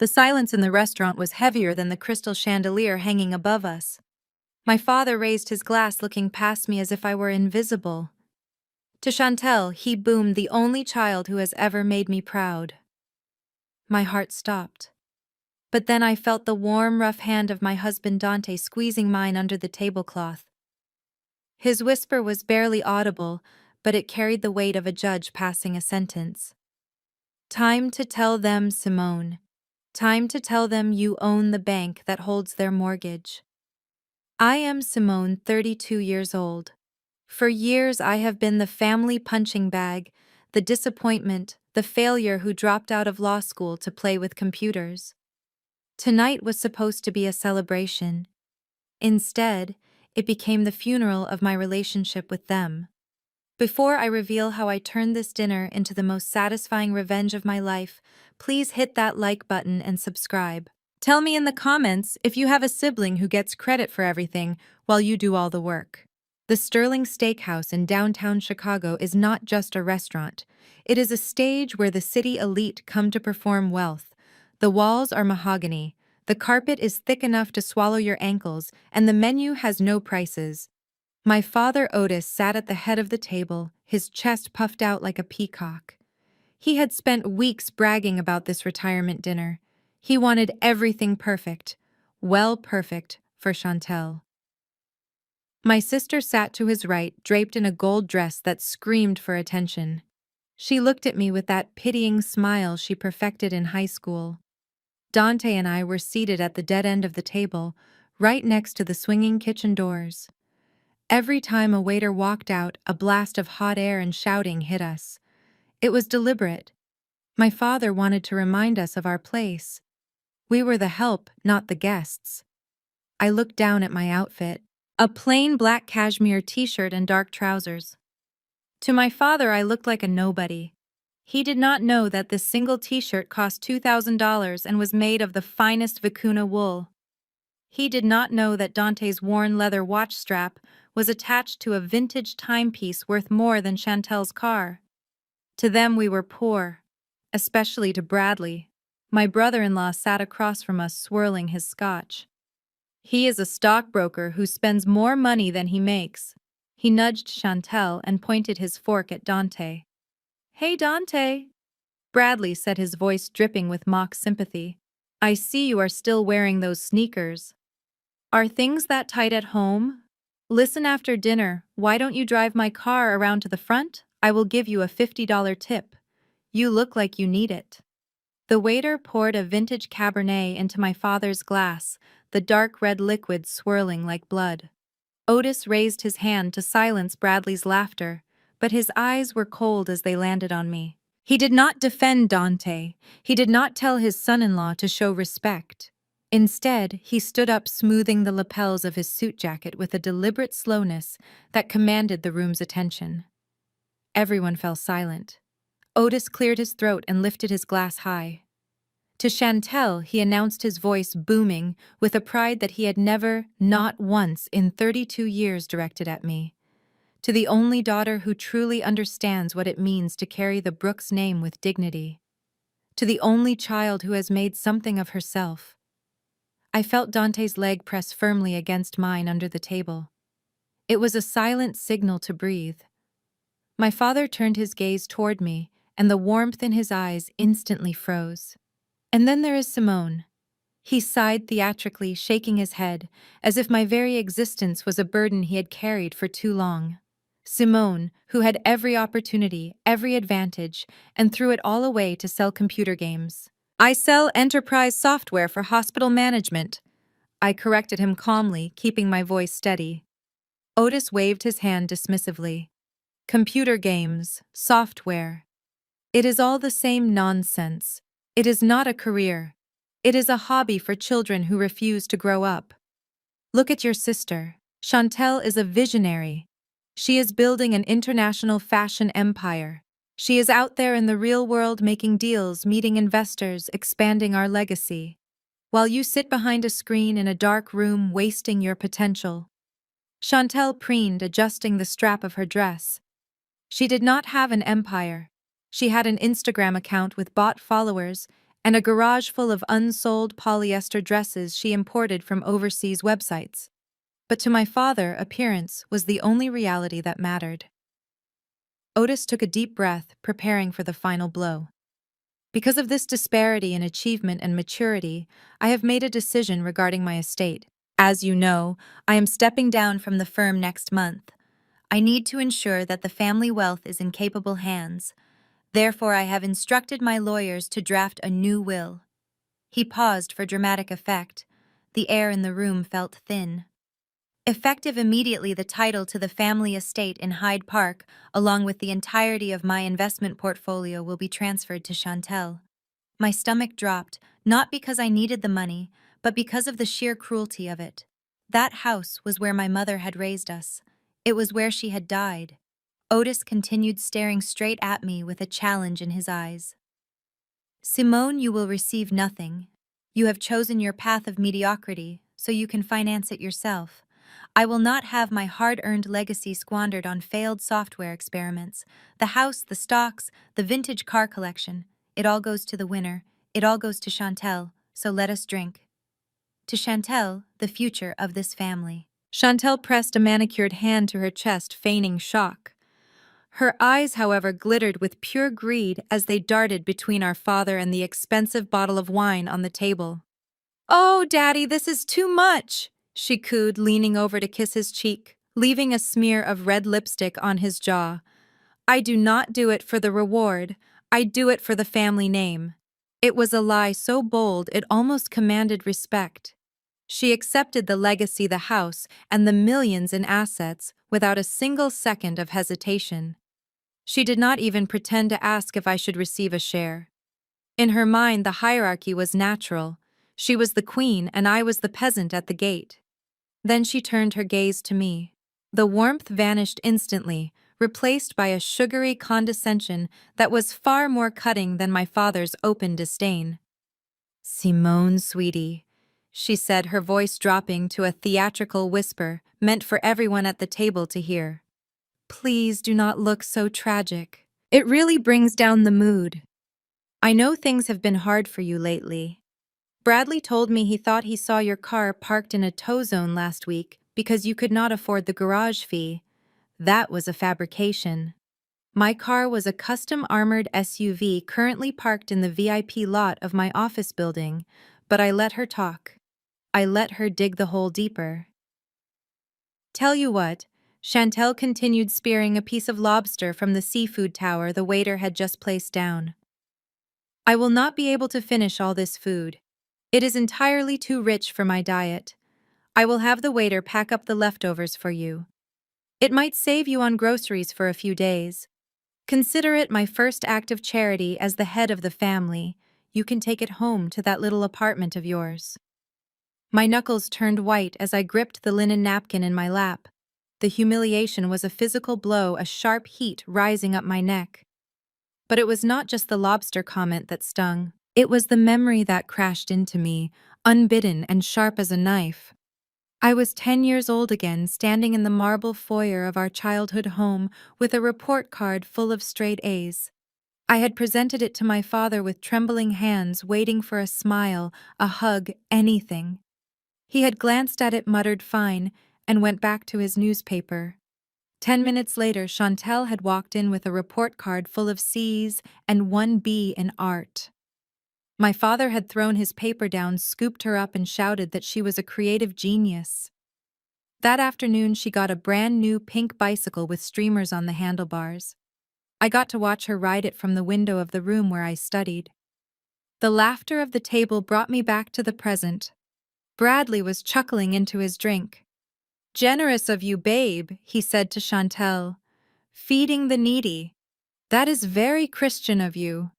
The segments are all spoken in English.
The silence in the restaurant was heavier than the crystal chandelier hanging above us. My father raised his glass, looking past me as if I were invisible. To Chantel, he boomed, "The only child who has ever made me proud." My heart stopped. But then I felt the warm, rough hand of my husband Dante squeezing mine under the tablecloth. His whisper was barely audible, but it carried the weight of a judge passing a sentence. "Time to tell them, Simone. Time to tell them you own the bank that holds their mortgage." I am Simone, 32 years old. For years I have been the family punching bag, the disappointment, the failure who dropped out of law school to play with computers. Tonight was supposed to be a celebration. Instead, it became the funeral of my relationship with them. Before I reveal how I turned this dinner into the most satisfying revenge of my life, please hit that like button and subscribe. Tell me in the comments if you have a sibling who gets credit for everything while you do all the work. The Sterling Steakhouse in downtown Chicago is not just a restaurant. It is a stage where the city elite come to perform wealth. The walls are mahogany, the carpet is thick enough to swallow your ankles, and the menu has no prices. My father Otis sat at the head of the table, his chest puffed out like a peacock. He had spent weeks bragging about this retirement dinner. He wanted everything perfect, well perfect, for Chantel. My sister sat to his right, draped in a gold dress that screamed for attention. She looked at me with that pitying smile she perfected in high school. Dante and I were seated at the dead end of the table, right next to the swinging kitchen doors. Every time a waiter walked out, a blast of hot air and shouting hit us. It was deliberate. My father wanted to remind us of our place. We were the help, not the guests. I looked down at my outfit. A plain black cashmere t-shirt and dark trousers. To my father, I looked like a nobody. He did not know that this single t-shirt cost $2,000 and was made of the finest vicuna wool. He did not know that Dante's worn leather watch strap was attached to a vintage timepiece worth more than Chantel's car. To them, we were poor, especially to Bradley. My brother-in-law sat across from us, swirling his scotch. He is a stockbroker who spends more money than he makes. He nudged Chantel and pointed his fork at Dante. "Hey, Dante," Bradley said, his voice dripping with mock sympathy. "I see you are still wearing those sneakers. Are things that tight at home? Listen, after dinner, why don't you drive my car around to the front? I will give you a $50 tip. You look like you need it." The waiter poured a vintage Cabernet into my father's glass, the dark red liquid swirling like blood. Otis raised his hand to silence Bradley's laughter, but his eyes were cold as they landed on me. He did not defend Dante. He did not tell his son-in-law to show respect. Instead, he stood up, smoothing the lapels of his suit jacket with a deliberate slowness that commanded the room's attention. Everyone fell silent. Otis cleared his throat and lifted his glass high. To Chantel, he announced, his voice booming with a pride that he had never, not once in 32 years, directed at me. To the only daughter who truly understands what it means to carry the Brooks name with dignity. To the only child who has made something of herself. I felt Dante's leg press firmly against mine under the table. It was a silent signal to breathe. My father turned his gaze toward me, and the warmth in his eyes instantly froze. "And then there is Simone." He sighed theatrically, shaking his head, as if my very existence was a burden he had carried for too long. Simone, who had every opportunity, every advantage, and threw it all away to sell computer games. "I sell enterprise software for hospital management," I corrected him calmly, keeping my voice steady. Otis waved his hand dismissively. "Computer games, software. It is all the same nonsense. It is not a career. It is a hobby for children who refuse to grow up. Look at your sister. Chantel is a visionary. She is building an international fashion empire. She is out there in the real world making deals, meeting investors, expanding our legacy. While you sit behind a screen in a dark room wasting your potential." Chantel preened, adjusting the strap of her dress. She did not have an empire. She had an Instagram account with bot followers and a garage full of unsold polyester dresses she imported from overseas websites. But to my father, appearance was the only reality that mattered. Otis took a deep breath, preparing for the final blow. Because of this disparity in achievement and maturity, I have made a decision regarding my estate. As you know, I am stepping down from the firm next month. I need to ensure that the family wealth is in capable hands. Therefore, I have instructed my lawyers to draft a new will. He paused for dramatic effect. The air in the room felt thin. Effective immediately, the title to the family estate in Hyde Park, along with the entirety of my investment portfolio, will be transferred to Chantel. My stomach dropped, not because I needed the money, but because of the sheer cruelty of it. That house was where my mother had raised us. It was where she had died. Otis continued staring straight at me with a challenge in his eyes. Simone, you will receive nothing. You have chosen your path of mediocrity, so you can finance it yourself. I will not have my hard-earned legacy squandered on failed software experiments. The house, the stocks, the vintage car collection, it all goes to the winner. It all goes to Chantel, so let us drink. To Chantel, the future of this family. Chantel pressed a manicured hand to her chest, feigning shock. Her eyes, however, glittered with pure greed as they darted between our father and the expensive bottle of wine on the table. "Oh, Daddy, this is too much," she cooed, leaning over to kiss his cheek, leaving a smear of red lipstick on his jaw. "I do not do it for the reward. I do it for the family name." It was a lie so bold it almost commanded respect. She accepted the legacy, the house, and the millions in assets without a single second of hesitation. She did not even pretend to ask if I should receive a share. In her mind, the hierarchy was natural. She was the queen and I was the peasant at the gate. Then she turned her gaze to me. The warmth vanished instantly, replaced by a sugary condescension that was far more cutting than my father's open disdain. "Simone, sweetie," she said, her voice dropping to a theatrical whisper meant for everyone at the table to hear. "Please do not look so tragic. It really brings down the mood. I know things have been hard for you lately. Bradley told me he thought he saw your car parked in a tow zone last week because you could not afford the garage fee. That was a fabrication. My car was a custom armored SUV currently parked in the VIP lot of my office building, but I let her talk. I let her dig the hole deeper. Tell you what," Chantel continued, spearing a piece of lobster from the seafood tower the waiter had just placed down. "I will not be able to finish all this food. It is entirely too rich for my diet. I will have the waiter pack up the leftovers for you. It might save you on groceries for a few days. Consider it my first act of charity as the head of the family. You can take it home to that little apartment of yours." My knuckles turned white as I gripped the linen napkin in my lap. The humiliation was a physical blow, a sharp heat rising up my neck. But it was not just the lobster comment that stung. It was the memory that crashed into me, unbidden and sharp as a knife. I was 10 years old again, standing in the marble foyer of our childhood home with a report card full of straight A's. I had presented it to my father with trembling hands, waiting for a smile, a hug, anything. He had glanced at it, muttered "fine," and went back to his newspaper. 10 minutes later, Chantel had walked in with a report card full of C's and 1 B in art. My father had thrown his paper down, scooped her up, and shouted that she was a creative genius. That afternoon, she got a brand new pink bicycle with streamers on the handlebars. I got to watch her ride it from the window of the room where I studied. The laughter of the table brought me back to the present. Bradley was chuckling into his drink. "Generous of you, babe," he said to Chantel. "Feeding the needy. That is very Christian of you."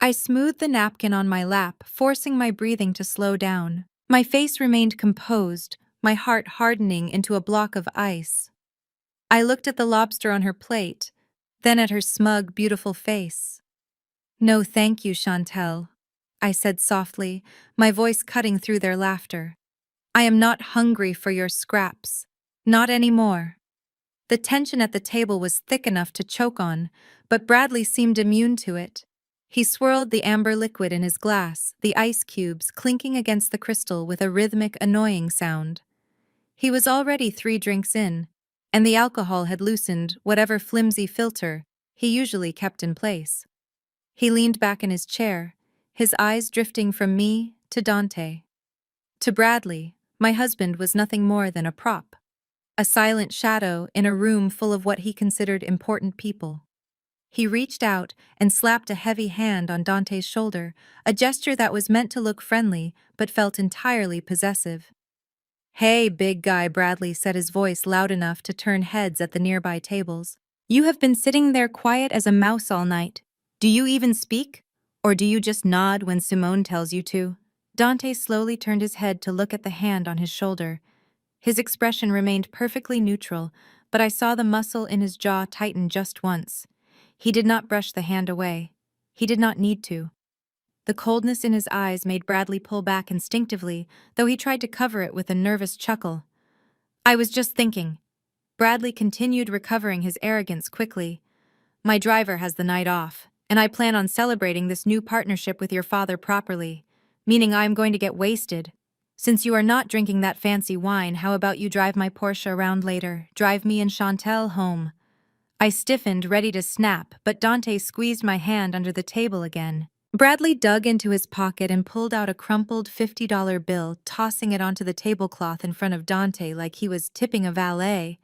I smoothed the napkin on my lap, forcing my breathing to slow down. My face remained composed, my heart hardening into a block of ice. I looked at the lobster on her plate, then at her smug, beautiful face. "No, thank you, Chantel," I said softly, my voice cutting through their laughter. "I am not hungry for your scraps. Not anymore." The tension at the table was thick enough to choke on, but Bradley seemed immune to it. He swirled the amber liquid in his glass, the ice cubes clinking against the crystal with a rhythmic, annoying sound. He was already 3 drinks in, and the alcohol had loosened whatever flimsy filter he usually kept in place. He leaned back in his chair, his eyes drifting from me to Dante. To Bradley, my husband was nothing more than a prop, a silent shadow in a room full of what he considered important people. He reached out and slapped a heavy hand on Dante's shoulder, a gesture that was meant to look friendly but felt entirely possessive. "Hey, big guy," Bradley said, his voice loud enough to turn heads at the nearby tables. "You have been sitting there quiet as a mouse all night. Do you even speak? Or do you just nod when Simone tells you to?" Dante slowly turned his head to look at the hand on his shoulder. His expression remained perfectly neutral, but I saw the muscle in his jaw tighten just once. He did not brush the hand away. He did not need to. The coldness in his eyes made Bradley pull back instinctively, though he tried to cover it with a nervous chuckle. "I was just thinking." Bradley continued, recovering his arrogance quickly. "My driver has the night off, and I plan on celebrating this new partnership with your father properly, meaning I am going to get wasted. Since you are not drinking that fancy wine, how about you drive my Porsche around later, drive me and Chantel home?" I stiffened, ready to snap, but Dante squeezed my hand under the table again. Bradley dug into his pocket and pulled out a crumpled $50 bill, tossing it onto the tablecloth in front of Dante like he was tipping a valet.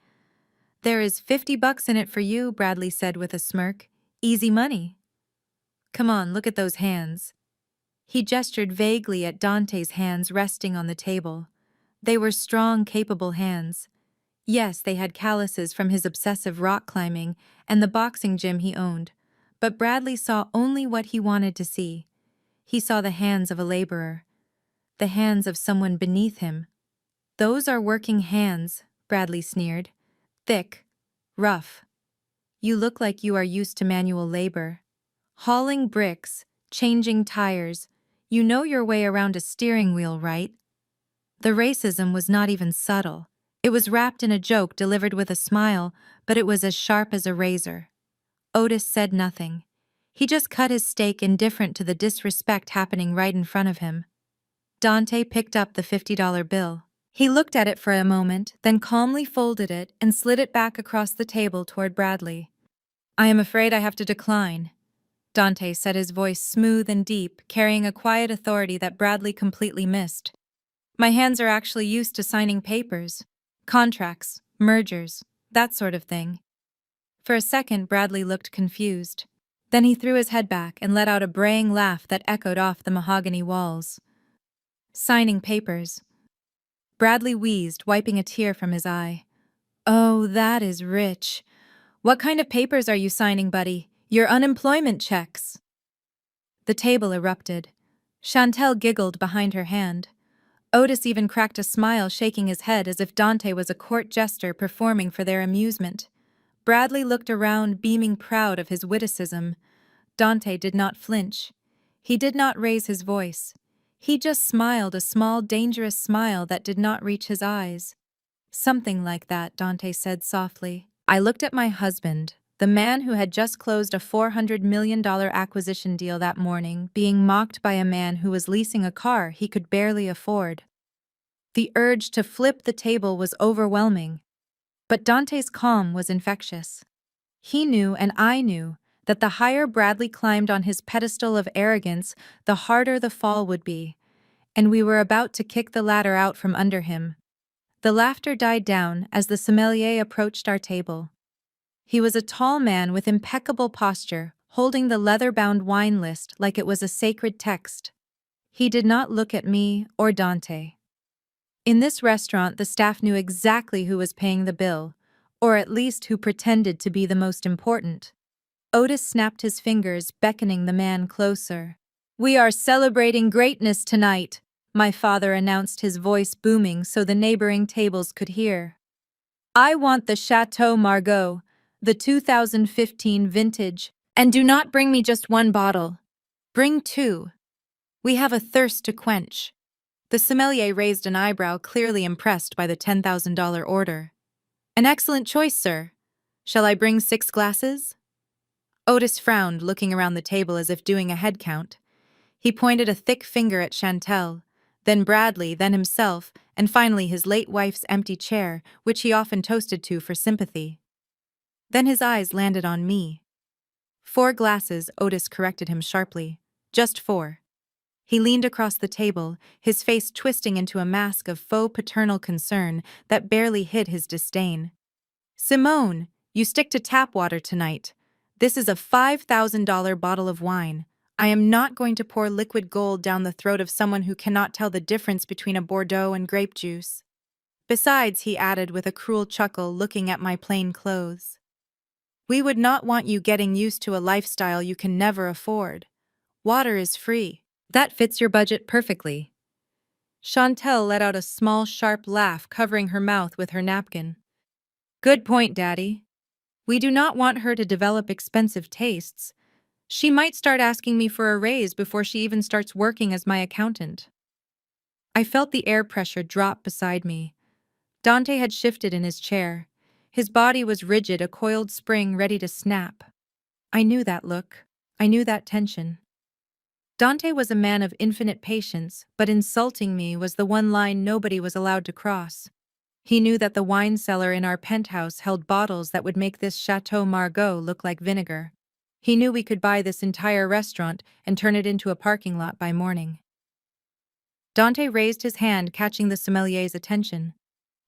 "There is $50 in it for you," Bradley said with a smirk. "Easy money." "Come on, look at those hands." He gestured vaguely at Dante's hands resting on the table. They were strong, capable hands. Yes, they had calluses from his obsessive rock climbing and the boxing gym he owned, but Bradley saw only what he wanted to see. He saw the hands of a laborer, the hands of someone beneath him. "Those are working hands," Bradley sneered. "Thick, rough. You look like you are used to manual labor. Hauling bricks, changing tires. You know your way around a steering wheel, right?" The racism was not even subtle. It was wrapped in a joke delivered with a smile, but it was as sharp as a razor. Otis said nothing. He just cut his steak, indifferent to the disrespect happening right in front of him. Dante picked up the $50 bill. He looked at it for a moment, then calmly folded it and slid it back across the table toward Bradley. "I am afraid I have to decline," Dante said, his voice smooth and deep, carrying a quiet authority that Bradley completely missed. "My hands are actually used to signing papers. Contracts, mergers, that sort of thing." For a second, Bradley looked confused. Then he threw his head back and let out a braying laugh that echoed off the mahogany walls. "Signing papers." Bradley wheezed, wiping a tear from his eye. "Oh, that is rich. What kind of papers are you signing, buddy? Your unemployment checks." The table erupted. Chantel giggled behind her hand. Otis even cracked a smile, shaking his head as if Dante was a court jester performing for their amusement. Bradley looked around, beaming proud of his witticism. Dante did not flinch. He did not raise his voice. He just smiled, a small, dangerous smile that did not reach his eyes. "Something like that," Dante said softly. I looked at my husband, the man who had just closed a $400 million acquisition deal that morning, being mocked by a man who was leasing a car he could barely afford. The urge to flip the table was overwhelming. But Dante's calm was infectious. He knew, and I knew, that the higher Bradley climbed on his pedestal of arrogance, the harder the fall would be, and we were about to kick the ladder out from under him. The laughter died down as the sommelier approached our table. He was a tall man with impeccable posture, holding the leather-bound wine list like it was a sacred text. He did not look at me or Dante. In this restaurant, the staff knew exactly who was paying the bill, or at least who pretended to be the most important. Otis snapped his fingers, beckoning the man closer. "We are celebrating greatness tonight," my father announced, his voice booming so the neighboring tables could hear. "I want the Chateau Margaux, the 2015 vintage, and do not bring me just one bottle. Bring 2. We have a thirst to quench." The sommelier raised an eyebrow, clearly impressed by the $10,000 order. "An excellent choice, sir. Shall I bring 6 glasses?" Otis frowned, looking around the table as if doing a head count. He pointed a thick finger at Chantel, then Bradley, then himself, and finally his late wife's empty chair, which he often toasted to for sympathy. Then his eyes landed on me. 4 glasses, Otis corrected him sharply. Just 4. He leaned across the table, his face twisting into a mask of faux paternal concern that barely hid his disdain. Simone, you stick to tap water tonight. This is a $5,000 bottle of wine. I am not going to pour liquid gold down the throat of someone who cannot tell the difference between a Bordeaux and grape juice. Besides, he added with a cruel chuckle, looking at my plain clothes, we would not want you getting used to a lifestyle you can never afford. Water is free. That fits your budget perfectly. Chantel let out a small, sharp laugh, covering her mouth with her napkin. Good point, Daddy. We do not want her to develop expensive tastes. She might start asking me for a raise before she even starts working as my accountant. I felt the air pressure drop beside me. Dante had shifted in his chair. His body was rigid, a coiled spring ready to snap. I knew that look. I knew that tension. Dante was a man of infinite patience, but insulting me was the one line nobody was allowed to cross. He knew that the wine cellar in our penthouse held bottles that would make this Chateau Margaux look like vinegar. He knew we could buy this entire restaurant and turn it into a parking lot by morning. Dante raised his hand, catching the sommelier's attention.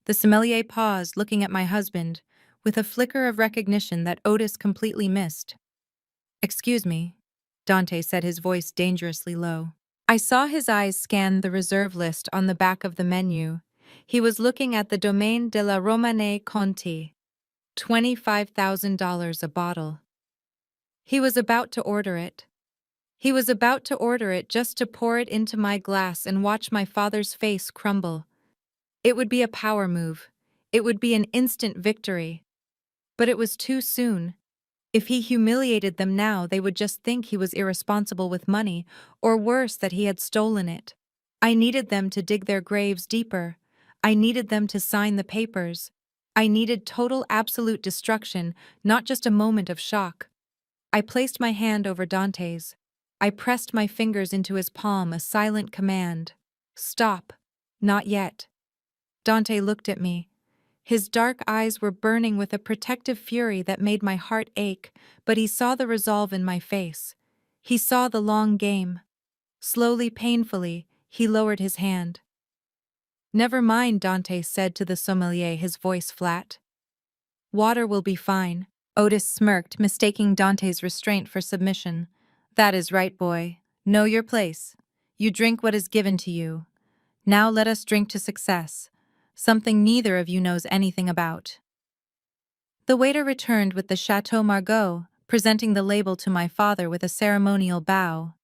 The sommelier paused, looking at my husband, with a flicker of recognition that Otis completely missed. Excuse me, Dante said, his voice dangerously low. I saw his eyes scan the reserve list on the back of the menu. He was looking at the Domaine de la Romane Conti. $25,000 a bottle. He was about to order it. He was about to order it just to pour it into my glass and watch my father's face crumble. It would be a power move. It would be an instant victory. But it was too soon. If he humiliated them now, they would just think he was irresponsible with money, or worse, that he had stolen it. I needed them to dig their graves deeper. I needed them to sign the papers. I needed total, absolute destruction, not just a moment of shock. I placed my hand over Dante's. I pressed my fingers into his palm, a silent command. Stop. Not yet. Dante looked at me. His dark eyes were burning with a protective fury that made my heart ache, but he saw the resolve in my face. He saw the long game. Slowly, painfully, he lowered his hand. Never mind, Dante said to the sommelier, his voice flat. Water will be fine. Otis smirked, mistaking Dante's restraint for submission. That is right, boy. Know your place. You drink what is given to you. Now let us drink to success. Something neither of you knows anything about. The waiter returned with the Chateau Margaux, presenting the label to my father with a ceremonial bow.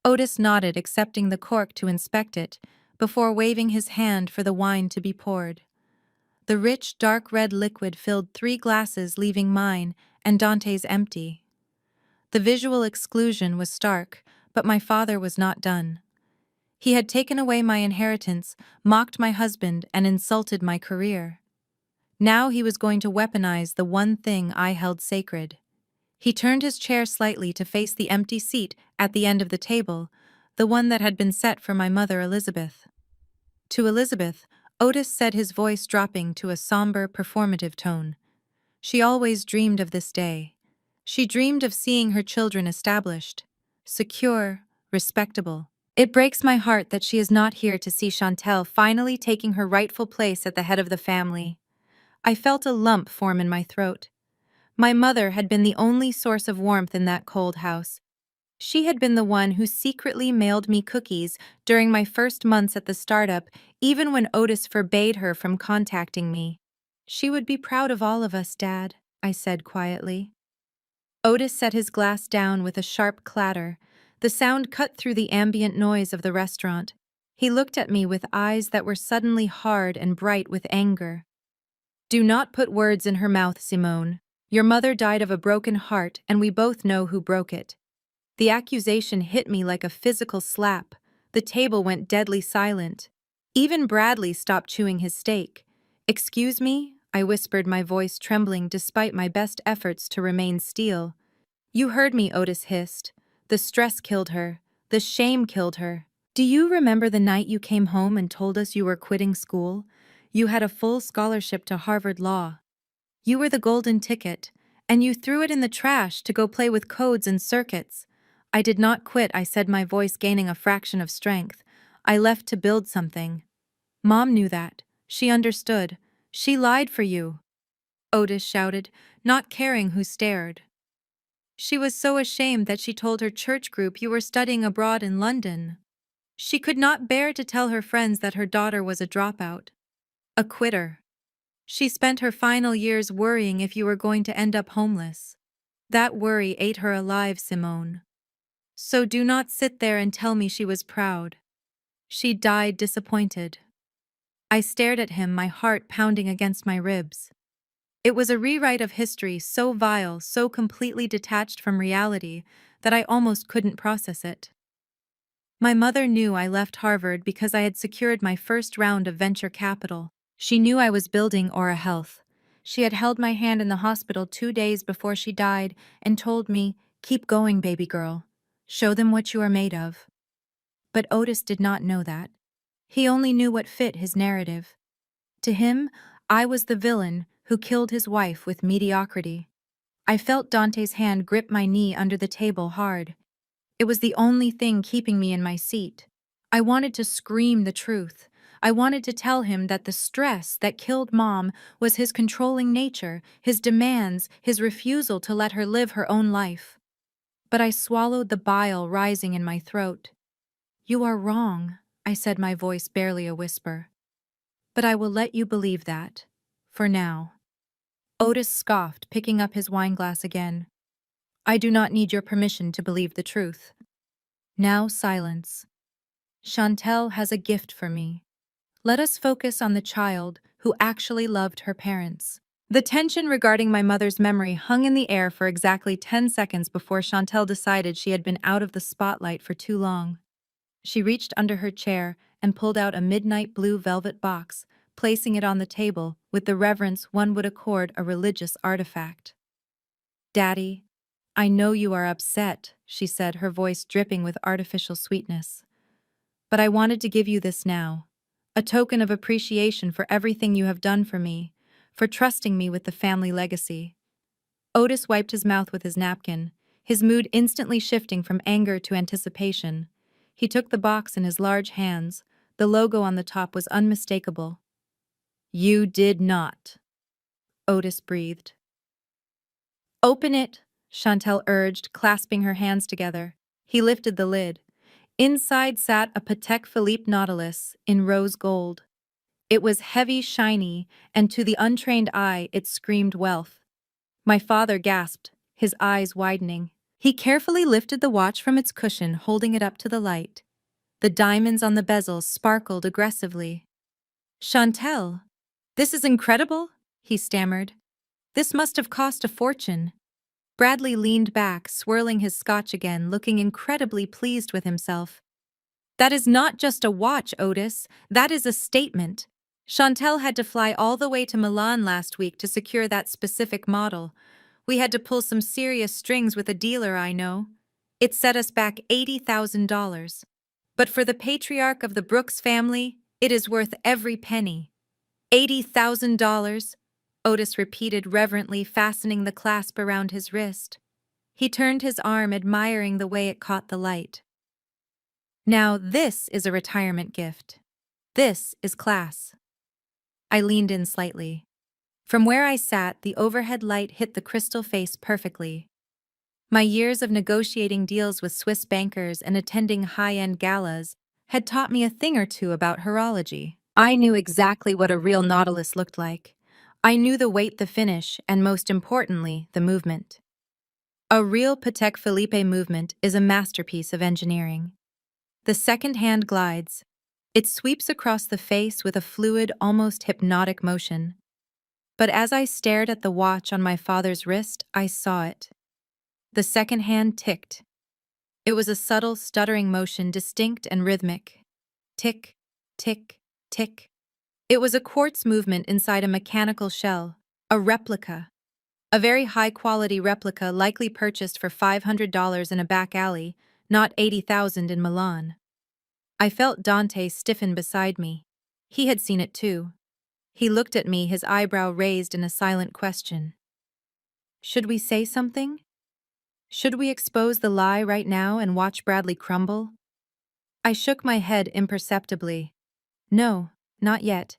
Otis nodded, accepting the cork to inspect it, before waving his hand for the wine to be poured. The rich, dark red liquid filled 3 glasses, leaving mine and Dante's empty. The visual exclusion was stark, but my father was not done. He had taken away my inheritance, mocked my husband, and insulted my career. Now he was going to weaponize the one thing I held sacred. He turned his chair slightly to face the empty seat at the end of the table, the one that had been set for my mother Elizabeth. To Elizabeth, Otis said, his voice dropping to a somber, performative tone. She always dreamed of this day. She dreamed of seeing her children established, secure, respectable. It breaks my heart that she is not here to see Chantel finally taking her rightful place at the head of the family. I felt a lump form in my throat. My mother had been the only source of warmth in that cold house. She had been the one who secretly mailed me cookies during my first months at the startup, even when Otis forbade her from contacting me. She would be proud of all of us, Dad, I said quietly. Otis set his glass down with a sharp clatter. The sound cut through the ambient noise of the restaurant. He looked at me with eyes that were suddenly hard and bright with anger. Do not put words in her mouth, Simone. Your mother died of a broken heart, and we both know who broke it. The accusation hit me like a physical slap. The table went deadly silent. Even Bradley stopped chewing his steak. Excuse me, I whispered, my voice trembling despite my best efforts to remain still. You heard me, Otis hissed. The stress killed her. The shame killed her. Do you remember the night you came home and told us you were quitting school? You had a full scholarship to Harvard Law. You were the golden ticket, and you threw it in the trash to go play with codes and circuits. I did not quit, I said, my voice gaining a fraction of strength. I left to build something. Mom knew that. She understood. She lied for you. Otis shouted, not caring who stared. She was so ashamed that she told her church group you were studying abroad in London. She could not bear to tell her friends that her daughter was a dropout. A quitter. She spent her final years worrying if you were going to end up homeless. That worry ate her alive, Simone. So do not sit there and tell me she was proud. She died disappointed. I stared at him, my heart pounding against my ribs. It was a rewrite of history so vile, so completely detached from reality, that I almost couldn't process it. My mother knew I left Harvard because I had secured my first round of venture capital. She knew I was building Aura Health. She had held my hand in the hospital 2 days before she died and told me, keep going, baby girl. Show them what you are made of. But Otis did not know that. He only knew what fit his narrative. To him, I was the villain who killed his wife with mediocrity. I felt Dante's hand grip my knee under the table hard. It was the only thing keeping me in my seat. I wanted to scream the truth. I wanted to tell him that the stress that killed Mom was his controlling nature, his demands, his refusal to let her live her own life. But I swallowed the bile rising in my throat. You are wrong, I said, my voice barely a whisper. But I will let you believe that. For now. Otis scoffed, picking up his wineglass again. I do not need your permission to believe the truth. Now silence. Chantel has a gift for me. Let us focus on the child who actually loved her parents. The tension regarding my mother's memory hung in the air for exactly 10 seconds before Chantel decided she had been out of the spotlight for too long. She reached under her chair and pulled out a midnight blue velvet box, placing it on the table with the reverence one would accord a religious artifact. Daddy, I know you are upset, she said, her voice dripping with artificial sweetness. But I wanted to give you this now. A token of appreciation for everything you have done for me, for trusting me with the family legacy. Otis wiped his mouth with his napkin, his mood instantly shifting from anger to anticipation. He took the box in his large hands. The logo on the top was unmistakable. You did not, Otis breathed. Open it, Chantel urged, clasping her hands together. He lifted the lid. Inside sat a Patek Philippe Nautilus in rose gold. It was heavy, shiny, and to the untrained eye it screamed wealth. My father gasped, his eyes widening. He carefully lifted the watch from its cushion, holding it up to the light. The diamonds on the bezels sparkled aggressively. Chantel, this is incredible, he stammered. This must have cost a fortune. Bradley leaned back, swirling his scotch again, looking incredibly pleased with himself. That is not just a watch, Otis. That is a statement. Chantel had to fly all the way to Milan last week to secure that specific model. We had to pull some serious strings with a dealer I know. It set us back $80,000. But for the patriarch of the Brooks family, it is worth every penny. $80,000, Otis repeated reverently, fastening the clasp around his wrist. He turned his arm, admiring the way it caught the light. Now this is a retirement gift. This is class. I leaned in slightly. From where I sat, the overhead light hit the crystal face perfectly. My years of negotiating deals with Swiss bankers and attending high-end galas had taught me a thing or two about horology. I knew exactly what a real Nautilus looked like. I knew the weight, the finish, and most importantly, the movement. A real Patek Philippe movement is a masterpiece of engineering. The second hand glides. It sweeps across the face with a fluid, almost hypnotic motion. But as I stared at the watch on my father's wrist, I saw it. The second hand ticked. It was a subtle, stuttering motion, distinct and rhythmic. Tick, tick, tick. It was a quartz movement inside a mechanical shell, a replica. A very high-quality replica likely purchased for $500 in a back alley, not $80,000 in Milan. I felt Dante stiffen beside me. He had seen it too. He looked at me, his eyebrow raised in a silent question. Should we say something? Should we expose the lie right now and watch Bradley crumble? I shook my head imperceptibly. No, not yet.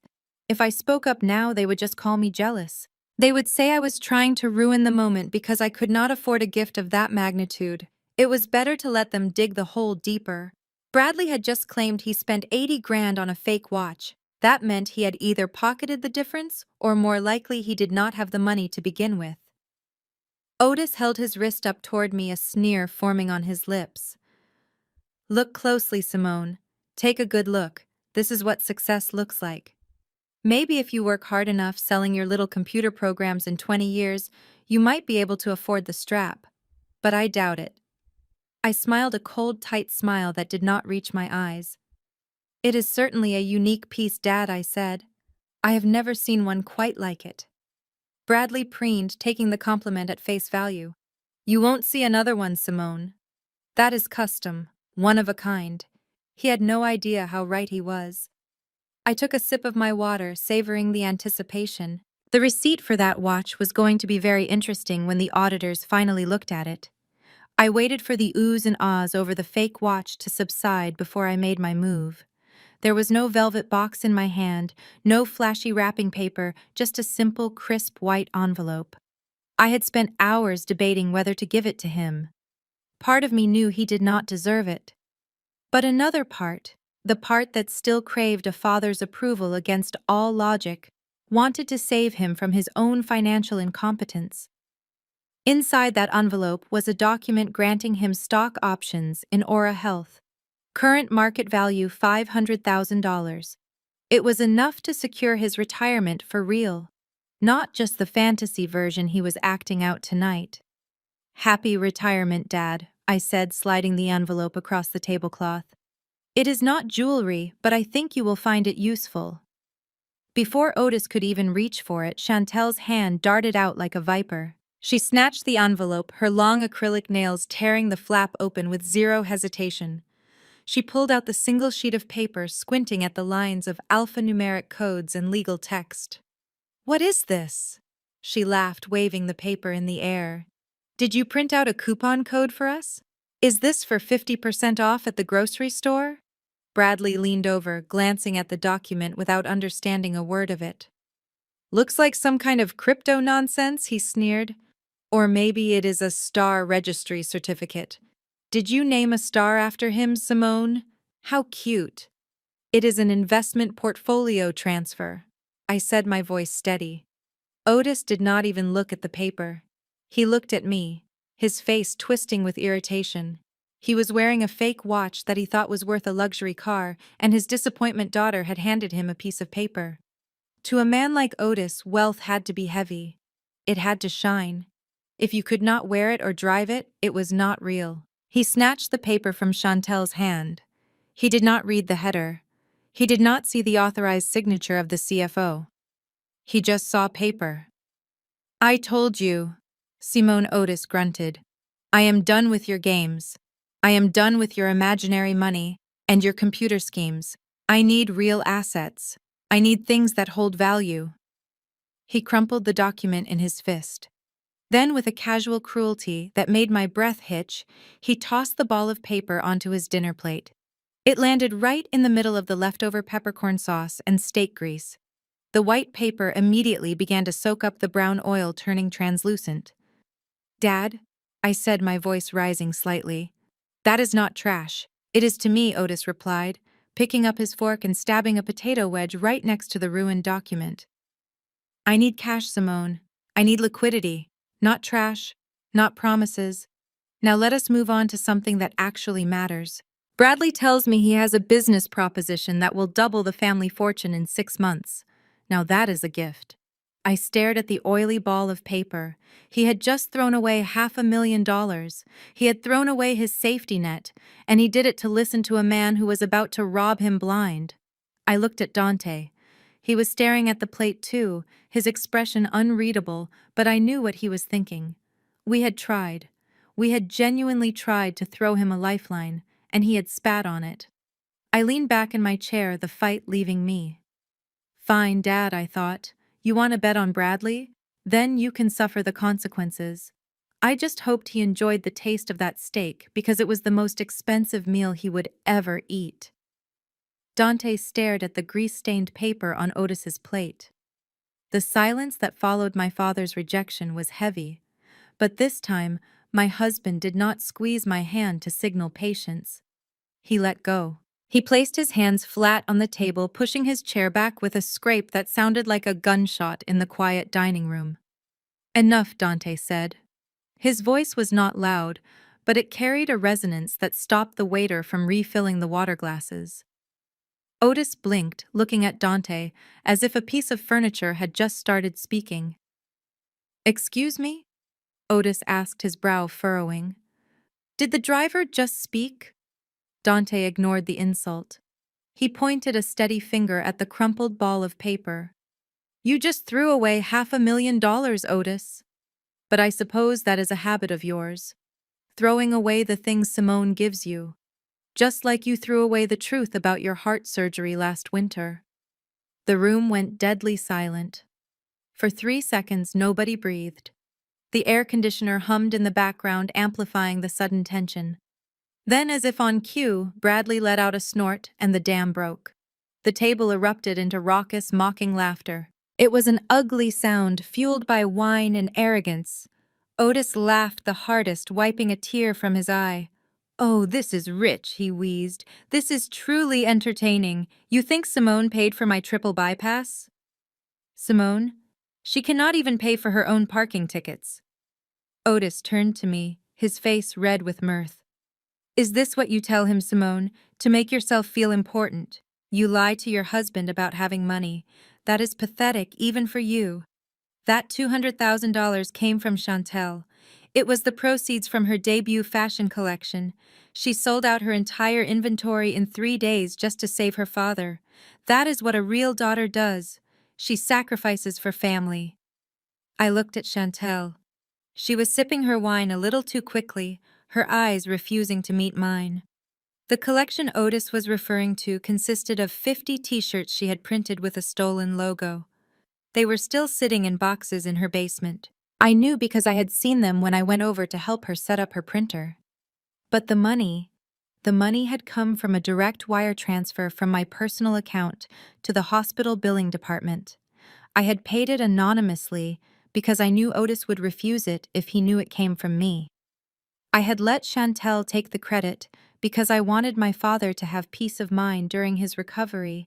If I spoke up now, they would just call me jealous. They would say I was trying to ruin the moment because I could not afford a gift of that magnitude. It was better to let them dig the hole deeper. Bradley had just claimed he spent 80 grand on a fake watch. That meant he had either pocketed the difference or more likely he did not have the money to begin with. Otis held his wrist up toward me, a sneer forming on his lips. Look closely, Simone. Take a good look. This is what success looks like. Maybe if you work hard enough selling your little computer programs in 20 years, you might be able to afford the strap. But I doubt it. I smiled a cold, tight smile that did not reach my eyes. It is certainly a unique piece, Dad, I said. I have never seen one quite like it. Bradley preened, taking the compliment at face value. You won't see another one, Simone. That is custom, one of a kind. He had no idea how right he was. I took a sip of my water, savoring the anticipation. The receipt for that watch was going to be very interesting when the auditors finally looked at it. I waited for the oohs and ahs over the fake watch to subside before I made my move. There was no velvet box in my hand, no flashy wrapping paper, just a simple, crisp white envelope. I had spent hours debating whether to give it to him. Part of me knew he did not deserve it. But another part, the part that still craved a father's approval against all logic, wanted to save him from his own financial incompetence. Inside that envelope was a document granting him stock options in Aura Health. Current market value $500,000. It was enough to secure his retirement for real, not just the fantasy version he was acting out tonight. Happy retirement, Dad, I said, sliding the envelope across the tablecloth. It is not jewelry, but I think you will find it useful. Before Otis could even reach for it, Chantel's hand darted out like a viper. She snatched the envelope, her long acrylic nails tearing the flap open with zero hesitation. She pulled out the single sheet of paper, squinting at the lines of alphanumeric codes and legal text. What is this? She laughed, waving the paper in the air. Did you print out a coupon code for us? Is this for 50% off at the grocery store? Bradley leaned over, glancing at the document without understanding a word of it. Looks like some kind of crypto nonsense, he sneered. Or maybe it is a star registry certificate. Did you name a star after him, Simone? How cute. It is an investment portfolio transfer. I said, my voice steady. Otis did not even look at the paper. He looked at me, his face twisting with irritation. He was wearing a fake watch that he thought was worth a luxury car, and his disappointment daughter had handed him a piece of paper. To a man like Otis, wealth had to be heavy. It had to shine. If you could not wear it or drive it, it was not real. He snatched the paper from Chantel's hand. He did not read the header. He did not see the authorized signature of the CFO. He just saw paper. I told you, Simone Otis grunted. I am done with your games. I am done with your imaginary money and your computer schemes. I need real assets. I need things that hold value. He crumpled the document in his fist. Then, with a casual cruelty that made my breath hitch, he tossed the ball of paper onto his dinner plate. It landed right in the middle of the leftover peppercorn sauce and steak grease. The white paper immediately began to soak up the brown oil, turning translucent. Dad, I said, my voice rising slightly. That is not trash. It is to me, Otis replied, picking up his fork and stabbing a potato wedge right next to the ruined document. I need cash, Simone. I need liquidity. Not trash, not promises. Now let us move on to something that actually matters. Bradley tells me he has a business proposition that will double the family fortune in 6 months. Now that is a gift. I stared at the oily ball of paper. He had just thrown away $500,000. He had thrown away his safety net, and he did it to listen to a man who was about to rob him blind. I looked at Dante. He was staring at the plate too, his expression unreadable, but I knew what he was thinking. We had tried. We had genuinely tried to throw him a lifeline, and he had spat on it. I leaned back in my chair, the fight leaving me. Fine, Dad, I thought. You want to bet on Bradley? Then you can suffer the consequences. I just hoped he enjoyed the taste of that steak because it was the most expensive meal he would ever eat. Dante stared at the grease-stained paper on Otis's plate. The silence that followed my father's rejection was heavy, but this time my husband did not squeeze my hand to signal patience. He let go. He placed his hands flat on the table, pushing his chair back with a scrape that sounded like a gunshot in the quiet dining room. Enough, Dante said. His voice was not loud, but it carried a resonance that stopped the waiter from refilling the water glasses. Otis blinked, looking at Dante, as if a piece of furniture had just started speaking. "Excuse me?" Otis asked, his brow furrowing. "Did the driver just speak?" Dante ignored the insult. He pointed a steady finger at the crumpled ball of paper. "You just threw away $500,000, Otis. But I suppose that is a habit of yours. Throwing away the things Simone gives you. Just like you threw away the truth about your heart surgery last winter." The room went deadly silent. For 3 seconds, nobody breathed. The air conditioner hummed in the background, amplifying the sudden tension. Then, as if on cue, Bradley let out a snort and the dam broke. The table erupted into raucous, mocking laughter. It was an ugly sound, fueled by wine and arrogance. Otis laughed the hardest, wiping a tear from his eye. "Oh, this is rich," he wheezed. "This is truly entertaining. You think Simone paid for my triple bypass?" "Simone? She cannot even pay for her own parking tickets." Otis turned to me, his face red with mirth. "Is this what you tell him, Simone? To make yourself feel important? You lie to your husband about having money. That is pathetic, even for you." That $200,000 came from Chantel. It was the proceeds from her debut fashion collection. She sold out her entire inventory in 3 days just to save her father. That is what a real daughter does. She sacrifices for family. I looked at Chantel. She was sipping her wine a little too quickly, her eyes refusing to meet mine. The collection Otis was referring to consisted of 50 t-shirts she had printed with a stolen logo. They were still sitting in boxes in her basement. I knew because I had seen them when I went over to help her set up her printer. But the money had come from a direct wire transfer from my personal account to the hospital billing department. I had paid it anonymously because I knew Otis would refuse it if he knew it came from me. I had let Chantel take the credit because I wanted my father to have peace of mind during his recovery.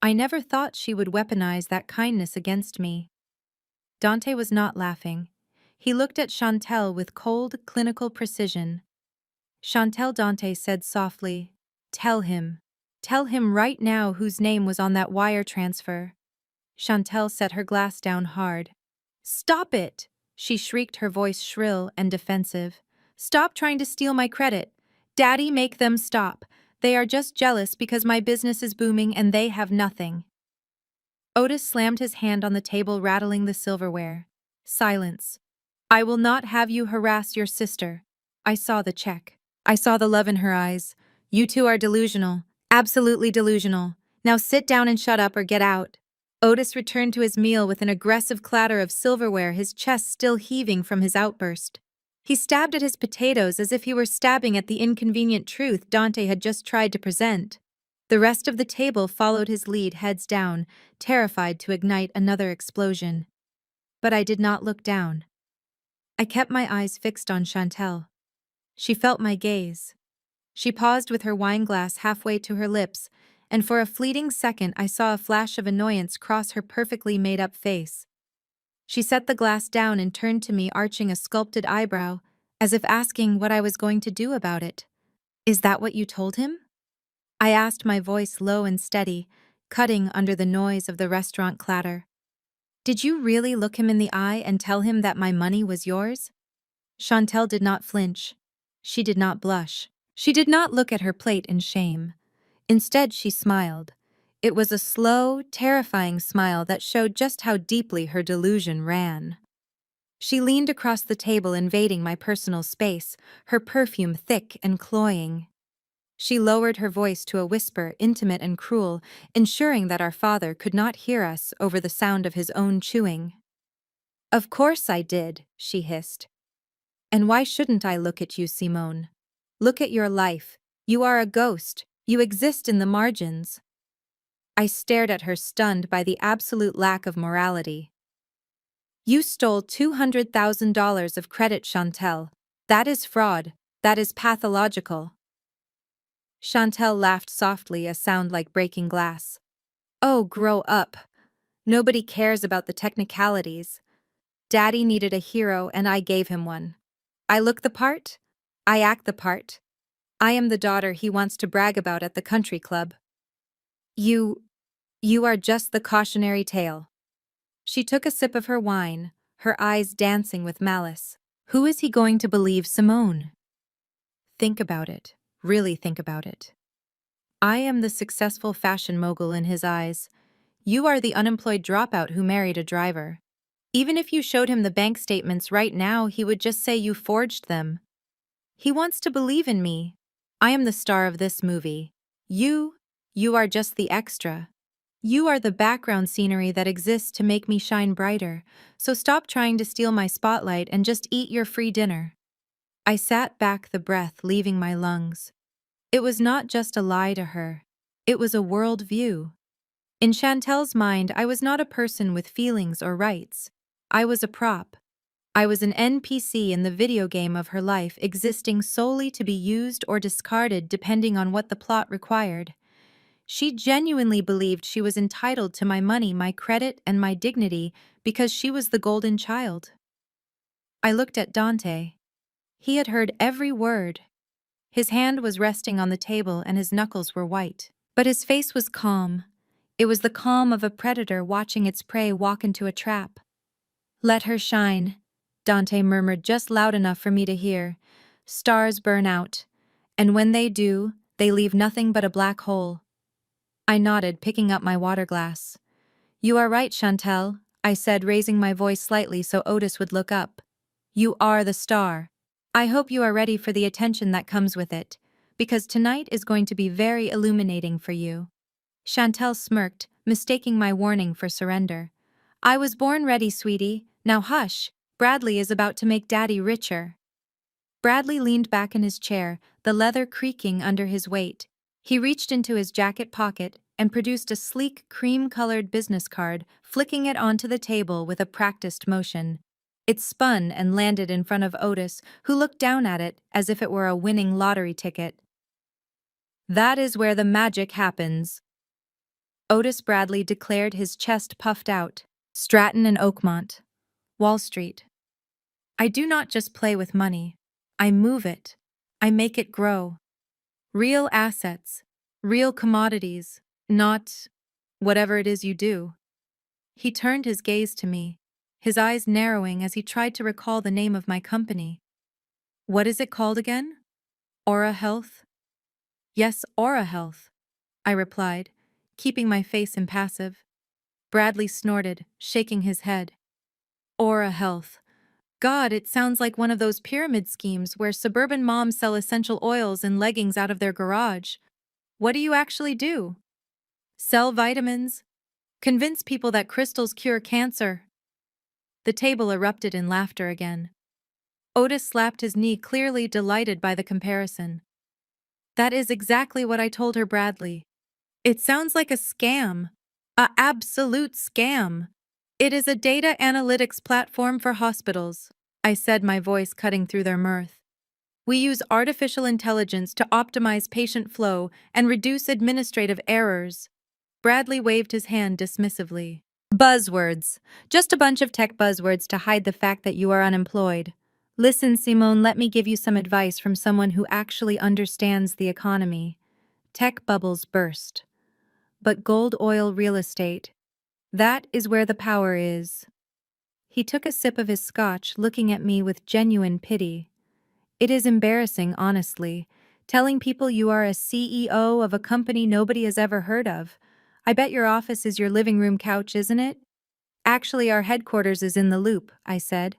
I never thought she would weaponize that kindness against me. Dante was not laughing. He looked at Chantel with cold, clinical precision. "Chantel," Dante said softly, "tell him. Tell him right now whose name was on that wire transfer." Chantel set her glass down hard. "Stop it!" she shrieked, her voice shrill and defensive. "Stop trying to steal my credit. Daddy, make them stop. They are just jealous because my business is booming and they have nothing." Otis slammed his hand on the table, rattling the silverware. "Silence. I will not have you harass your sister." I saw the check. I saw the love in her eyes. "You two are delusional. Absolutely delusional. Now sit down and shut up or get out." Otis returned to his meal with an aggressive clatter of silverware, his chest still heaving from his outburst. He stabbed at his potatoes as if he were stabbing at the inconvenient truth Dante had just tried to present. The rest of the table followed his lead, heads down, terrified to ignite another explosion. But I did not look down. I kept my eyes fixed on Chantel. She felt my gaze. She paused with her wineglass halfway to her lips, and for a fleeting second I saw a flash of annoyance cross her perfectly made-up face. She set the glass down and turned to me, arching a sculpted eyebrow, as if asking what I was going to do about it. "Is that what you told him?" I asked, my voice low and steady, cutting under the noise of the restaurant clatter. "Did you really look him in the eye and tell him that my money was yours?" Chantel did not flinch. She did not blush. She did not look at her plate in shame. Instead, she smiled. It was a slow, terrifying smile that showed just how deeply her delusion ran. She leaned across the table, invading my personal space, her perfume thick and cloying. She lowered her voice to a whisper, intimate and cruel, ensuring that our father could not hear us over the sound of his own chewing. "Of course I did," she hissed. "And why shouldn't I look at you, Simone? Look at your life. You are a ghost. You exist in the margins." I stared at her, stunned by the absolute lack of morality. "You stole $200,000 of credit, Chantel. That is fraud. That is pathological." Chantel laughed softly, a sound like breaking glass. "Oh, grow up. Nobody cares about the technicalities. Daddy needed a hero and I gave him one. I look the part. I act the part. I am the daughter he wants to brag about at the country club. You are just the cautionary tale." She took a sip of her wine, her eyes dancing with malice. Who is he going to believe, Simone? Think about it. Really think about it. I am the successful fashion mogul in his eyes. You are the unemployed dropout who married a driver. Even if you showed him the bank statements right now, he would just say you forged them. He wants to believe in me. I am the star of this movie. You are just the extra. You are the background scenery that exists to make me shine brighter, so stop trying to steal my spotlight and just eat your free dinner. I sat back, the breath leaving my lungs. It was not just a lie to her. It was a world view. In Chantel's mind, I was not a person with feelings or rights. I was a prop. I was an NPC in the video game of her life, existing solely to be used or discarded depending on what the plot required. She genuinely believed she was entitled to my money, my credit, and my dignity because she was the golden child. I looked at Dante. He had heard every word. His hand was resting on the table and his knuckles were white. But his face was calm. It was the calm of a predator watching its prey walk into a trap. "Let her shine," Dante murmured just loud enough for me to hear. "Stars burn out. And when they do, they leave nothing but a black hole." I nodded, picking up my water glass. "You are right, Chantel," I said, raising my voice slightly so Otis would look up. "You are the star. I hope you are ready for the attention that comes with it, because tonight is going to be very illuminating for you." Chantel smirked, mistaking my warning for surrender. "I was born ready, sweetie. Now hush. Bradley is about to make Daddy richer." Bradley leaned back in his chair, the leather creaking under his weight. He reached into his jacket pocket and produced a sleek, cream-colored business card, flicking it onto the table with a practiced motion. It spun and landed in front of Otis, who looked down at it as if it were a winning lottery ticket. "That is where the magic happens," Otis Bradley declared, his chest puffed out. "Stratton and Oakmont, Wall Street. I do not just play with money. I move it. I make it grow. Real assets, real commodities, not whatever it is you do." He turned his gaze to me, his eyes narrowing as he tried to recall the name of my company. "What is it called again?" "Aura Health?" "Yes, Aura Health," I replied, keeping my face impassive. Bradley snorted, shaking his head. "Aura Health. God, it sounds like one of those pyramid schemes where suburban moms sell essential oils and leggings out of their garage. What do you actually do? Sell vitamins? Convince people that crystals cure cancer?" The table erupted in laughter again. Otis slapped his knee, clearly delighted by the comparison. "That is exactly what I told her, Bradley. It sounds like a scam. A absolute scam. It is a data analytics platform for hospitals," I said, my voice cutting through their mirth. "We use artificial intelligence to optimize patient flow and reduce administrative errors." Bradley waved his hand dismissively. "Buzzwords. Just a bunch of tech buzzwords to hide the fact that you are unemployed. Listen, Simone, let me give you some advice from someone who actually understands the economy. Tech bubbles burst. But gold, oil, real estate, that is where the power is." He took a sip of his scotch, looking at me with genuine pity. "It is embarrassing, honestly, telling people you are a CEO of a company nobody has ever heard of. I bet your office is your living room couch, isn't it? Actually, our headquarters is in the Loop, I said.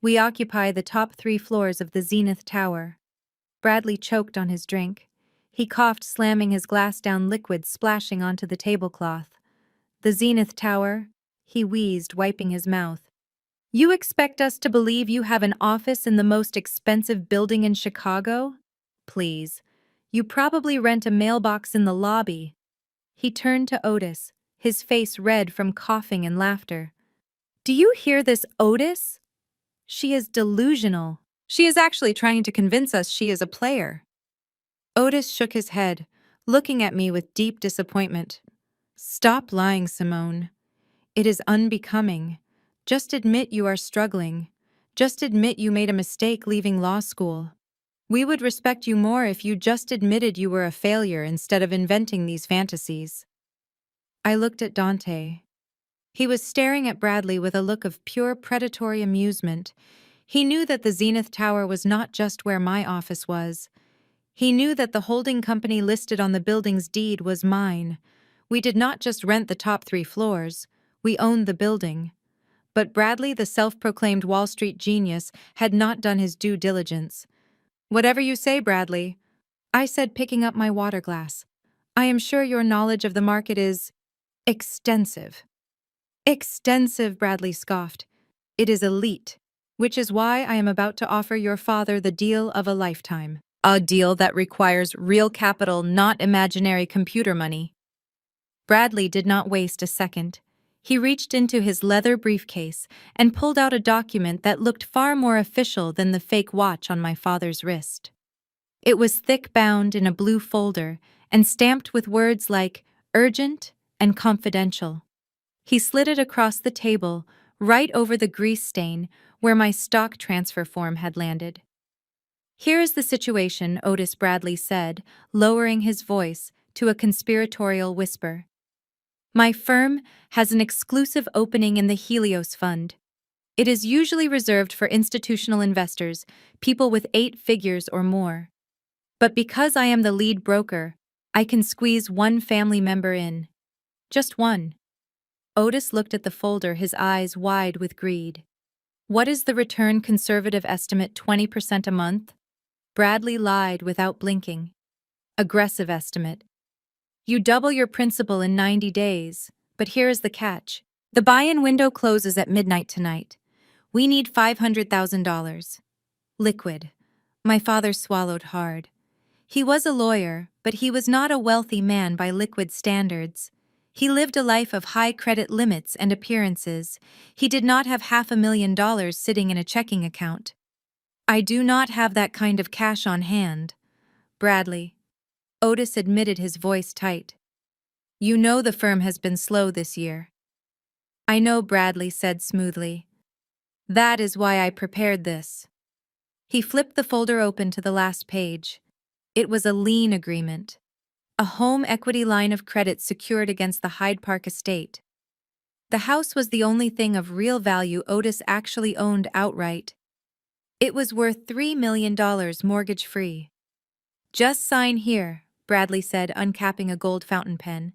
We occupy the top 3 floors of the Zenith Tower. Bradley choked on his drink. He coughed, slamming his glass down, liquid splashing onto the tablecloth. The Zenith Tower? He wheezed, wiping his mouth. You expect us to believe you have an office in the most expensive building in Chicago? Please. You probably rent a mailbox in the lobby. He turned to Otis, his face red from coughing and laughter. Do you hear this, Otis? She is delusional. She is actually trying to convince us she is a player. Otis shook his head, looking at me with deep disappointment. Stop lying, Simone. It is unbecoming. Just admit you are struggling. Just admit you made a mistake leaving law school. We would respect you more if you just admitted you were a failure instead of inventing these fantasies. I looked at Dante. He was staring at Bradley with a look of pure predatory amusement. He knew that the Zenith Tower was not just where my office was. He knew that the holding company listed on the building's deed was mine. We did not just rent the top 3 floors, we owned the building. But Bradley, the self-proclaimed Wall Street genius, had not done his due diligence. Whatever you say, Bradley, I said, picking up my water glass. I am sure your knowledge of the market is extensive. Extensive, Bradley scoffed. It is elite, which is why I am about to offer your father the deal of a lifetime. A deal that requires real capital, not imaginary computer money. Bradley did not waste a second. He reached into his leather briefcase and pulled out a document that looked far more official than the fake watch on my father's wrist. It was thick-bound in a blue folder and stamped with words like urgent and confidential. He slid it across the table, right over the grease stain where my stock transfer form had landed. Here is the situation, Otis Bradley said, lowering his voice to a conspiratorial whisper. My firm has an exclusive opening in the Helios Fund. It is usually reserved for institutional investors, people with 8 figures or more. But because I am the lead broker, I can squeeze one family member in. Just one. Otis looked at the folder, his eyes wide with greed. What is the return conservative estimate, 20% a month? Bradley lied without blinking. Aggressive estimate. You double your principal in 90 days, but here is the catch. The buy-in window closes at midnight tonight. We need $500,000. Liquid. My father swallowed hard. He was a lawyer, but he was not a wealthy man by liquid standards. He lived a life of high credit limits and appearances. He did not have $500,000 sitting in a checking account. I do not have that kind of cash on hand. Bradley. Otis admitted, his voice tight. You know the firm has been slow this year. I know, Bradley said smoothly. That is why I prepared this. He flipped the folder open to the last page. It was a lien agreement. A home equity line of credit secured against the Hyde Park estate. The house was the only thing of real value Otis actually owned outright. It was worth $3 million mortgage-free. Just sign here, Bradley said, uncapping a gold fountain pen.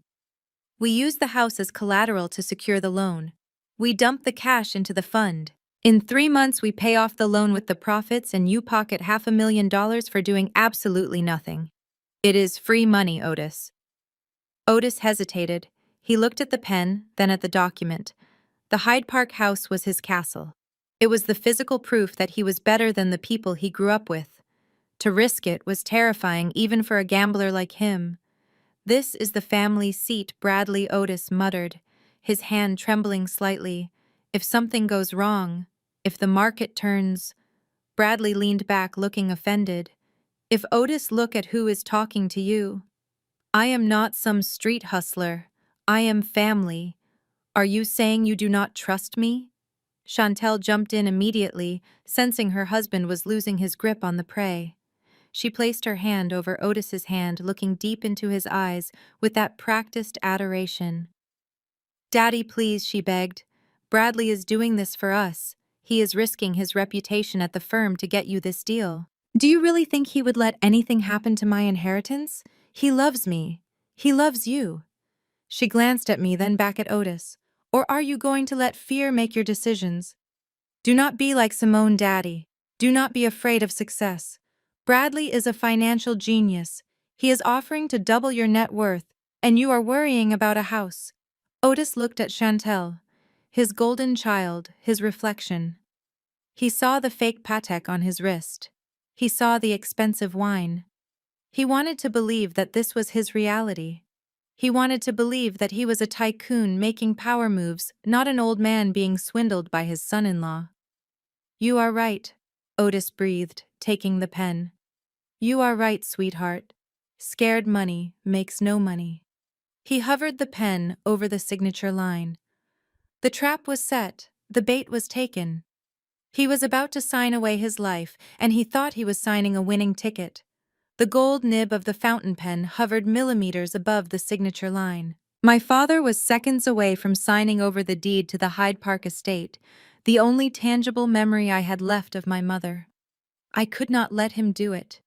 We use the house as collateral to secure the loan. We dump the cash into the fund. In 3 months, we pay off the loan with the profits and you pocket $500,000 for doing absolutely nothing. It is free money, Otis. Otis hesitated. He looked at the pen, then at the document. The Hyde Park house was his castle. It was the physical proof that he was better than the people he grew up with. To risk it was terrifying even for a gambler like him. This is the family seat, Bradley Otis muttered, his hand trembling slightly. If something goes wrong, if the market turns... Bradley leaned back, looking offended. If Otis, look at who is talking to you. I am not some street hustler. I am family. Are you saying you do not trust me? Chantel jumped in immediately, sensing her husband was losing his grip on the prey. She placed her hand over Otis's hand, looking deep into his eyes with that practiced adoration. Daddy, please, she begged. Bradley is doing this for us. He is risking his reputation at the firm to get you this deal. Do you really think he would let anything happen to my inheritance? He loves me. He loves you. She glanced at me, then back at Otis. Or are you going to let fear make your decisions? Do not be like Simone Daddy. Do not be afraid of success. Bradley is a financial genius. He is offering to double your net worth, and you are worrying about a house. Otis looked at Chantel, his golden child, his reflection. He saw the fake Patek on his wrist. He saw the expensive wine. He wanted to believe that this was his reality. He wanted to believe that he was a tycoon making power moves, not an old man being swindled by his son-in-law. You are right, Otis breathed, taking the pen. You are right, sweetheart. Scared money makes no money. He hovered the pen over the signature line. The trap was set, the bait was taken. He was about to sign away his life, and he thought he was signing a winning ticket. The gold nib of the fountain pen hovered millimeters above the signature line. My father was seconds away from signing over the deed to the Hyde Park estate, the only tangible memory I had left of my mother. I could not let him do it.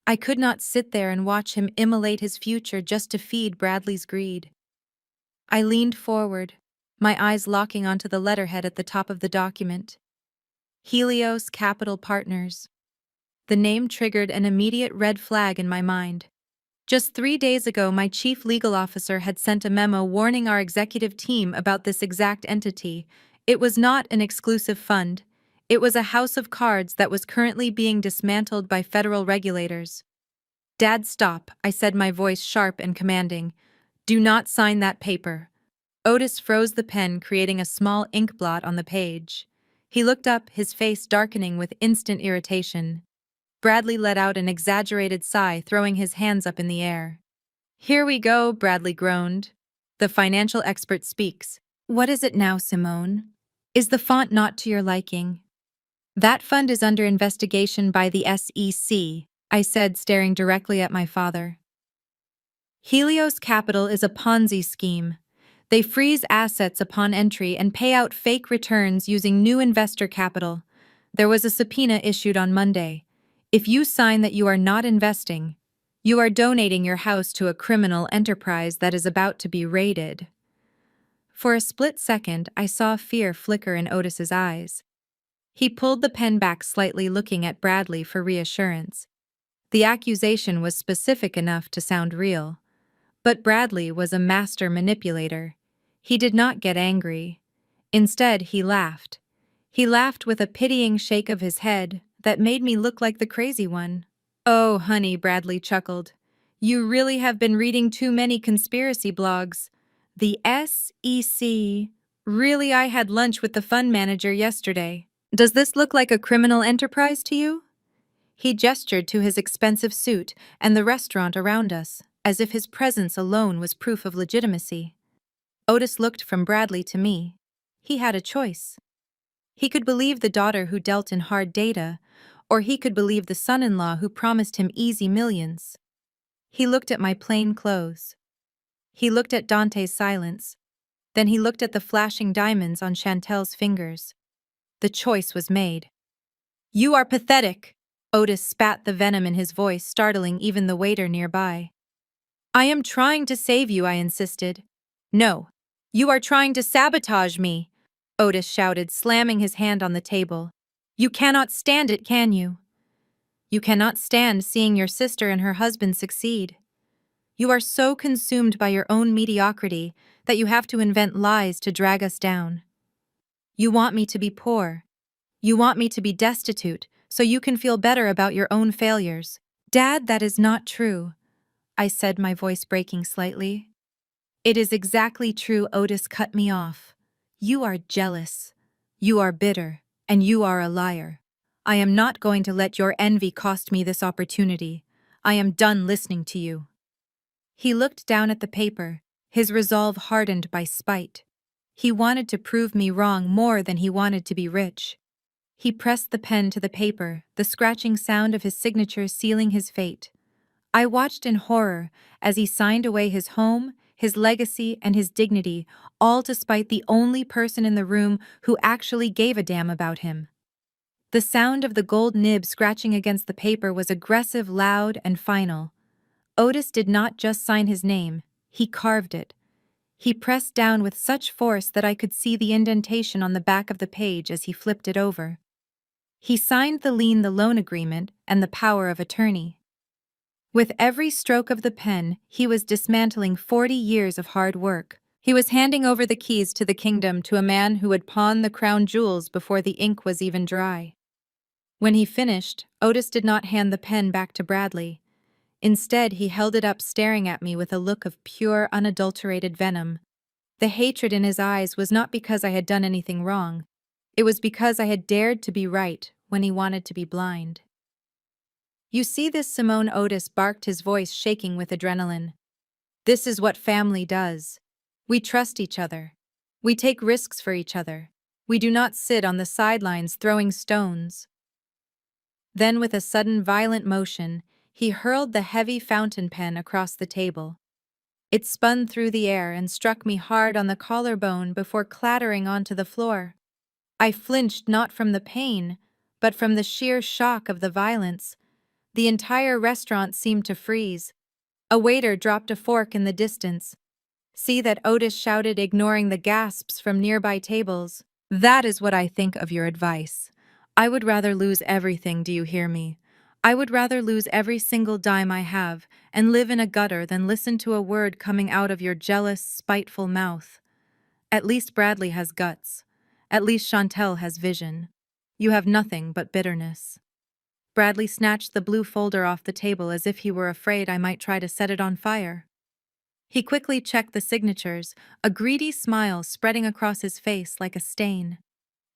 I could not sit there and watch him immolate his future just to feed Bradley's greed. I leaned forward, my eyes locking onto the letterhead at the top of the document. Helios Capital Partners. The name triggered an immediate red flag in my mind. Just 3 days ago, my chief legal officer had sent a memo warning our executive team about this exact entity. It was not an exclusive fund. It was a house of cards that was currently being dismantled by federal regulators. Dad, stop, I said, my voice sharp and commanding. Do not sign that paper. Otis froze the pen, creating a small ink blot on the page. He looked up, his face darkening with instant irritation. Bradley let out an exaggerated sigh, throwing his hands up in the air. Here we go, Bradley groaned. The financial expert speaks. What is it now, Simone? Is the font not to your liking? That fund is under investigation by the SEC, I said, staring directly at my father. Helios Capital is a Ponzi scheme. They freeze assets upon entry and pay out fake returns using new investor capital. There was a subpoena issued on Monday. If you sign that you are not investing, you are donating your house to a criminal enterprise that is about to be raided. For a split second, I saw fear flicker in Otis's eyes. He pulled the pen back slightly, looking at Bradley for reassurance. The accusation was specific enough to sound real. But Bradley was a master manipulator. He did not get angry. Instead, he laughed. He laughed with a pitying shake of his head that made me look like the crazy one. Oh, honey, Bradley chuckled. You really have been reading too many conspiracy blogs. The SEC. Really, I had lunch with the fund manager yesterday. Does this look like a criminal enterprise to you? He gestured to his expensive suit and the restaurant around us, as if his presence alone was proof of legitimacy. Otis looked from Bradley to me. He had a choice. He could believe the daughter who dealt in hard data, or he could believe the son-in-law who promised him easy millions. He looked at my plain clothes. He looked at Dante's silence. Then he looked at the flashing diamonds on Chantel's fingers. The choice was made. You are pathetic! Otis spat the venom in his voice, startling even the waiter nearby. I am trying to save you, I insisted. No, you are trying to sabotage me, Otis shouted, slamming his hand on the table. You cannot stand it, can you? You cannot stand seeing your sister and her husband succeed. You are so consumed by your own mediocrity that you have to invent lies to drag us down. You want me to be poor. You want me to be destitute so you can feel better about your own failures. Dad, that is not true, I said, my voice breaking slightly. It is exactly true, Otis cut me off. You are jealous. You are bitter. And you are a liar. I am not going to let your envy cost me this opportunity. I am done listening to you. He looked down at the paper, his resolve hardened by spite. He wanted to prove me wrong more than he wanted to be rich. He pressed the pen to the paper, the scratching sound of his signature sealing his fate. I watched in horror as he signed away his home, his legacy, and his dignity, all to spite the only person in the room who actually gave a damn about him. The sound of the gold nib scratching against the paper was aggressive, loud, and final. Otis did not just sign his name, he carved it. He pressed down with such force that I could see the indentation on the back of the page as he flipped it over. He signed the loan agreement and the power of attorney. With every stroke of the pen, he was dismantling 40 years of hard work. He was handing over the keys to the kingdom to a man who had pawned the crown jewels before the ink was even dry. When he finished, Otis did not hand the pen back to Bradley. Instead, he held it up staring at me with a look of pure, unadulterated venom. The hatred in his eyes was not because I had done anything wrong. It was because I had dared to be right when he wanted to be blind. "You see this, Simone?" Otis barked, his voice shaking with adrenaline. "This is what family does. We trust each other. We take risks for each other. We do not sit on the sidelines throwing stones." Then, with a sudden violent motion, he hurled the heavy fountain pen across the table. It spun through the air and struck me hard on the collarbone before clattering onto the floor. I flinched not from the pain, but from the sheer shock of the violence. The entire restaurant seemed to freeze. A waiter dropped a fork in the distance. "See that," Otis shouted, ignoring the gasps from nearby tables. "That is what I think of your advice. I would rather lose everything, do you hear me? I would rather lose every single dime I have and live in a gutter than listen to a word coming out of your jealous, spiteful mouth. At least Bradley has guts. At least Chantel has vision. You have nothing but bitterness." Bradley snatched the blue folder off the table as if he were afraid I might try to set it on fire. He quickly checked the signatures, a greedy smile spreading across his face like a stain.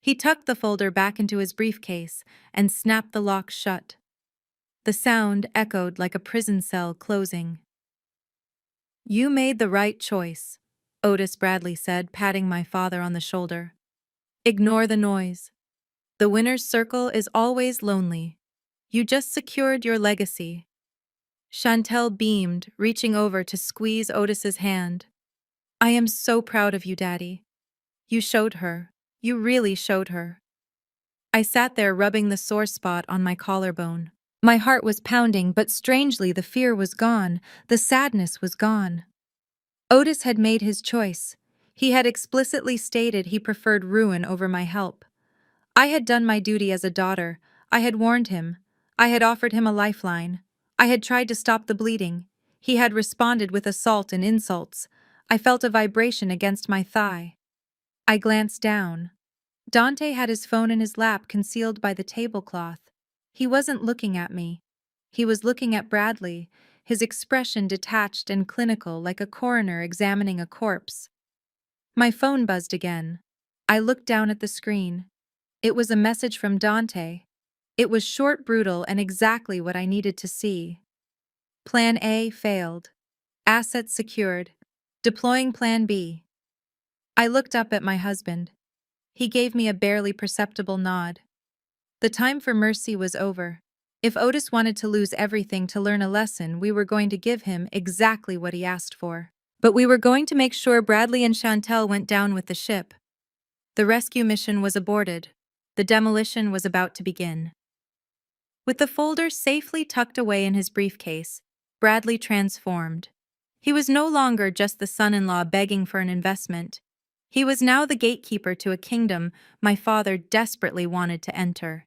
He tucked the folder back into his briefcase and snapped the lock shut. The sound echoed like a prison cell closing. "You made the right choice," Otis Bradley said, patting my father on the shoulder. "Ignore the noise. The winner's circle is always lonely. You just secured your legacy." Chantel beamed, reaching over to squeeze Otis's hand. "I am so proud of you, Daddy. You showed her. You really showed her." I sat there rubbing the sore spot on my collarbone. My heart was pounding, but strangely the fear was gone, the sadness was gone. Otis had made his choice. He had explicitly stated he preferred ruin over my help. I had done my duty as a daughter. I had warned him. I had offered him a lifeline. I had tried to stop the bleeding. He had responded with assault and insults. I felt a vibration against my thigh. I glanced down. Dante had his phone in his lap, concealed by the tablecloth. He wasn't looking at me. He was looking at Bradley, his expression detached and clinical like a coroner examining a corpse. My phone buzzed again. I looked down at the screen. It was a message from Dante. It was short, brutal, and exactly what I needed to see. Plan A failed. Assets secured. Deploying Plan B. I looked up at my husband. He gave me a barely perceptible nod. The time for mercy was over. If Otis wanted to lose everything to learn a lesson, we were going to give him exactly what he asked for. But we were going to make sure Bradley and Chantel went down with the ship. The rescue mission was aborted. The demolition was about to begin. With the folder safely tucked away in his briefcase, Bradley transformed. He was no longer just the son-in-law begging for an investment. He was now the gatekeeper to a kingdom my father desperately wanted to enter.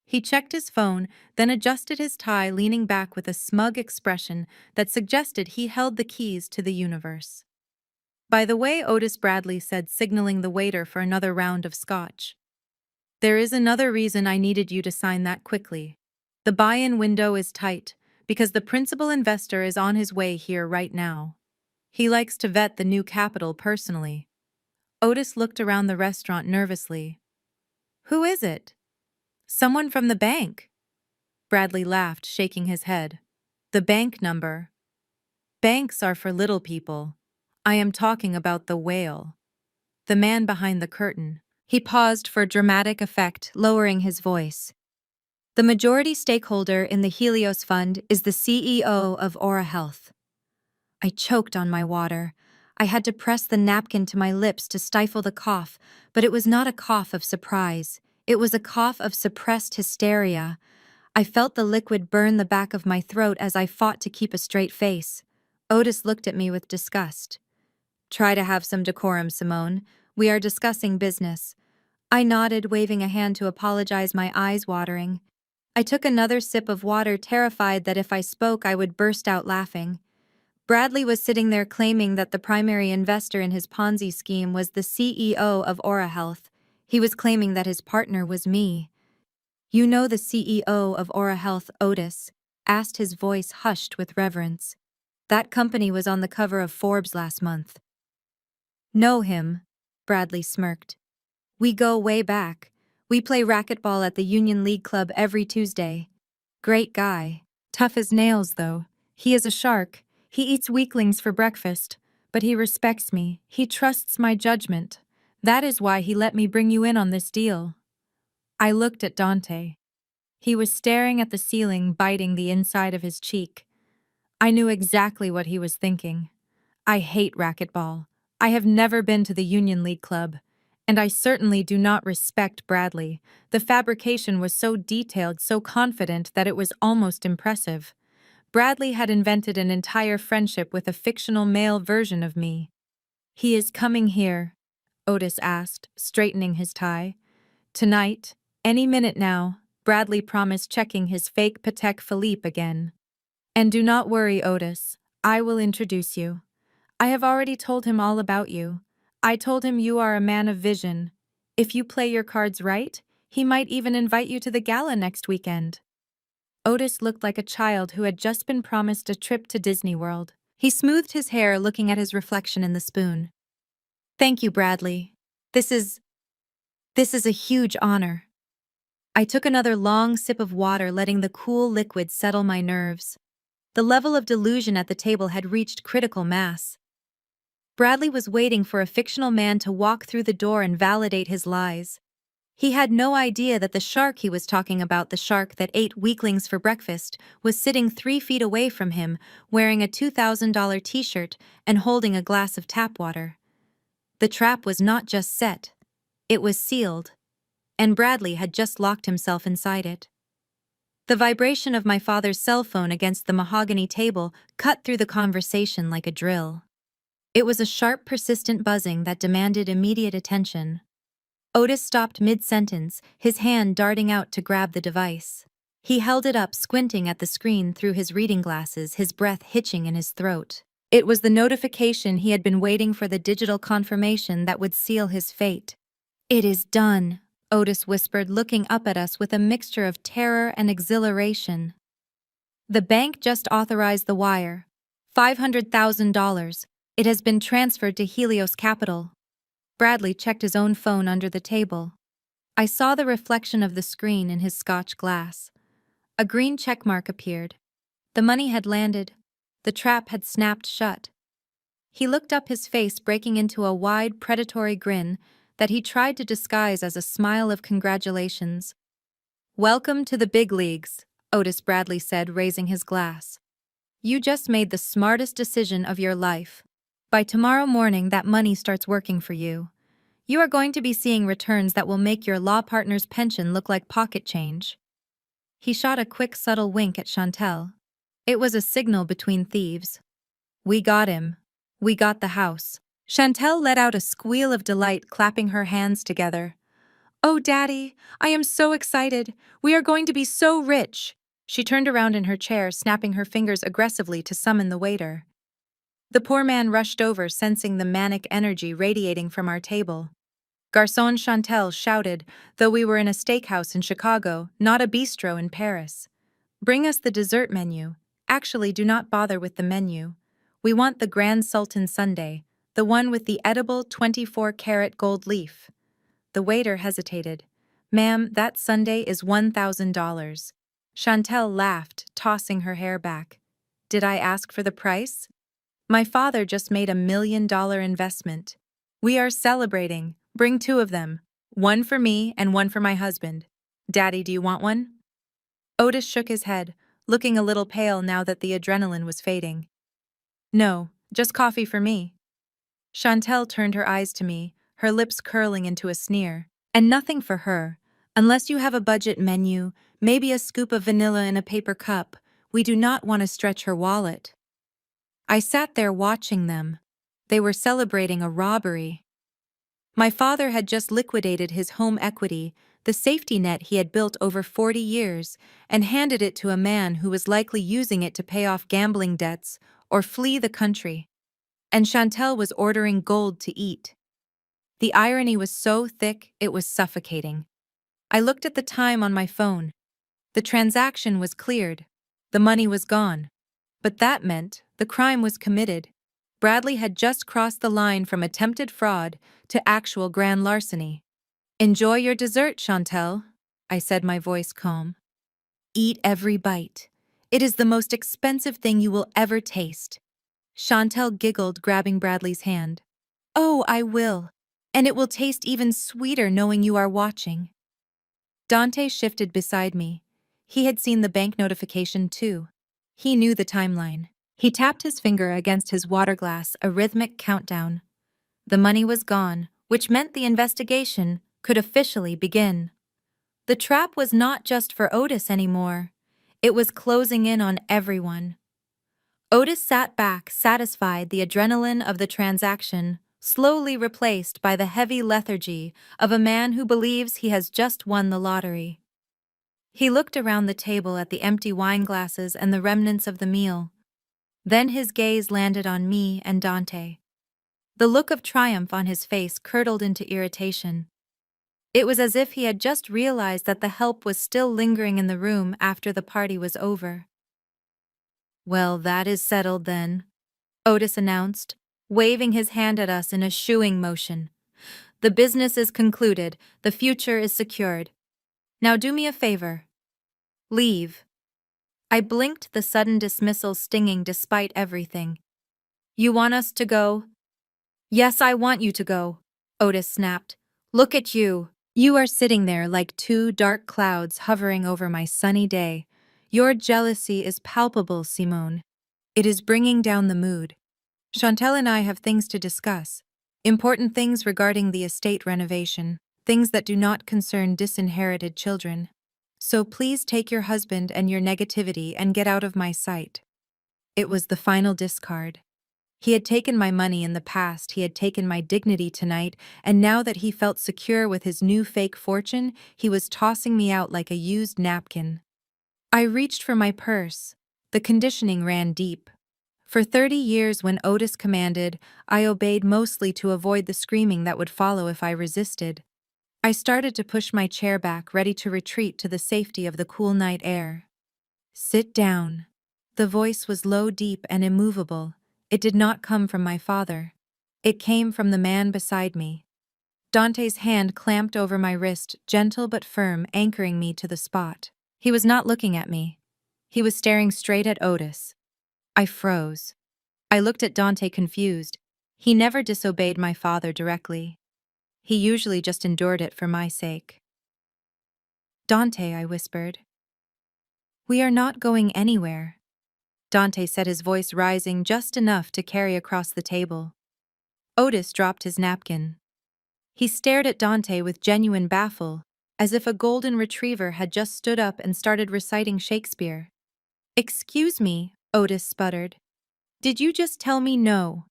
He checked his phone, then adjusted his tie, leaning back with a smug expression that suggested he held the keys to the universe. "By the way," Otis Bradley said, signaling the waiter for another round of scotch, "there is another reason I needed you to sign that quickly. The buy-in window is tight, because the principal investor is on his way here right now. He likes to vet the new capital personally." Otis looked around the restaurant nervously. "Who is it?" "Someone from the bank." Bradley laughed, shaking his head. "The bank number. Banks are for little people. I am talking about the whale. The man behind the curtain." He paused for dramatic effect, lowering his voice. "The majority stakeholder in the Helios Fund is the CEO of Aura Health." I choked on my water. I had to press the napkin to my lips to stifle the cough, but it was not a cough of surprise. It was a cough of suppressed hysteria. I felt the liquid burn the back of my throat as I fought to keep a straight face. Otis looked at me with disgust. Try to have some decorum, Simone. We are discussing business. I nodded, waving a hand to apologize, my eyes watering. I took another sip of water, terrified that if I spoke I would burst out laughing. Bradley was sitting there claiming that the primary investor in his Ponzi scheme was the CEO of Aura Health. He was claiming that his partner was me. "You know the CEO of Aura Health, Otis?" asked, his voice hushed with reverence. "That company was on the cover of Forbes last month." "Know him," Bradley smirked. "We go way back. We play racquetball at the Union League Club every Tuesday. Great guy. Tough as nails, though. He is a shark. He eats weaklings for breakfast. But he respects me. He trusts my judgment. That is why he let me bring you in on this deal." I looked at Dante. He was staring at the ceiling, biting the inside of his cheek. I knew exactly what he was thinking. I hate racquetball. I have never been to the Union League Club. And I certainly do not respect Bradley. The fabrication was so detailed, so confident that it was almost impressive. Bradley had invented an entire friendship with a fictional male version of me. "He is coming here?" Otis asked, straightening his tie. "Tonight, any minute now," Bradley promised, checking his fake Patek Philippe again. "And do not worry, Otis. I will introduce you. I have already told him all about you. I told him you are a man of vision. If you play your cards right, he might even invite you to the gala next weekend." Otis looked like a child who had just been promised a trip to Disney World. He smoothed his hair, looking at his reflection in the spoon. "Thank you, Bradley. This is a huge honor." I took another long sip of water, letting the cool liquid settle my nerves. The level of delusion at the table had reached critical mass. Bradley was waiting for a fictional man to walk through the door and validate his lies. He had no idea that the shark he was talking about, the shark that ate weaklings for breakfast, was sitting 3 feet away from him, wearing a $2,000 t-shirt and holding a glass of tap water. The trap was not just set, it was sealed, and Bradley had just locked himself inside it. The vibration of my father's cell phone against the mahogany table cut through the conversation like a drill. It was a sharp, persistent buzzing that demanded immediate attention. Otis stopped mid-sentence, his hand darting out to grab the device. He held it up, squinting at the screen through his reading glasses, his breath hitching in his throat. It was the notification he had been waiting for, the digital confirmation that would seal his fate. "It is done," Otis whispered, looking up at us with a mixture of terror and exhilaration. "The bank just authorized the wire. $500,000. It has been transferred to Helios Capital." Bradley checked his own phone under the table. I saw the reflection of the screen in his Scotch glass. A green checkmark appeared. The money had landed. The trap had snapped shut. He looked up, his face breaking into a wide, predatory grin that he tried to disguise as a smile of congratulations. "Welcome to the big leagues," Otis Bradley said, raising his glass. "You just made the smartest decision of your life. By tomorrow morning, that money starts working for you. You are going to be seeing returns that will make your law partner's pension look like pocket change." He shot a quick, subtle wink at Chantel. It was a signal between thieves. "We got him. We got the house." Chantel let out a squeal of delight, clapping her hands together. "Oh, Daddy, I am so excited. We are going to be so rich." She turned around in her chair, snapping her fingers aggressively to summon the waiter. The poor man rushed over, sensing the manic energy radiating from our table. "Garçon," Chantel shouted, though we were in a steakhouse in Chicago, not a bistro in Paris. "Bring us the dessert menu. Actually, do not bother with the menu. We want the Grand Sultan sundae, the one with the edible 24-karat gold leaf." The waiter hesitated. "Ma'am, that sundae is $1,000. Chantel laughed, tossing her hair back. "Did I ask for the price? My father just made $1 million investment. We are celebrating. Bring 2 of them. One for me and one for my husband. Daddy, do you want one?" Otis shook his head, looking a little pale now that the adrenaline was fading. "No, just coffee for me." Chantel turned her eyes to me, her lips curling into a sneer. "And nothing for her. Unless you have a budget menu, maybe a scoop of vanilla in a paper cup. We do not want to stretch her wallet." I sat there watching them. They were celebrating a robbery. My father had just liquidated his home equity, the safety net he had built over 40 years, and handed it to a man who was likely using it to pay off gambling debts or flee the country. And Chantel was ordering gold to eat. The irony was so thick it was suffocating. I looked at the time on my phone. The transaction was cleared. The money was gone. But that meant the crime was committed. Bradley had just crossed the line from attempted fraud to actual grand larceny. "Enjoy your dessert, Chantel," I said, my voice calm. "Eat every bite. It is the most expensive thing you will ever taste." Chantel giggled, grabbing Bradley's hand. "Oh, I will. And it will taste even sweeter knowing you are watching." Dante shifted beside me. He had seen the bank notification too. He knew the timeline. He tapped his finger against his water glass, a rhythmic countdown. The money was gone, which meant the investigation could officially begin. The trap was not just for Otis anymore. It was closing in on everyone. Otis sat back, satisfied, the adrenaline of the transaction slowly replaced by the heavy lethargy of a man who believes he has just won the lottery. He looked around the table at the empty wine glasses and the remnants of the meal. Then his gaze landed on me and Dante. The look of triumph on his face curdled into irritation. It was as if he had just realized that the help was still lingering in the room after the party was over. "Well, that is settled then," Otis announced, waving his hand at us in a shooing motion. "The business is concluded, the future is secured. Now do me a favor. Leave." I blinked, the sudden dismissal stinging despite everything. "You want us to go?" "Yes, I want you to go," Otis snapped. "Look at you. You are sitting there like two dark clouds hovering over my sunny day. Your jealousy is palpable, Simone. It is bringing down the mood. Chantel and I have things to discuss. Important things regarding the estate renovation, things that do not concern disinherited children. So please take your husband and your negativity and get out of my sight." It was the final discard. He had taken my money in the past, he had taken my dignity tonight, and now that he felt secure with his new fake fortune, he was tossing me out like a used napkin. I reached for my purse. The conditioning ran deep. For 30 years, when Otis commanded, I obeyed mostly to avoid the screaming that would follow if I resisted. I started to push my chair back, ready to retreat to the safety of the cool night air. "Sit down." The voice was low, deep, and immovable. It did not come from my father. It came from the man beside me. Dante's hand clamped over my wrist, gentle but firm, anchoring me to the spot. He was not looking at me. He was staring straight at Otis. I froze. I looked at Dante, confused. He never disobeyed my father directly. He usually just endured it for my sake. "Dante," I whispered. "We are not going anywhere." Dante said, his voice rising just enough to carry across the table. Otis dropped his napkin. He stared at Dante with genuine baffle, as if a golden retriever had just stood up and started reciting Shakespeare. "Excuse me," Otis sputtered. "Did you just tell me no?"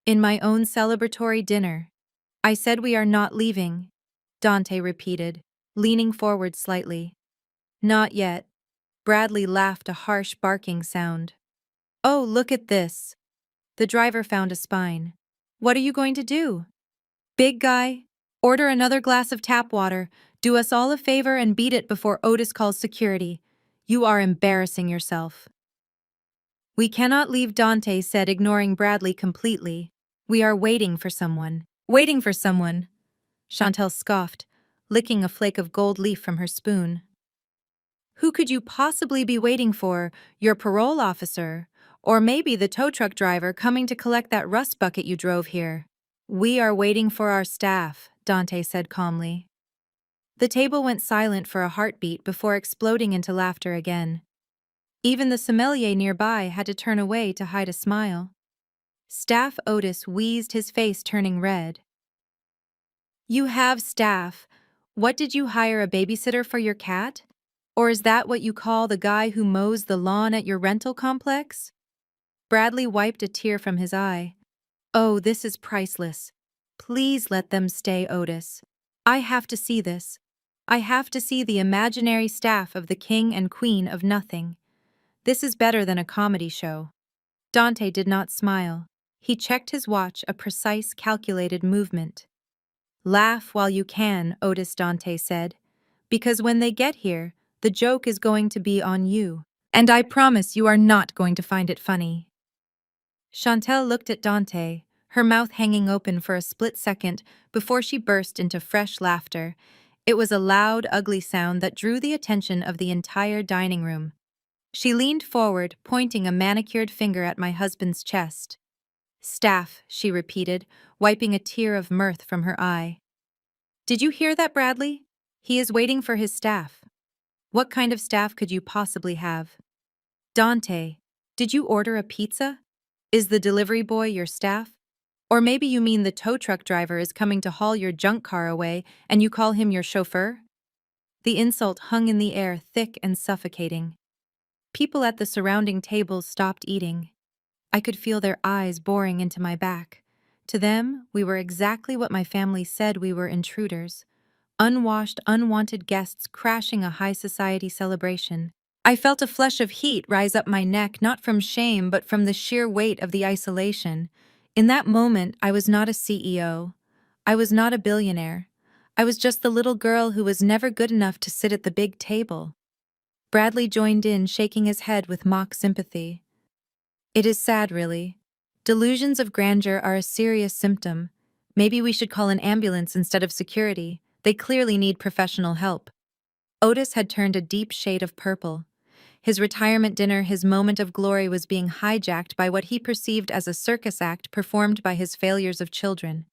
"In my own celebratory dinner. I said we are not leaving," Dante repeated, leaning forward slightly. "Not yet." Bradley laughed, a harsh barking sound. "Oh, look at this." The driver found a spine. "What are you going to do?" "Big guy, order another glass of tap water. Do us all a favor and beat it before Otis calls security. You are embarrassing yourself." "We cannot leave," Dante said, ignoring Bradley completely. "We are waiting for someone." "Waiting for someone?" Chantel scoffed, licking a flake of gold leaf from her spoon. "Who could you possibly be waiting for? Your parole officer? Or maybe the tow truck driver coming to collect that rust bucket you drove here?" "We are waiting for our staff," Dante said calmly. The table went silent for a heartbeat before exploding into laughter again. Even the sommelier nearby had to turn away to hide a smile. "Staff?" Otis wheezed, his face turning red. "You have staff. What, did you hire a babysitter for your cat? Or is that what you call the guy who mows the lawn at your rental complex?" Bradley wiped a tear from his eye. Oh, this is priceless. Please let them stay, Otis. I have to see this. I have to see the imaginary staff of the king and queen of nothing. This is better than a comedy show. Dante did not smile. He checked his watch, a precise, calculated movement. Laugh while you can, Otis, Dante said. Because when they get here, the joke is going to be on you. And I promise you are not going to find it funny. Chantel looked at Dante, her mouth hanging open for a split second before she burst into fresh laughter. It was a loud, ugly sound that drew the attention of the entire dining room. She leaned forward, pointing a manicured finger at my husband's chest. Staff, she repeated, wiping a tear of mirth from her eye. Did you hear that, Bradley? He is waiting for his staff. What kind of staff could you possibly have? Dante, did you order a pizza? Is the delivery boy your staff? Or maybe you mean the tow truck driver is coming to haul your junk car away and you call him your chauffeur? The insult hung in the air, thick and suffocating. People at the surrounding tables stopped eating. I could feel their eyes boring into my back. To them, we were exactly what my family said we were: intruders. Unwashed, unwanted guests crashing a high society celebration. I felt a flush of heat rise up my neck, not from shame but from the sheer weight of the isolation. In that moment, I was not a CEO. I was not a billionaire. I was just the little girl who was never good enough to sit at the big table. Bradley joined in, shaking his head with mock sympathy. It is sad, really. Delusions of grandeur are a serious symptom. Maybe we should call an ambulance instead of security. They clearly need professional help. Otis had turned a deep shade of purple. His retirement dinner, his moment of glory, was being hijacked by what he perceived as a circus act performed by his failures of children.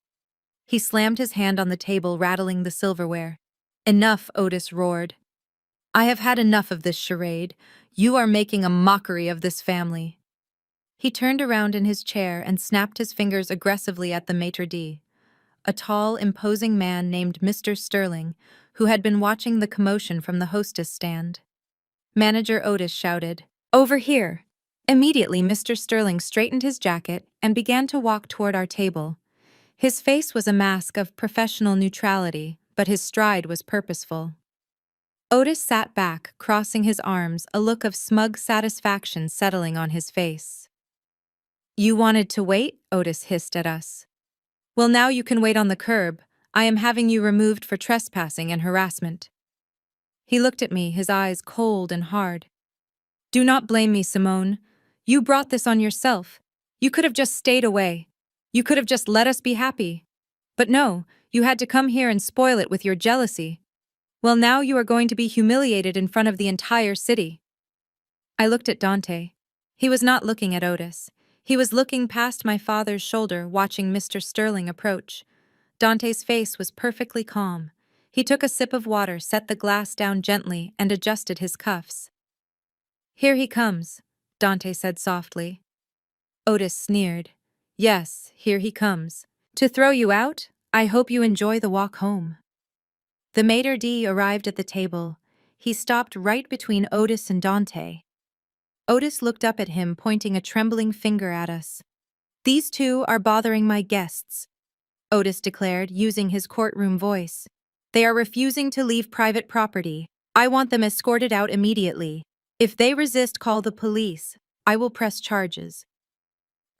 He slammed his hand on the table, rattling the silverware. Enough, Otis roared. I have had enough of this charade. You are making a mockery of this family. He turned around in his chair and snapped his fingers aggressively at the maitre d', a tall, imposing man named Mr. Sterling, who had been watching the commotion from the hostess stand. Manager Otis shouted, "Over here!" Immediately, Mr. Sterling straightened his jacket and began to walk toward our table. His face was a mask of professional neutrality, but his stride was purposeful. Otis sat back, crossing his arms, a look of smug satisfaction settling on his face. You wanted to wait? Otis hissed at us. Well, now you can wait on the curb. I am having you removed for trespassing and harassment. He looked at me, his eyes cold and hard. Do not blame me, Simone. You brought this on yourself. You could have just stayed away. You could have just let us be happy. But no, you had to come here and spoil it with your jealousy. Well, now you are going to be humiliated in front of the entire city. I looked at Dante. He was not looking at Otis. He was looking past my father's shoulder, watching Mr. Sterling approach. Dante's face was perfectly calm. He took a sip of water, set the glass down gently, and adjusted his cuffs. Here he comes, Dante said softly. Otis sneered. Yes, here he comes. To throw you out? I hope you enjoy the walk home. The maitre d' arrived at the table. He stopped right between Otis and Dante. Otis looked up at him, pointing a trembling finger at us. These two are bothering my guests, Otis declared, using his courtroom voice. They are refusing to leave private property. I want them escorted out immediately. If they resist, call the police. I will press charges.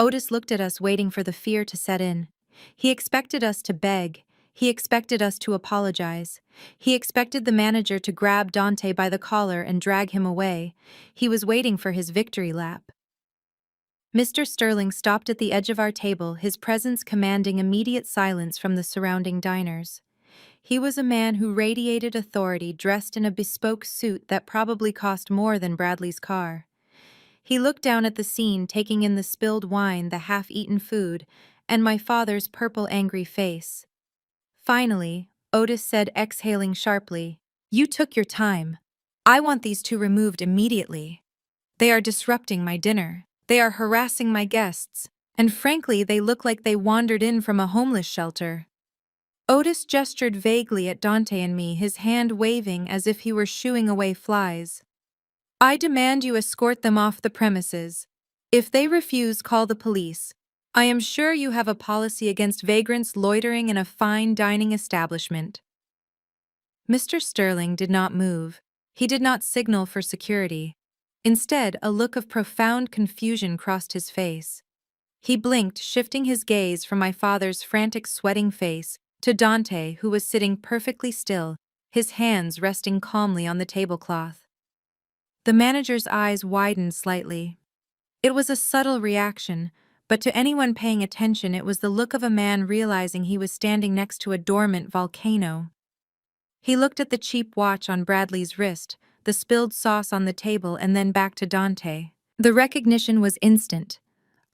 Otis looked at us, waiting for the fear to set in. He expected us to beg. He expected us to apologize. He expected the manager to grab Dante by the collar and drag him away. He was waiting for his victory lap. Mr. Sterling stopped at the edge of our table, his presence commanding immediate silence from the surrounding diners. He was a man who radiated authority, dressed in a bespoke suit that probably cost more than Bradley's car. He looked down at the scene, taking in the spilled wine, the half-eaten food, and my father's purple, angry face. Finally, Otis said, exhaling sharply, You took your time. I want these two removed immediately. They are disrupting my dinner. They are harassing my guests. And frankly, they look like they wandered in from a homeless shelter. Otis gestured vaguely at Dante and me, his hand waving as if he were shooing away flies. I demand you escort them off the premises. If they refuse, call the police. I am sure you have a policy against vagrants loitering in a fine dining establishment. Mr. Sterling did not move. He did not signal for security. Instead, a look of profound confusion crossed his face. He blinked, shifting his gaze from my father's frantic, sweating face to Dante, who was sitting perfectly still, his hands resting calmly on the tablecloth. The manager's eyes widened slightly. It was a subtle reaction, but to anyone paying attention, it was the look of a man realizing he was standing next to a dormant volcano. He looked at the cheap watch on Bradley's wrist, the spilled sauce on the table, and then back to Dante. The recognition was instant.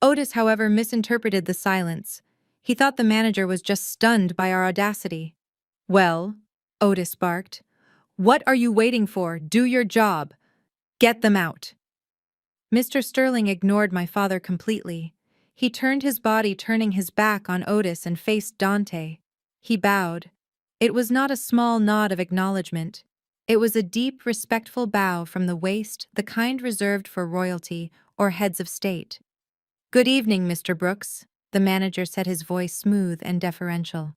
Otis, however, misinterpreted the silence. He thought the manager was just stunned by our audacity. "Well," Otis barked, "what are you waiting for? Do your job. Get them out." Mr. Sterling ignored my father completely. He turned his body, turning his back on Otis, and faced Dante. He bowed. It was not a small nod of acknowledgement. It was a deep, respectful bow from the waist, the kind reserved for royalty or heads of state. "Good evening, Mr. Brooks," the manager said, his voice smooth and deferential.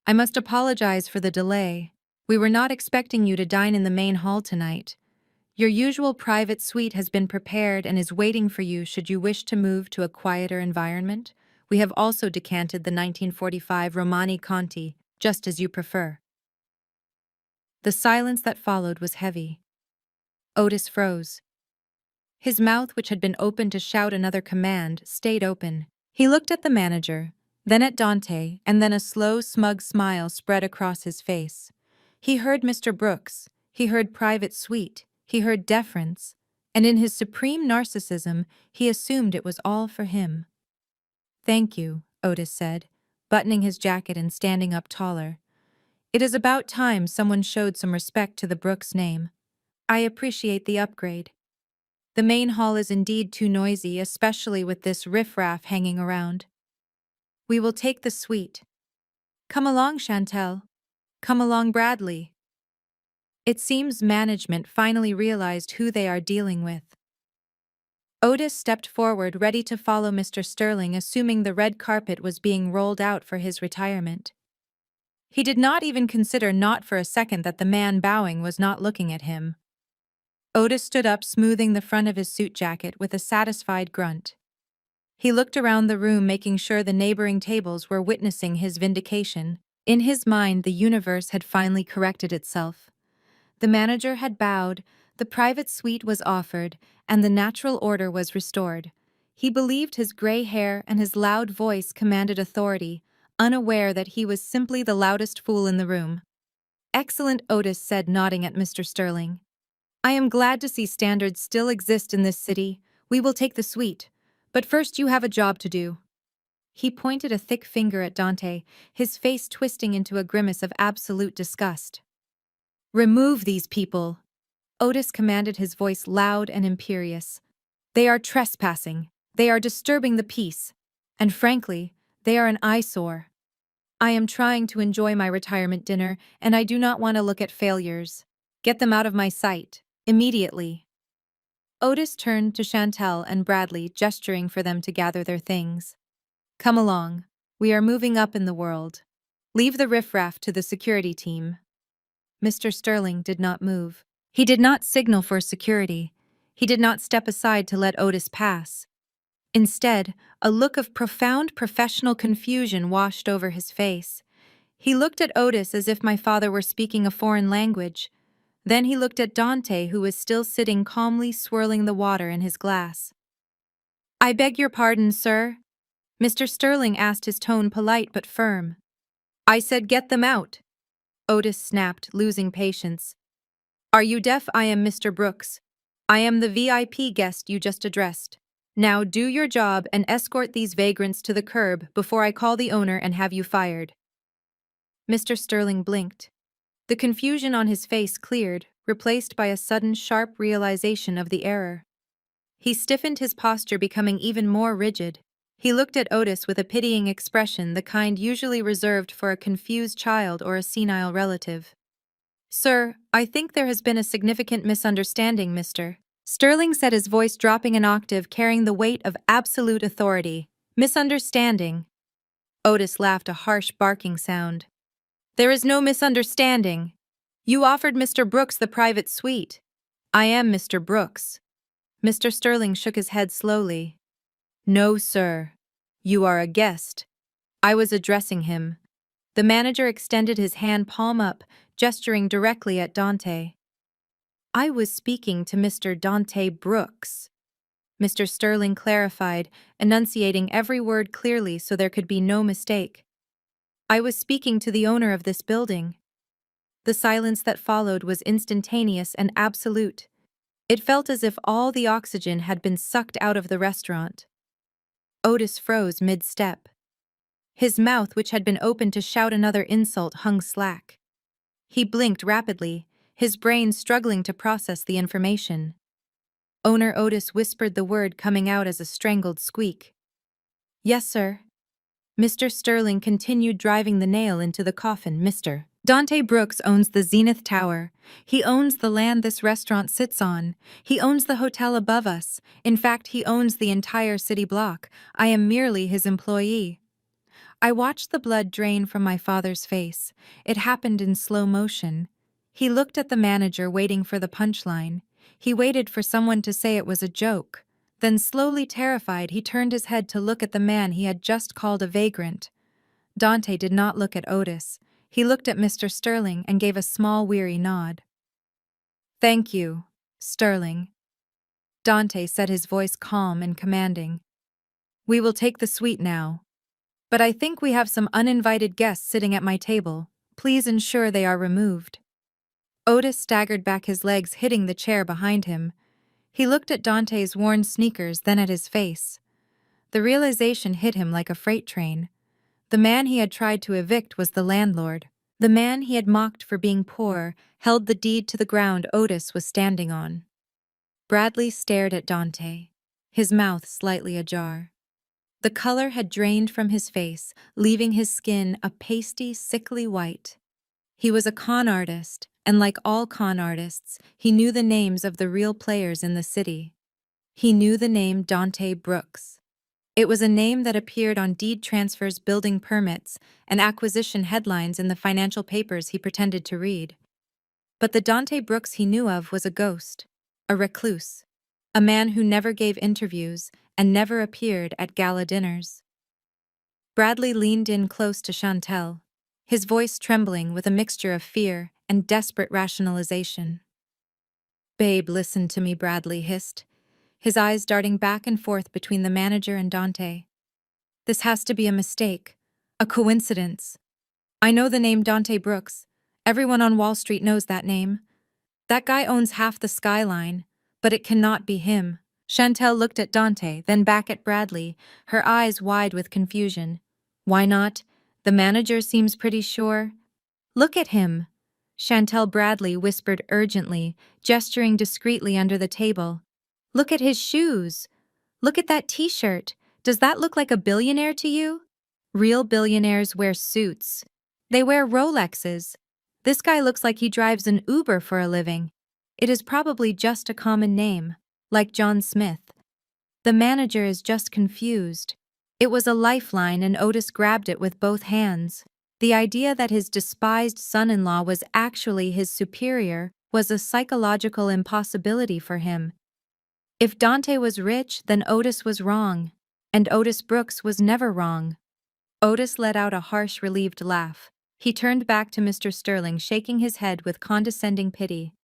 "I must apologize for the delay. We were not expecting you to dine in the main hall tonight. Your usual private suite has been prepared and is waiting for you should you wish to move to a quieter environment. We have also decanted the 1945 Romani Conti, just as you prefer." The silence that followed was heavy. Otis froze. His mouth, which had been open to shout another command, stayed open. He looked at the manager, then at Dante, and then a slow, smug smile spread across his face. He heard Mr. Brooks, he heard private suite, he heard deference, and in his supreme narcissism, he assumed it was all for him. "Thank you," Otis said, buttoning his jacket and standing up taller. "It is about time someone showed some respect to the Brooks name. I appreciate the upgrade. The main hall is indeed too noisy, especially with this riffraff hanging around. We will take the suite. Come along, Chantel. Come along, Bradley." It seems management finally realized who they are dealing with. Otis stepped forward, ready to follow Mr. Sterling, assuming the red carpet was being rolled out for his retirement. He did not even consider, not for a second, that the man bowing was not looking at him. Otis stood up, smoothing the front of his suit jacket with a satisfied grunt. He looked around the room, making sure the neighboring tables were witnessing his vindication. In his mind, the universe had finally corrected itself. The manager had bowed, the private suite was offered, and the natural order was restored. He believed his gray hair and his loud voice commanded authority, unaware that he was simply the loudest fool in the room. "Excellent," Otis said, nodding at Mr. Sterling. "I am glad to see standards still exist in this city. We will take the suite. But first you have a job to do." He pointed a thick finger at Dante, his face twisting into a grimace of absolute disgust. "Remove these people," Otis commanded, his voice loud and imperious. "They are trespassing. They are disturbing the peace. And frankly, they are an eyesore. I am trying to enjoy my retirement dinner, and I do not want to look at failures. Get them out of my sight, immediately." Otis turned to Chantel and Bradley, gesturing for them to gather their things. "Come along. We are moving up in the world. Leave the riffraff to the security team." Mr. Sterling did not move. He did not signal for security. He did not step aside to let Otis pass. Instead, a look of profound professional confusion washed over his face. He looked at Otis as if my father were speaking a foreign language. Then he looked at Dante, who was still sitting calmly, swirling the water in his glass. "I beg your pardon, sir?" Mr. Sterling asked, his tone polite but firm. "I said get them out," Otis snapped, losing patience. "Are you deaf? I am Mr. Brooks. I am the VIP guest you just addressed. Now do your job and escort these vagrants to the curb before I call the owner and have you fired." Mr. Sterling blinked. The confusion on his face cleared, replaced by a sudden, sharp realization of the error. He stiffened, his posture becoming even more rigid. He looked at Otis with a pitying expression, the kind usually reserved for a confused child or a senile relative. "Sir, I think there has been a significant misunderstanding, Mr. Sterling said, his voice dropping an octave, carrying the weight of absolute authority. Misunderstanding. Otis laughed a harsh barking sound. There is no misunderstanding. You offered Mr. Brooks the private suite. I am Mr. Brooks. Mr. Sterling shook his head slowly. No, sir. You are a guest. I was addressing him. The manager extended his hand palm up, gesturing directly at Dante. I was speaking to Mr. Dante Brooks. Mr. Sterling clarified, enunciating every word clearly so there could be no mistake. I was speaking to the owner of this building. The silence that followed was instantaneous and absolute. It felt as if all the oxygen had been sucked out of the restaurant. Otis froze mid-step. His mouth, which had been open to shout another insult, hung slack. He blinked rapidly, his brain struggling to process the information. Owner Otis whispered the word, coming out as a strangled squeak. Yes, sir. Mr. Sterling continued, driving the nail into the coffin. Mr. Dante Brooks owns the Zenith Tower. He owns the land this restaurant sits on. He owns the hotel above us. In fact, he owns the entire city block. I am merely his employee. I watched the blood drain from my father's face. It happened in slow motion. He looked at the manager, waiting for the punchline. He waited for someone to say it was a joke. Then, slowly terrified, he turned his head to look at the man he had just called a vagrant. Dante did not look at Otis. He looked at Mr. Sterling and gave a small, weary nod. Thank you, Sterling. Dante said, his voice calm and commanding. We will take the suite now. But I think we have some uninvited guests sitting at my table. Please ensure they are removed. Otis staggered back, his legs hitting the chair behind him. He looked at Dante's worn sneakers, then at his face. The realization hit him like a freight train. The man he had tried to evict was the landlord. The man he had mocked for being poor held the deed to the ground Otis was standing on. Bradley stared at Dante, his mouth slightly ajar. The color had drained from his face, leaving his skin a pasty, sickly white. He was a con artist, and like all con artists, he knew the names of the real players in the city. He knew the name Dante Brooks. It was a name that appeared on deed transfers, building permits, and acquisition headlines in the financial papers he pretended to read. But the Dante Brooks he knew of was a ghost, a recluse, a man who never gave interviews and never appeared at gala dinners. Bradley leaned in close to Chantel, his voice trembling with a mixture of fear and desperate rationalization. Babe, listen to me, Bradley hissed, his eyes darting back and forth between the manager and Dante. This has to be a mistake, a coincidence. I know the name Dante Brooks. Everyone on Wall Street knows that name. That guy owns half the skyline, but it cannot be him. Chantel looked at Dante, then back at Bradley, her eyes wide with confusion. Why not? The manager seems pretty sure. Look at him, Chantel. Bradley whispered urgently, gesturing discreetly under the table. Look at his shoes. Look at that t-shirt. Does that look like a billionaire to you? Real billionaires wear suits. They wear Rolexes. This guy looks like he drives an Uber for a living. It is probably just a common name, like John Smith. The manager is just confused. It was a lifeline, and Otis grabbed it with both hands. The idea that his despised son-in-law was actually his superior was a psychological impossibility for him. If Dante was rich, then Otis was wrong, and Otis Brooks was never wrong. Otis let out a harsh, relieved laugh. He turned back to Mr. Sterling, shaking his head with condescending pity.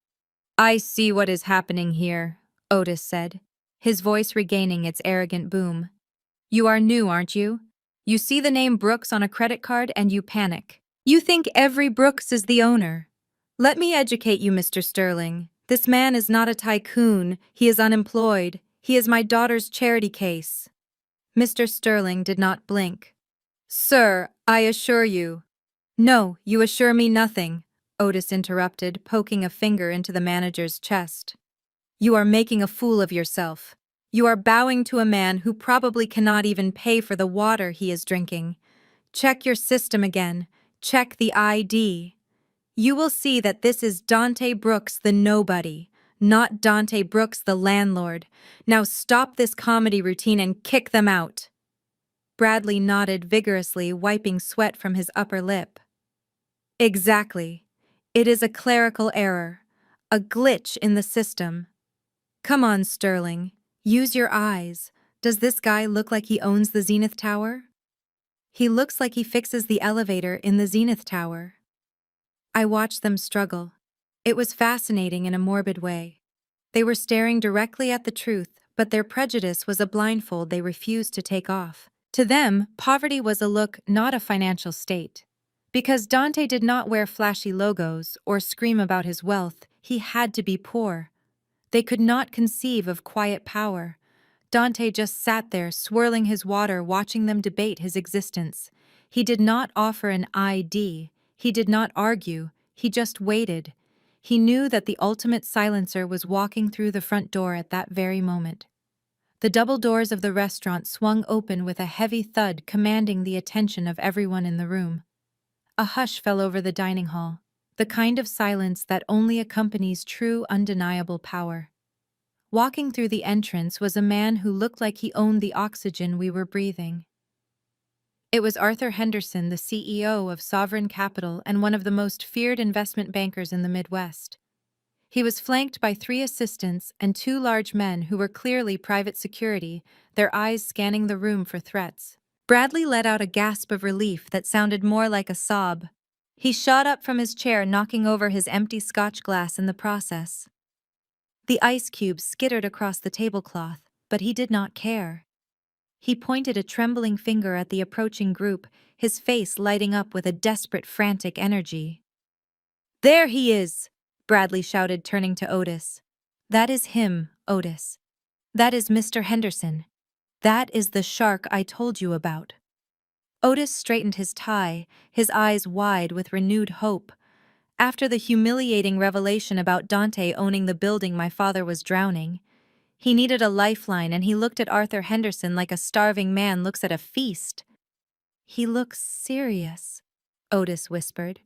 I see what is happening here, Otis said, his voice regaining its arrogant boom. You are new, aren't you? You see the name Brooks on a credit card and you panic. You think every Brooks is the owner. Let me educate you, Mr. Sterling. This man is not a tycoon. He is unemployed. He is my daughter's charity case. Mr. Sterling did not blink. Sir, I assure you. No, you assure me nothing, Otis interrupted, poking a finger into the manager's chest. You are making a fool of yourself. You are bowing to a man who probably cannot even pay for the water he is drinking. Check your system again. Check the ID. You will see that this is Dante Brooks, the nobody, not Dante Brooks, the landlord. Now stop this comedy routine and kick them out. Bradley nodded vigorously, wiping sweat from his upper lip. Exactly. It is a clerical error. A glitch in the system. Come on, Sterling. Use your eyes. Does this guy look like he owns the Zenith Tower? He looks like he fixes the elevator in the Zenith Tower. I watched them struggle. It was fascinating in a morbid way. They were staring directly at the truth, but their prejudice was a blindfold they refused to take off. To them, poverty was a look, not a financial state. Because Dante did not wear flashy logos or scream about his wealth, he had to be poor. They could not conceive of quiet power. Dante just sat there, swirling his water, watching them debate his existence. He did not offer an ID. He did not argue. He just waited. He knew that the ultimate silencer was walking through the front door at that very moment. The double doors of the restaurant swung open with a heavy thud, commanding the attention of everyone in the room. A hush fell over the dining hall, the kind of silence that only accompanies true, undeniable power. Walking through the entrance was a man who looked like he owned the oxygen we were breathing. It was Arthur Henderson, the CEO of Sovereign Capital and one of the most feared investment bankers in the Midwest. He was flanked by 3 assistants and 2 large men who were clearly private security, their eyes scanning the room for threats. Bradley let out a gasp of relief that sounded more like a sob. He shot up from his chair, knocking over his empty scotch glass in the process. The ice cubes skittered across the tablecloth, but he did not care. He pointed a trembling finger at the approaching group, his face lighting up with a desperate, frantic energy. "There he is!" Bradley shouted, turning to Otis. "That is him, Otis. That is Mr. Henderson. That is the shark I told you about." Otis straightened his tie, his eyes wide with renewed hope. After the humiliating revelation about Dante owning the building my father was drowning, he needed a lifeline, and he looked at Arthur Henderson like a starving man looks at a feast. "He looks serious," Otis whispered.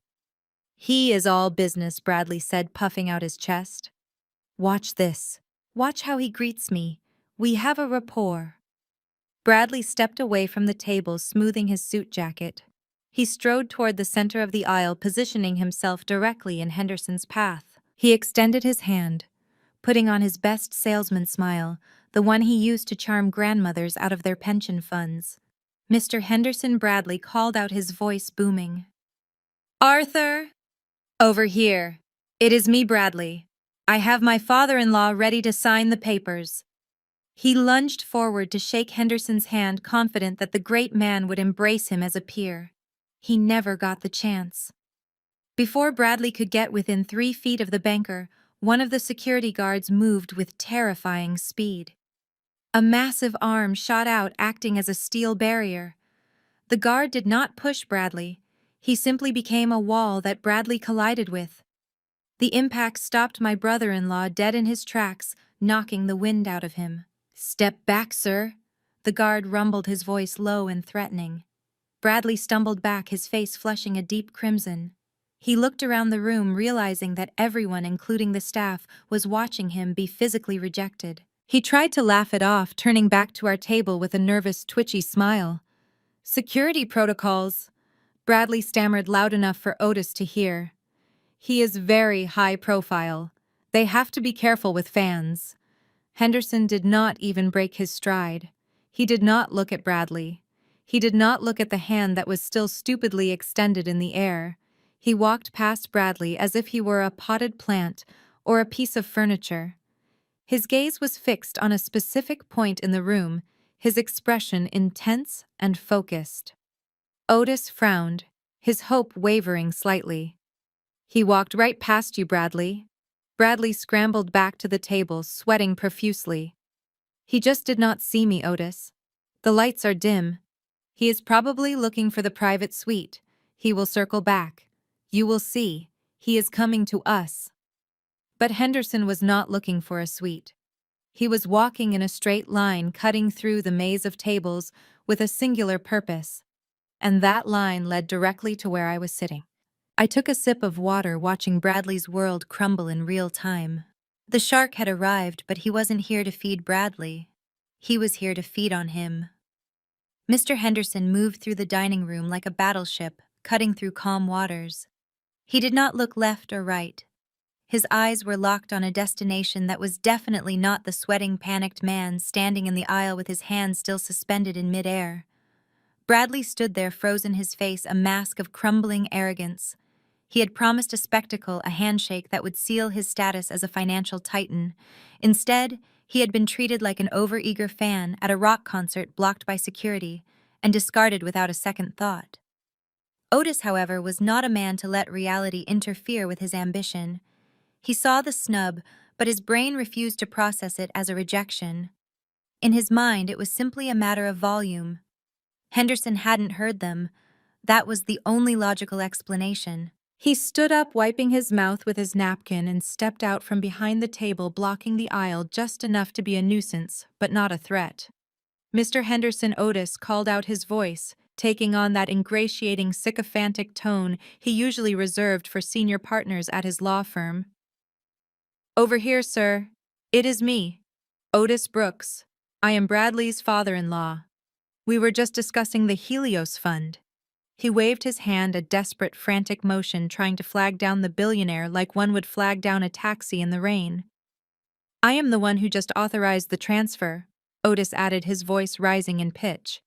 "He is all business," Bradley said, puffing out his chest. "Watch this. Watch how he greets me. We have a rapport." Bradley stepped away from the table, smoothing his suit jacket. He strode toward the center of the aisle, positioning himself directly in Henderson's path. He extended his hand, putting on his best salesman smile, the one he used to charm grandmothers out of their pension funds. "Mr. Henderson," Bradley called out, his voice booming. "Arthur! Over here. It is me, Bradley. I have my father-in-law ready to sign the papers." He lunged forward to shake Henderson's hand, confident that the great man would embrace him as a peer. He never got the chance. Before Bradley could get within 3 feet of the banker, one of the security guards moved with terrifying speed. A massive arm shot out, acting as a steel barrier. The guard did not push Bradley. He simply became a wall that Bradley collided with. The impact stopped my brother-in-law dead in his tracks, knocking the wind out of him. "Step back, sir," the guard rumbled, his voice low and threatening. Bradley stumbled back, his face flushing a deep crimson. He looked around the room, realizing that everyone, including the staff, was watching him be physically rejected. He tried to laugh it off, turning back to our table with a nervous, twitchy smile. "Security protocols," Bradley stammered loud enough for Otis to hear. "He is very high profile. They have to be careful with fans." Henderson did not even break his stride. He did not look at Bradley. He did not look at the hand that was still stupidly extended in the air. He walked past Bradley as if he were a potted plant or a piece of furniture. His gaze was fixed on a specific point in the room, his expression intense and focused. Otis frowned, his hope wavering slightly. "He walked right past you, Bradley." Bradley scrambled back to the table, sweating profusely. "He just did not see me, Otis. The lights are dim. He is probably looking for the private suite. He will circle back. You will see. He is coming to us." But Henderson was not looking for a suite. He was walking in a straight line, cutting through the maze of tables with a singular purpose. And that line led directly to where I was sitting. I took a sip of water, watching Bradley's world crumble in real time. The shark had arrived, but he wasn't here to feed Bradley. He was here to feed on him. Mr. Henderson moved through the dining room like a battleship, cutting through calm waters. He did not look left or right. His eyes were locked on a destination that was definitely not the sweating, panicked man standing in the aisle with his hands still suspended in midair. Bradley stood there, frozen, his face a mask of crumbling arrogance. He had promised a spectacle, a handshake that would seal his status as a financial titan. Instead, he had been treated like an overeager fan at a rock concert, blocked by security and discarded without a second thought. Otis, however, was not a man to let reality interfere with his ambition. He saw the snub, but his brain refused to process it as a rejection. In his mind, it was simply a matter of volume. Henderson hadn't heard them. That was the only logical explanation. He stood up, wiping his mouth with his napkin, and stepped out from behind the table, blocking the aisle just enough to be a nuisance, but not a threat. Mr. Henderson. Otis called out, his voice taking on that ingratiating, sycophantic tone he usually reserved for senior partners at his law firm. "Over here, sir. It is me, Otis Brooks. I am Bradley's father-in-law. We were just discussing the Helios Fund." He waved his hand, a desperate, frantic motion, trying to flag down the billionaire like one would flag down a taxi in the rain. "I am the one who just authorized the transfer," Otis added, his voice rising in pitch.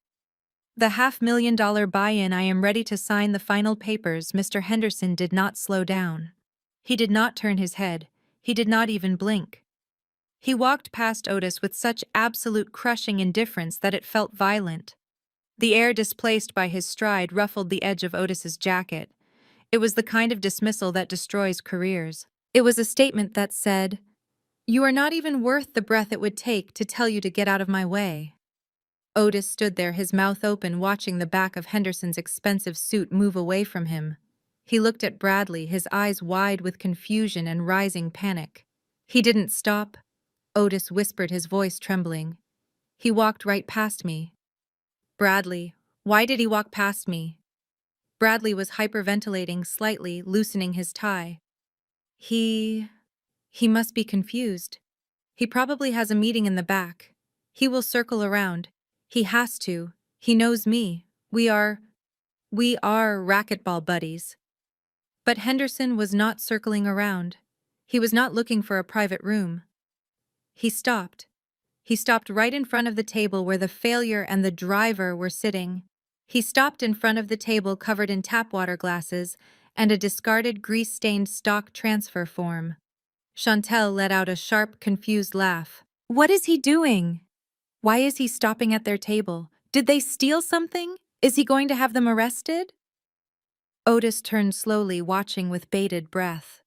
"The $500,000 buy-in. I am ready to sign the final papers." Mr. Henderson did not slow down. He did not turn his head. He did not even blink. He walked past Otis with such absolute, crushing indifference that it felt violent. The air displaced by his stride ruffled the edge of Otis's jacket. It was the kind of dismissal that destroys careers. It was a statement that said, "You are not even worth the breath it would take to tell you to get out of my way." Otis stood there, his mouth open, watching the back of Henderson's expensive suit move away from him. He looked at Bradley, his eyes wide with confusion and rising panic. "He didn't stop," Otis whispered, his voice trembling. "He walked right past me." "Bradley, why did he walk past me?" Bradley was hyperventilating slightly, loosening his tie. He must be confused. He probably has a meeting in the back. He will circle around. He has to. He knows me. We are racquetball buddies." But Henderson was not circling around. He was not looking for a private room. He stopped. He stopped right in front of the table where the failure and the driver were sitting. He stopped in front of the table covered in tap water glasses and a discarded, grease-stained stock transfer form. Chantel let out a sharp, confused laugh. "What is he doing? Why is he stopping at their table? Did they steal something? Is he going to have them arrested?" Otis turned slowly, watching with bated breath.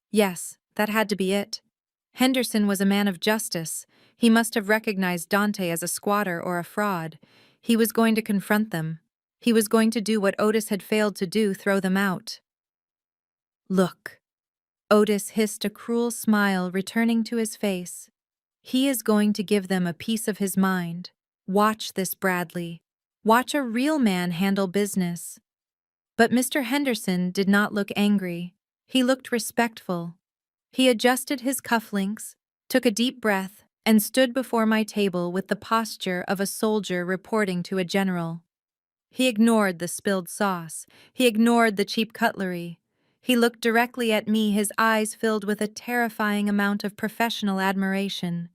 Yes, that had to be it. Henderson was a man of justice. He must have recognized Dante as a squatter or a fraud. He was going to confront them. He was going to do what Otis had failed to do, throw them out. "Look." Otis hissed, a cruel smile returning to his face. "He is going to give them a piece of his mind. Watch this, Bradley. Watch a real man handle business." But Mr. Henderson did not look angry. He looked respectful. He adjusted his cufflinks, took a deep breath, and stood before my table with the posture of a soldier reporting to a general. He ignored the spilled sauce. He ignored the cheap cutlery. He looked directly at me, his eyes filled with a terrifying amount of professional admiration.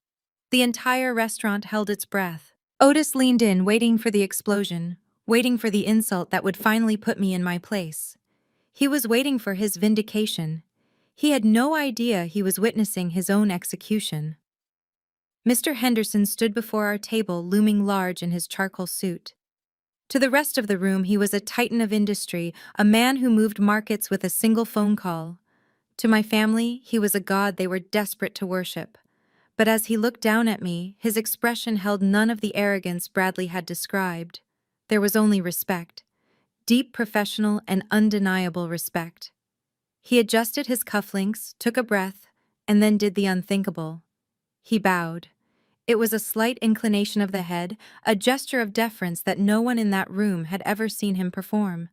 The entire restaurant held its breath. Otis leaned in, waiting for the explosion, waiting for the insult that would finally put me in my place. He was waiting for his vindication. He had no idea he was witnessing his own execution. Mr. Henderson stood before our table, looming large in his charcoal suit. To the rest of the room, he was a titan of industry, a man who moved markets with a single phone call. To my family, he was a god they were desperate to worship. But as he looked down at me, his expression held none of the arrogance Bradley had described. There was only respect. Deep, professional, and undeniable respect. He adjusted his cufflinks, took a breath, and then did the unthinkable. He bowed. It was a slight inclination of the head, a gesture of deference that no one in that room had ever seen him perform.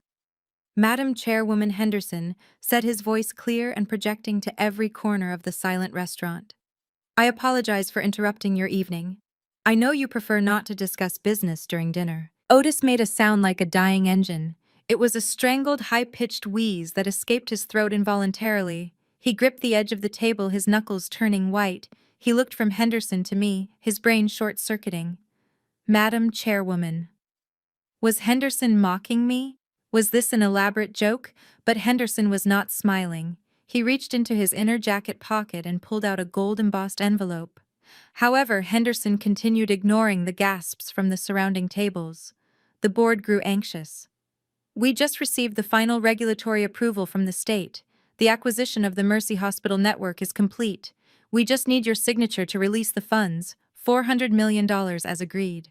"Madam Chairwoman Henderson," said his voice clear and projecting to every corner of the silent restaurant. "I apologize for interrupting your evening. I know you prefer not to discuss business during dinner." Otis made a sound like a dying engine. It was a strangled, high-pitched wheeze that escaped his throat involuntarily. He gripped the edge of the table, his knuckles turning white. He looked from Henderson to me, his brain short-circuiting. Madam Chairwoman. Was Henderson mocking me? Was this an elaborate joke? But Henderson was not smiling. He reached into his inner jacket pocket and pulled out a gold-embossed envelope. However, Henderson continued ignoring the gasps from the surrounding tables. The board grew anxious. We just received the final regulatory approval from the state. The acquisition of the Mercy Hospital network is complete. We just need your signature to release the funds, $400 million as agreed.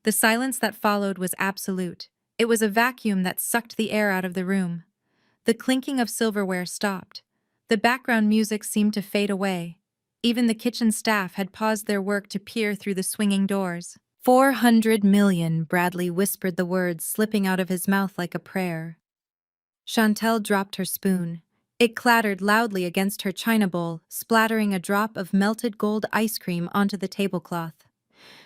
The silence that followed was absolute. It was a vacuum that sucked the air out of the room. The clinking of silverware stopped. The background music seemed to fade away. Even the kitchen staff had paused their work to peer through the swinging doors. 400 million, Bradley whispered the words slipping out of his mouth like a prayer. Chantel dropped her spoon. It clattered loudly against her china bowl, splattering a drop of melted gold ice cream onto the tablecloth.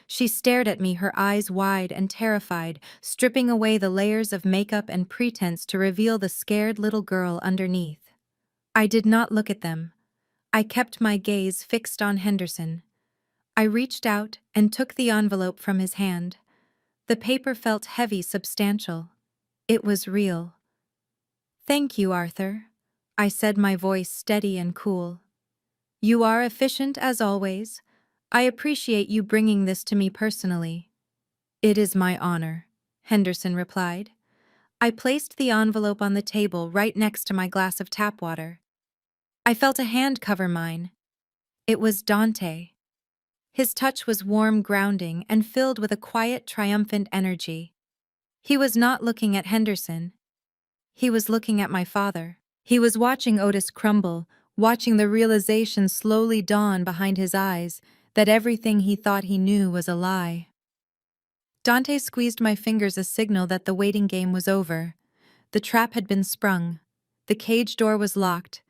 She stared at me, her eyes wide and terrified, stripping away the layers of makeup and pretense to reveal the scared little girl underneath. I did not look at them. I kept my gaze fixed on Henderson. I reached out and took the envelope from his hand. The paper felt heavy, substantial. It was real. "Thank you, Arthur," I said, my voice steady and cool. "You are efficient as always. I appreciate you bringing this to me personally." "It is my honor," Henderson replied. I placed the envelope on the table right next to my glass of tap water. I felt a hand cover mine. It was Dante. His touch was warm, grounding, and filled with a quiet, triumphant energy. He was not looking at Henderson. He was looking at my father. He was watching Otis crumble, watching the realization slowly dawn behind his eyes that everything he thought he knew was a lie. Dante squeezed my fingers, a signal that the waiting game was over. The trap had been sprung. The cage door was locked.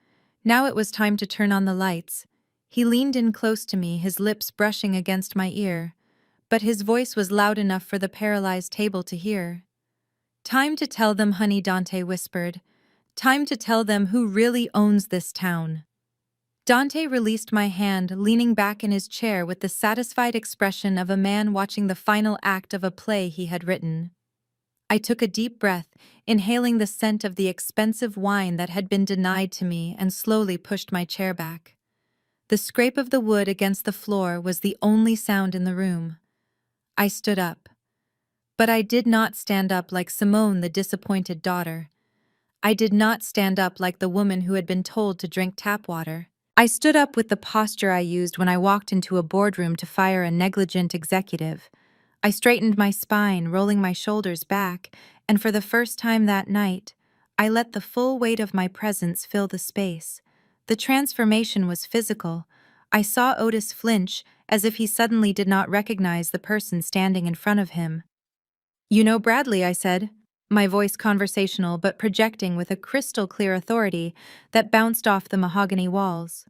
Now it was time to turn on the lights. He leaned in close to me, his lips brushing against my ear, but his voice was loud enough for the paralyzed table to hear. "Time to tell them, honey," Dante whispered. "Time to tell them who really owns this town." Dante released my hand, leaning back in his chair with the satisfied expression of a man watching the final act of a play he had written. I took a deep breath, inhaling the scent of the expensive wine that had been denied to me, and slowly pushed my chair back. The scrape of the wood against the floor was the only sound in the room. I stood up. But I did not stand up like Simone, the disappointed daughter. I did not stand up like the woman who had been told to drink tap water. I stood up with the posture I used when I walked into a boardroom to fire a negligent executive. I straightened my spine, rolling my shoulders back, and for the first time that night, I let the full weight of my presence fill the space. The transformation was physical. I saw Otis flinch, as if he suddenly did not recognize the person standing in front of him. "You know Bradley," I said, my voice conversational but projecting with a crystal-clear authority that bounced off the mahogany walls.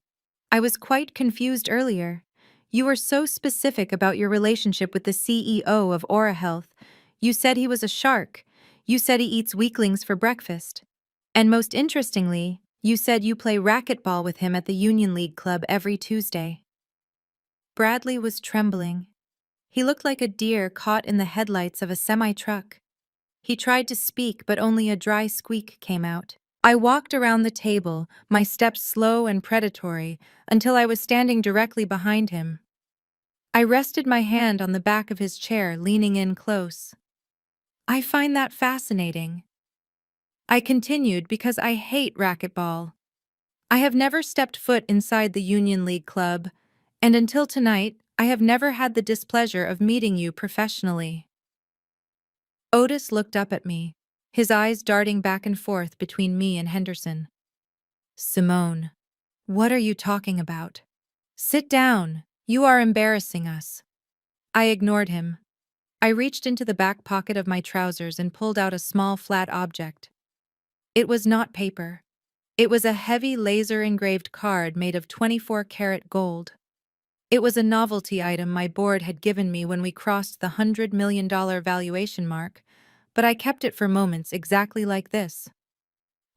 "I was quite confused earlier. You were so specific about your relationship with the CEO of Aura Health. You said he was a shark. You said he eats weaklings for breakfast. And most interestingly, you said you play racquetball with him at the Union League Club every Tuesday." Bradley was trembling. He looked like a deer caught in the headlights of a semi-truck. He tried to speak, but only a dry squeak came out. I walked around the table, my steps slow and predatory, until I was standing directly behind him. I rested my hand on the back of his chair, leaning in close. "I find that fascinating," I continued, "because I hate racquetball. I have never stepped foot inside the Union League Club, and until tonight, I have never had the displeasure of meeting you professionally." Otis looked up at me, his eyes darting back and forth between me and Henderson. "Simone, what are you talking about? Sit down. You are embarrassing us." I ignored him. I reached into the back pocket of my trousers and pulled out a small flat object. It was not paper. It was a heavy laser-engraved card made of 24-karat gold. It was a novelty item my board had given me when we crossed the $100 million valuation mark, but I kept it for moments exactly like this.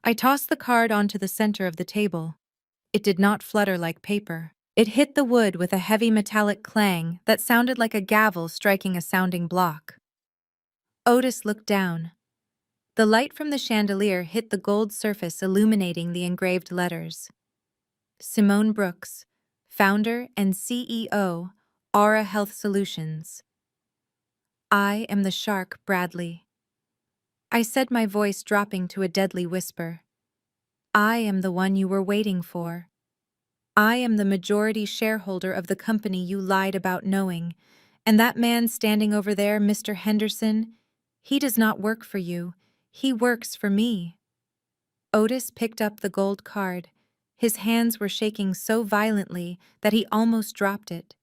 I tossed the card onto the center of the table. It did not flutter like paper. It hit the wood with a heavy metallic clang that sounded like a gavel striking a sounding block. Otis looked down. The light from the chandelier hit the gold surface, illuminating the engraved letters. Simone Brooks, founder and CEO, Aura Health Solutions. I am the shark, Bradley. I said, my voice dropping to a deadly whisper. I am the one you were waiting for. I am the majority shareholder of the company you lied about knowing, and that man standing over there, Mr. Henderson, he does not work for you. He works for me. Otis picked up the gold card. His hands were shaking so violently that he almost dropped it.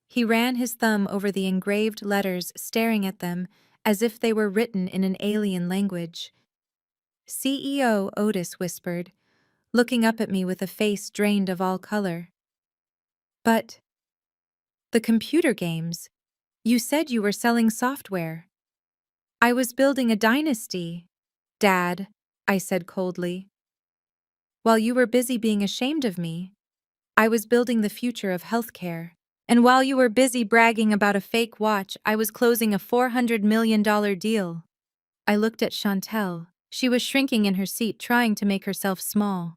He ran his thumb over the engraved letters, staring at them as if they were written in an alien language. CEO, Otis whispered, looking up at me with a face drained of all color. But the computer games. You said you were selling software. I was building a dynasty, Dad, I said coldly. While you were busy being ashamed of me, I was building the future of healthcare. And while you were busy bragging about a fake watch, I was closing a $400 million deal. I looked at Chantel. She was shrinking in her seat, trying to make herself small.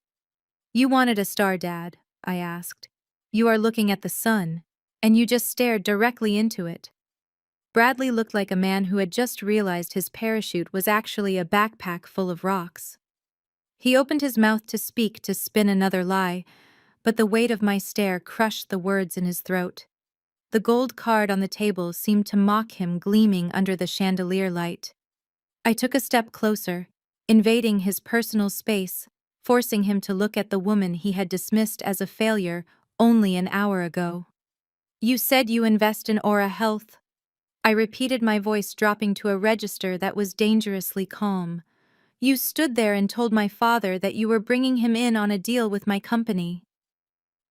You wanted a star, Dad, I asked. You are looking at the sun, and you just stared directly into it. Bradley looked like a man who had just realized his parachute was actually a backpack full of rocks. He opened his mouth to speak, to spin another lie, but the weight of my stare crushed the words in his throat. The gold card on the table seemed to mock him, gleaming under the chandelier light. I took a step closer, invading his personal space, forcing him to look at the woman he had dismissed as a failure only an hour ago. You said you invest in Aura Health. I repeated, my voice dropping to a register that was dangerously calm. You stood there and told my father that you were bringing him in on a deal with my company.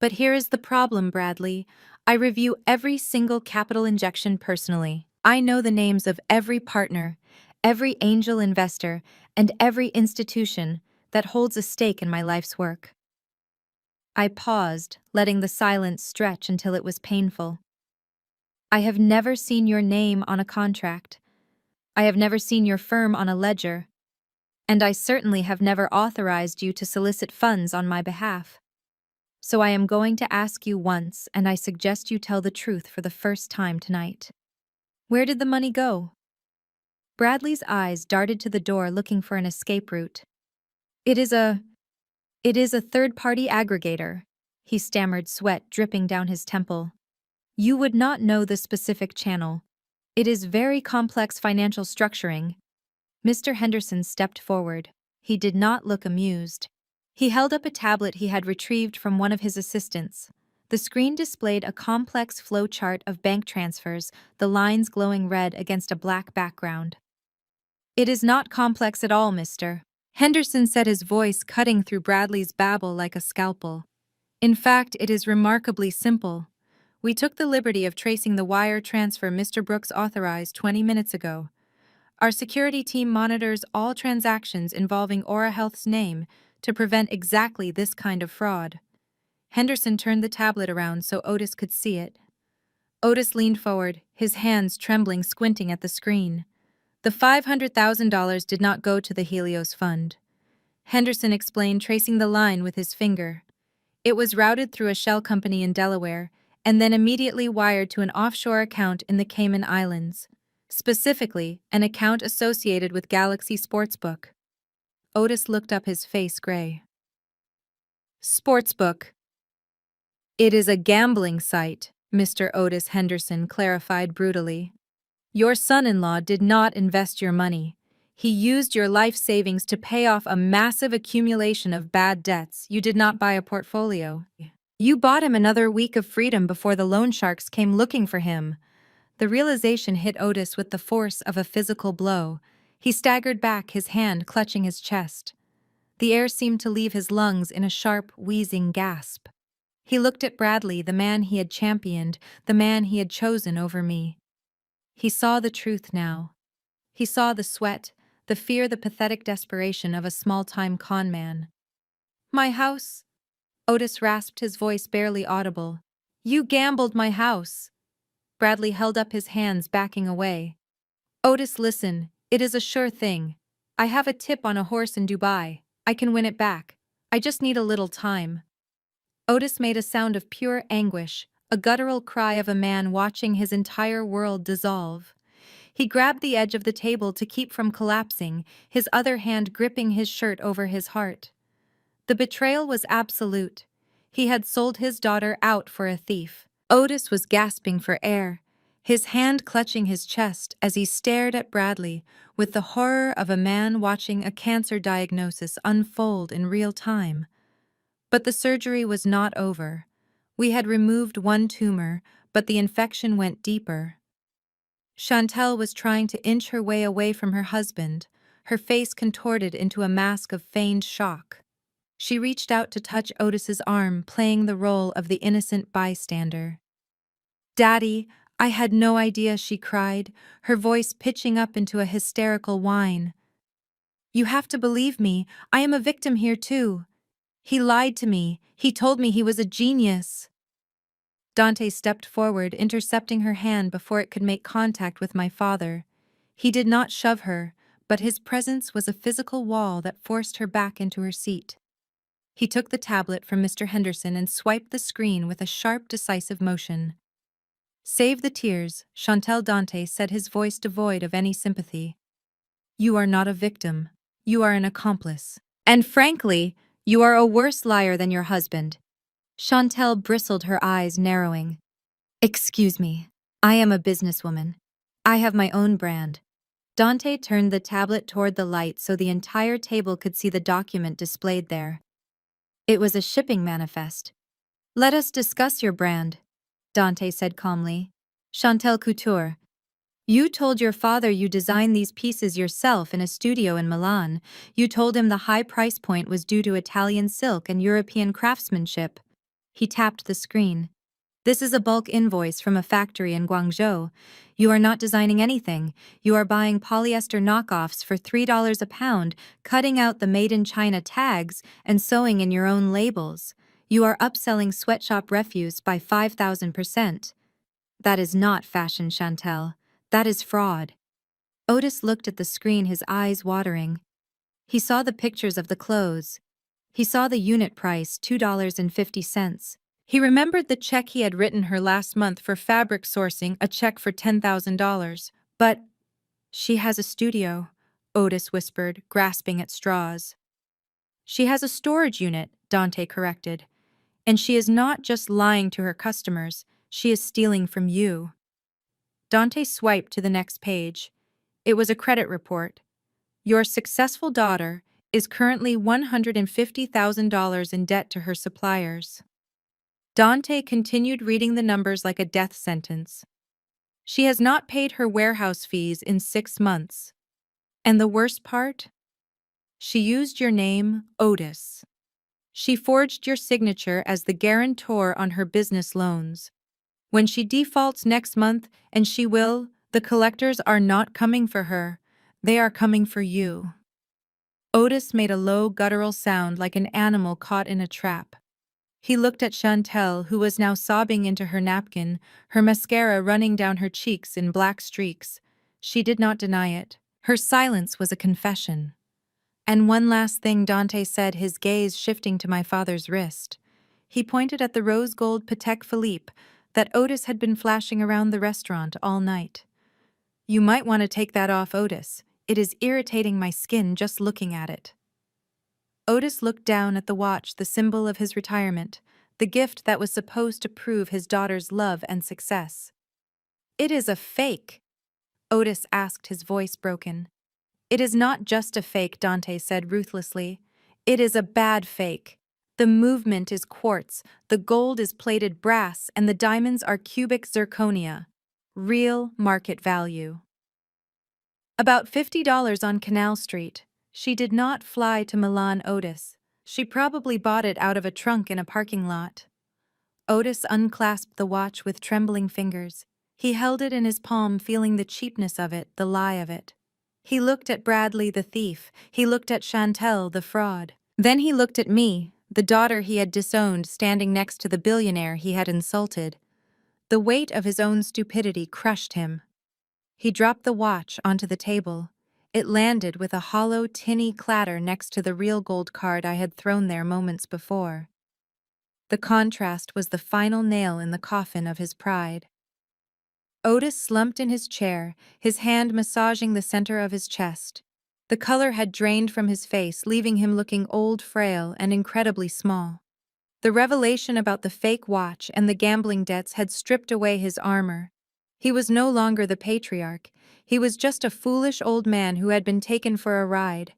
But here is the problem, Bradley. I review every single capital injection personally. I know the names of every partner, every angel investor, and every institution that holds a stake in my life's work. I paused, letting the silence stretch until it was painful. I have never seen your name on a contract. I have never seen your firm on a ledger. And I certainly have never authorized you to solicit funds on my behalf. So I am going to ask you once, and I suggest you tell the truth for the first time tonight. Where did the money go? Bradley's eyes darted to the door, looking for an escape route. It is a third-party aggregator, he stammered, sweat dripping down his temple. You would not know the specific channel. It is very complex financial structuring. Mr. Henderson stepped forward. He did not look amused. He held up a tablet he had retrieved from one of his assistants. The screen displayed a complex flow chart of bank transfers, the lines glowing red against a black background. It is not complex at all, Mr. Henderson said, his voice cutting through Bradley's babble like a scalpel. In fact, it is remarkably simple. We took the liberty of tracing the wire transfer Mr. Brooks authorized 20 minutes ago. Our security team monitors all transactions involving Aura Health's name to prevent exactly this kind of fraud. Henderson turned the tablet around so Otis could see it. Otis leaned forward, his hands trembling, squinting at the screen. The $500,000 did not go to the Helios Fund. Henderson explained, tracing the line with his finger. It was routed through a shell company in Delaware and then immediately wired to an offshore account in the Cayman Islands. Specifically, an account associated with Galaxy Sportsbook. Otis looked up, his face gray. Sportsbook. It is a gambling site, Mr. Otis Henderson clarified brutally. Your son-in-law did not invest your money. He used your life savings to pay off a massive accumulation of bad debts. You did not buy a portfolio. You bought him another week of freedom before the loan sharks came looking for him. The realization hit Otis with the force of a physical blow. He staggered back, his hand clutching his chest. The air seemed to leave his lungs in a sharp, wheezing gasp. He looked at Bradley, the man he had championed, the man he had chosen over me. He saw the truth now. He saw the sweat, the fear, the pathetic desperation of a small-time con man. My house? Otis rasped, his voice barely audible. You gambled my house. Bradley held up his hands, backing away. Otis, listen, it is a sure thing. I have a tip on a horse in Dubai. I can win it back. I just need a little time. Otis made a sound of pure anguish, a guttural cry of a man watching his entire world dissolve. He grabbed the edge of the table to keep from collapsing, his other hand gripping his shirt over his heart. The betrayal was absolute. He had sold his daughter out for a thief. Otis was gasping for air, his hand clutching his chest as he stared at Bradley with the horror of a man watching a cancer diagnosis unfold in real time. But the surgery was not over. We had removed one tumor, but the infection went deeper. Chantel was trying to inch her way away from her husband, her face contorted into a mask of feigned shock. She reached out to touch Otis's arm, playing the role of the innocent bystander. Daddy, I had no idea, she cried, her voice pitching up into a hysterical whine. You have to believe me, I am a victim here too. He lied to me, he told me he was a genius. Dante stepped forward, intercepting her hand before it could make contact with my father. He did not shove her, but his presence was a physical wall that forced her back into her seat. He took the tablet from Mr. Henderson and swiped the screen with a sharp, decisive motion. Save the tears, Chantel, Dante said, his voice devoid of any sympathy. You are not a victim. You are an accomplice. And frankly, you are a worse liar than your husband. Chantel bristled, her eyes narrowing. Excuse me. I am a businesswoman. I have my own brand. Dante turned the tablet toward the light so the entire table could see the document displayed there. It was a shipping manifest. Let us discuss your brand, Dante said calmly. Chantel Couture. You told your father you designed these pieces yourself in a studio in Milan. You told him the high price point was due to Italian silk and European craftsmanship. He tapped the screen. This is a bulk invoice from a factory in Guangzhou. You are not designing anything. You are buying polyester knockoffs for $3 a pound, cutting out the made in China tags, and sewing in your own labels. You are upselling sweatshop refuse by 5,000%. That is not fashion, Chantel. That is fraud. Otis looked at the screen, his eyes watering. He saw the pictures of the clothes. He saw the unit price, $2.50. He remembered the check he had written her last month for fabric sourcing, a check for $10,000. But she has a studio, Otis whispered, grasping at straws. She has a storage unit, Dante corrected. And she is not just lying to her customers, she is stealing from you. Dante swiped to the next page. It was a credit report. Your successful daughter is currently $150,000 in debt to her suppliers. Dante continued reading the numbers like a death sentence. She has not paid her warehouse fees in 6 months. And the worst part? She used your name, Otis. She forged your signature as the guarantor on her business loans. When she defaults next month, and she will, the collectors are not coming for her. They are coming for you. Otis made a low, guttural sound like an animal caught in a trap. He looked at Chantel, who was now sobbing into her napkin, her mascara running down her cheeks in black streaks. She did not deny it. Her silence was a confession. And one last thing, Dante said, his gaze shifting to my father's wrist. He pointed at the rose gold Patek Philippe that Otis had been flashing around the restaurant all night. You might want to take that off, Otis. It is irritating my skin just looking at it. Otis looked down at the watch, the symbol of his retirement, the gift that was supposed to prove his daughter's love and success. It is a fake, Otis asked, his voice broken. It is not just a fake, Dante said ruthlessly. It is a bad fake. The movement is quartz, the gold is plated brass, and the diamonds are cubic zirconia. Real market value. About $50 on Canal Street. She did not fly to Milan, Otis. She probably bought it out of a trunk in a parking lot. Otis unclasped the watch with trembling fingers. He held it in his palm, feeling the cheapness of it, the lie of it. He looked at Bradley the thief. He looked at Chantel the fraud. Then he looked at me, the daughter he had disowned, standing next to the billionaire he had insulted. The weight of his own stupidity crushed him. He dropped the watch onto the table. It landed with a hollow, tinny clatter next to the real gold card I had thrown there moments before. The contrast was the final nail in the coffin of his pride. Otis slumped in his chair, his hand massaging the center of his chest. The color had drained from his face, leaving him looking old, frail, and incredibly small. The revelation about the fake watch and the gambling debts had stripped away his armor. He was no longer the patriarch. He was just a foolish old man who had been taken for a ride.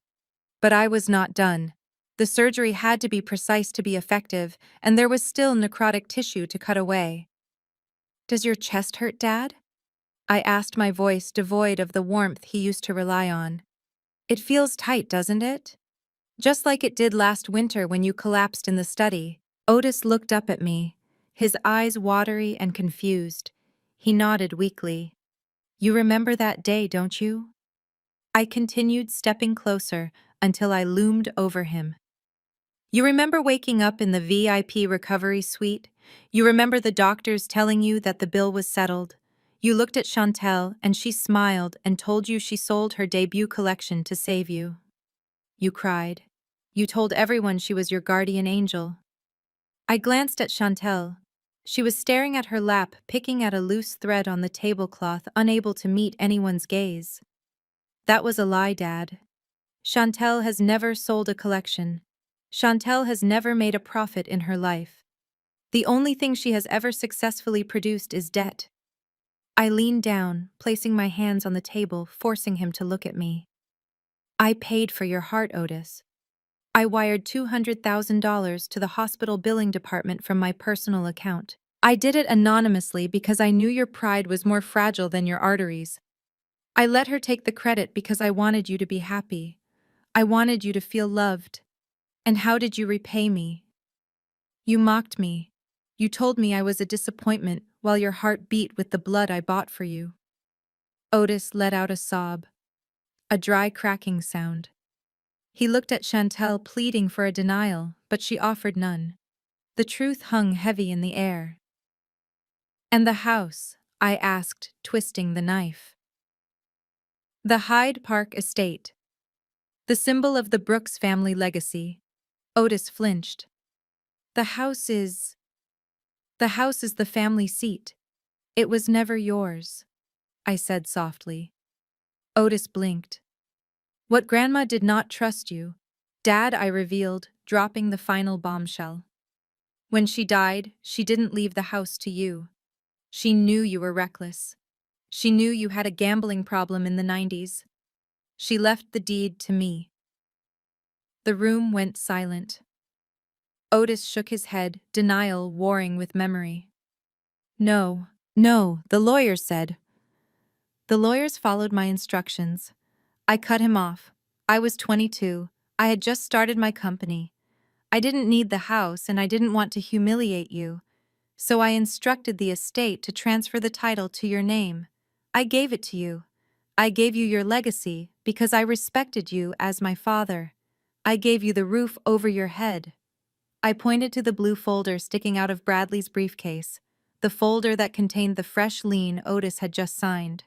But I was not done. The surgery had to be precise to be effective, and there was still necrotic tissue to cut away. "Does your chest hurt, Dad?" I asked, my voice devoid of the warmth he used to rely on. "It feels tight, doesn't it? Just like it did last winter when you collapsed in the study." Otis looked up at me, his eyes watery and confused. He nodded weakly. "You remember that day, don't you?" I continued, stepping closer until I loomed over him. "You remember waking up in the VIP recovery suite? You remember the doctors telling you that the bill was settled? You looked at Chantel and she smiled and told you she sold her debut collection to save you. You cried. You told everyone she was your guardian angel." I glanced at Chantel. She was staring at her lap, picking at a loose thread on the tablecloth, unable to meet anyone's gaze. "That was a lie, Dad. Chantel has never sold a collection. Chantel has never made a profit in her life. The only thing she has ever successfully produced is debt." I leaned down, placing my hands on the table, forcing him to look at me. "I paid for your heart, Otis. I wired $200,000 to the hospital billing department from my personal account. I did it anonymously because I knew your pride was more fragile than your arteries. I let her take the credit because I wanted you to be happy. I wanted you to feel loved. And how did you repay me? You mocked me. You told me I was a disappointment while your heart beat with the blood I bought for you." Otis let out a sob, a dry cracking sound. He looked at Chantel, pleading for a denial, but she offered none. The truth hung heavy in the air. "And the house?" I asked, twisting the knife. "The Hyde Park estate. The symbol of the Brooks family legacy." Otis flinched. The house is the family seat. It was never yours," I said softly. Otis blinked. "What Grandma did not trust you, Dad," I revealed, dropping the final bombshell. "When she died, she didn't leave the house to you. She knew you were reckless. She knew you had a gambling problem in the 90s. She left the deed to me." The room went silent. Otis shook his head, denial warring with memory. "No, no, the lawyers said." "The lawyers followed my instructions. I cut him off. I was 22. I had just started my company. I didn't need the house and I didn't want to humiliate you. So I instructed the estate to transfer the title to your name. I gave it to you. I gave you your legacy because I respected you as my father. I gave you the roof over your head." I pointed to the blue folder sticking out of Bradley's briefcase, the folder that contained the fresh lien Otis had just signed.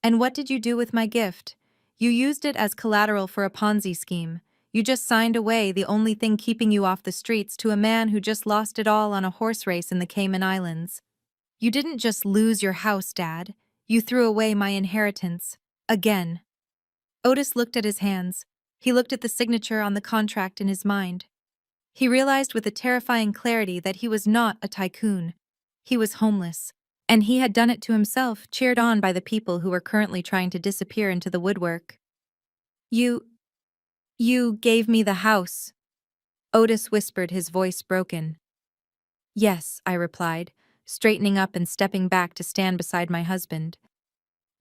"And what did you do with my gift? You used it as collateral for a Ponzi scheme. You just signed away the only thing keeping you off the streets to a man who just lost it all on a horse race in the Cayman Islands. You didn't just lose your house, Dad. You threw away my inheritance. Again." Otis looked at his hands. He looked at the signature on the contract in his mind. He realized with a terrifying clarity that he was not a tycoon. He was homeless. And he had done it to himself, cheered on by the people who were currently trying to disappear into the woodwork. You gave me the house," Otis whispered, his voice broken. "Yes," I replied, straightening up and stepping back to stand beside my husband.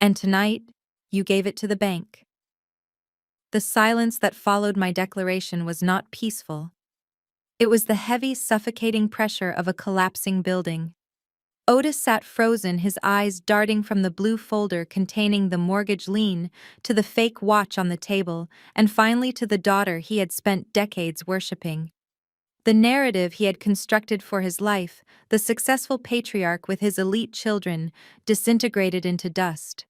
"And tonight, you gave it to the bank." The silence that followed my declaration was not peaceful. It was the heavy, suffocating pressure of a collapsing building. Otis sat frozen, his eyes darting from the blue folder containing the mortgage lien to the fake watch on the table, and finally to the daughter he had spent decades worshipping. The narrative he had constructed for his life, the successful patriarch with his elite children, disintegrated into dust.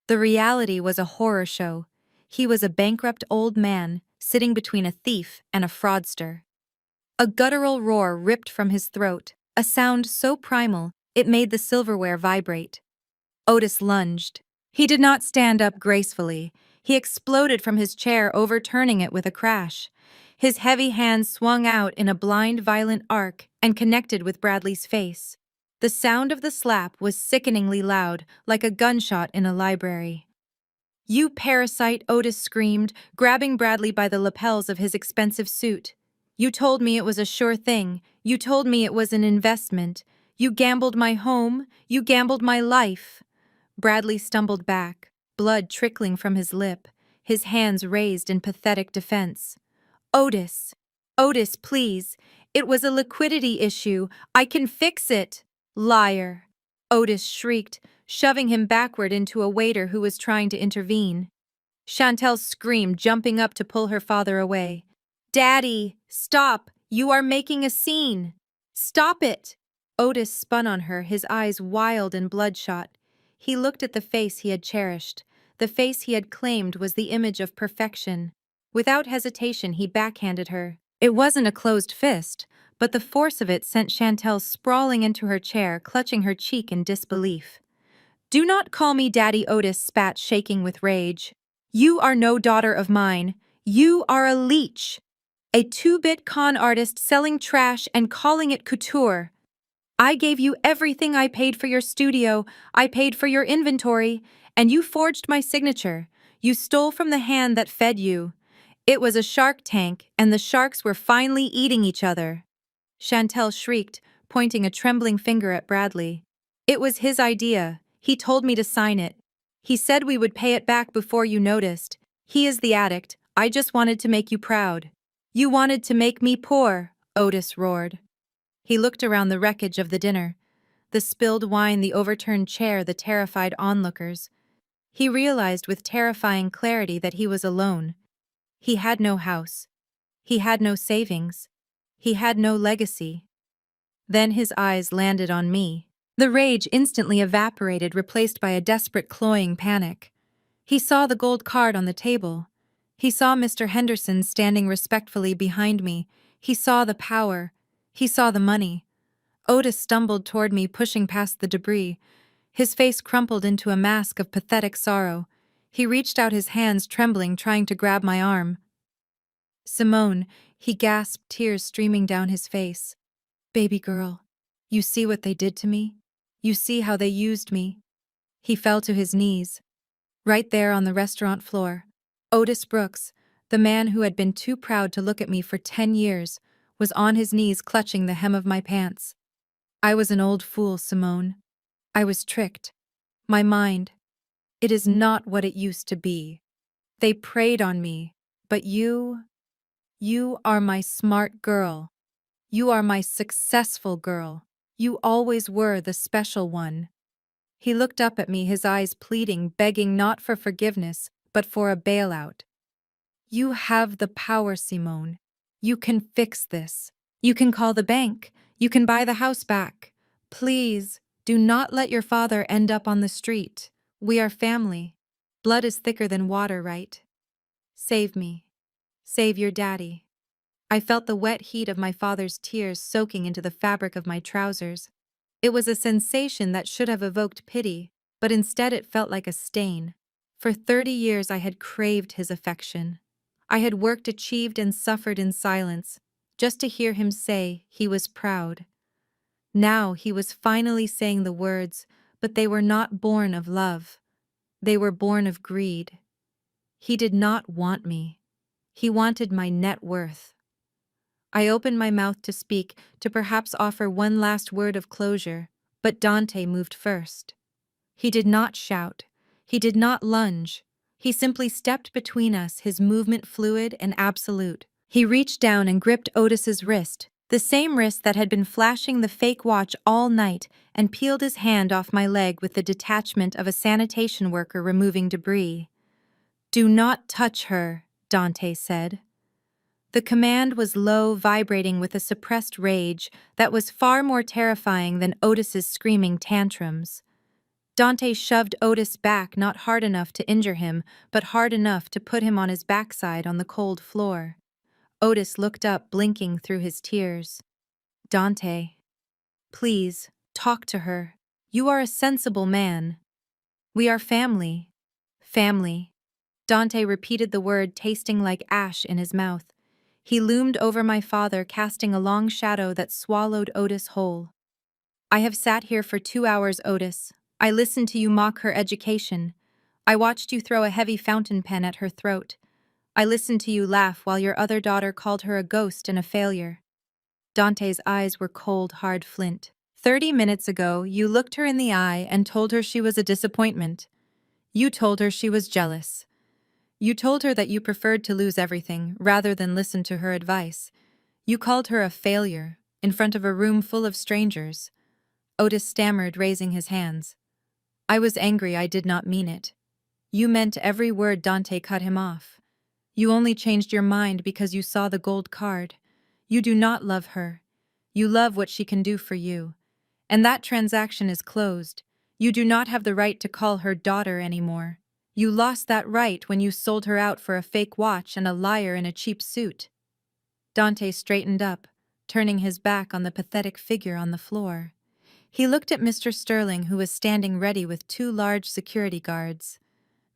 The reality was a horror show. He was a bankrupt old man, sitting between a thief and a fraudster. A guttural roar ripped from his throat, a sound so primal, it made the silverware vibrate. Otis lunged. He did not stand up gracefully. He exploded from his chair, overturning it with a crash. His heavy hands swung out in a blind, violent arc and connected with Bradley's face. The sound of the slap was sickeningly loud, like a gunshot in a library. "You parasite," Otis screamed, grabbing Bradley by the lapels of his expensive suit. "You told me it was a sure thing. You told me it was an investment. You gambled my home. You gambled my life." Bradley stumbled back, blood trickling from his lip, his hands raised in pathetic defense. "Otis! Otis, please! It was a liquidity issue. I can fix it!" "Liar!" Otis shrieked, shoving him backward into a waiter who was trying to intervene. Chantel screamed, jumping up to pull her father away. "Daddy, stop! You are making a scene! Stop it!" Otis spun on her, his eyes wild and bloodshot. He looked at the face he had cherished, the face he had claimed was the image of perfection. Without hesitation, he backhanded her. It wasn't a closed fist, but the force of it sent Chantel sprawling into her chair, clutching her cheek in disbelief. "Do not call me Daddy," Otis spat, shaking with rage. "You are no daughter of mine. You are a leech. A two-bit con artist selling trash and calling it couture. I gave you everything. I paid for your studio, I paid for your inventory, and you forged my signature. You stole from the hand that fed you. It was a shark tank, and the sharks were finally eating each other." Chantel shrieked, pointing a trembling finger at Bradley. "It was his idea. He told me to sign it. He said we would pay it back before you noticed. He is the addict. I just wanted to make you proud." "You wanted to make me poor," Otis roared. He looked around the wreckage of the dinner, the spilled wine, the overturned chair, the terrified onlookers. He realized with terrifying clarity that he was alone. He had no house. He had no savings. He had no legacy. Then his eyes landed on me. The rage instantly evaporated, replaced by a desperate, cloying panic. He saw the gold card on the table. He saw Mr. Henderson standing respectfully behind me. He saw the power. He saw the money. Otis stumbled toward me, pushing past the debris. His face crumpled into a mask of pathetic sorrow. He reached out his hands, trembling, trying to grab my arm. "Simone," he gasped, tears streaming down his face. "Baby girl, you see what they did to me? You see how they used me?" He fell to his knees. Right there on the restaurant floor, Otis Brooks, the man who had been too proud to look at me for 10 years, was on his knees clutching the hem of my pants. "I was an old fool, Simone. I was tricked. My mind, it is not what it used to be. They preyed on me, but you are my smart girl. You are my successful girl. You always were the special one." He looked up at me, his eyes pleading, begging not for forgiveness, but for a bailout. "You have the power, Simone. You can fix this. You can call the bank. You can buy the house back. Please, do not let your father end up on the street. We are family. Blood is thicker than water, right? Save me. Save your daddy." I felt the wet heat of my father's tears soaking into the fabric of my trousers. It was a sensation that should have evoked pity, but instead it felt like a stain. For 30 years I had craved his affection. I had worked, achieved, and suffered in silence, just to hear him say he was proud. Now he was finally saying the words, but they were not born of love. They were born of greed. He did not want me. He wanted my net worth. I opened my mouth to speak, to perhaps offer one last word of closure, but Dante moved first. He did not shout. He did not lunge. He simply stepped between us, his movement fluid and absolute. He reached down and gripped Otis's wrist, the same wrist that had been flashing the fake watch all night, and peeled his hand off my leg with the detachment of a sanitation worker removing debris. "Do not touch her," Dante said. The command was low, vibrating with a suppressed rage that was far more terrifying than Otis's screaming tantrums. Dante shoved Otis back, not hard enough to injure him, but hard enough to put him on his backside on the cold floor. Otis looked up, blinking through his tears. "Dante, please, talk to her. You are a sensible man. We are family." Family. Dante repeated the word, tasting like ash in his mouth. He loomed over my father, casting a long shadow that swallowed Otis whole. "I have sat here for 2 hours, Otis. I listened to you mock her education. I watched you throw a heavy fountain pen at her throat. I listened to you laugh while your other daughter called her a ghost and a failure." Dante's eyes were cold, hard flint. 30 minutes ago, you looked her in the eye and told her she was a disappointment. You told her she was jealous. You told her that you preferred to lose everything rather than listen to her advice. You called her a failure in front of a room full of strangers. Otis stammered, raising his hands. "I was angry, I did not mean it." "You meant every word." Dante cut him off. "You only changed your mind because you saw the gold card. You do not love her. You love what she can do for you. And that transaction is closed. You do not have the right to call her daughter anymore. You lost that right when you sold her out for a fake watch and a liar in a cheap suit." Dante straightened up, turning his back on the pathetic figure on the floor. He looked at Mr. Sterling, who was standing ready with 2 large security guards.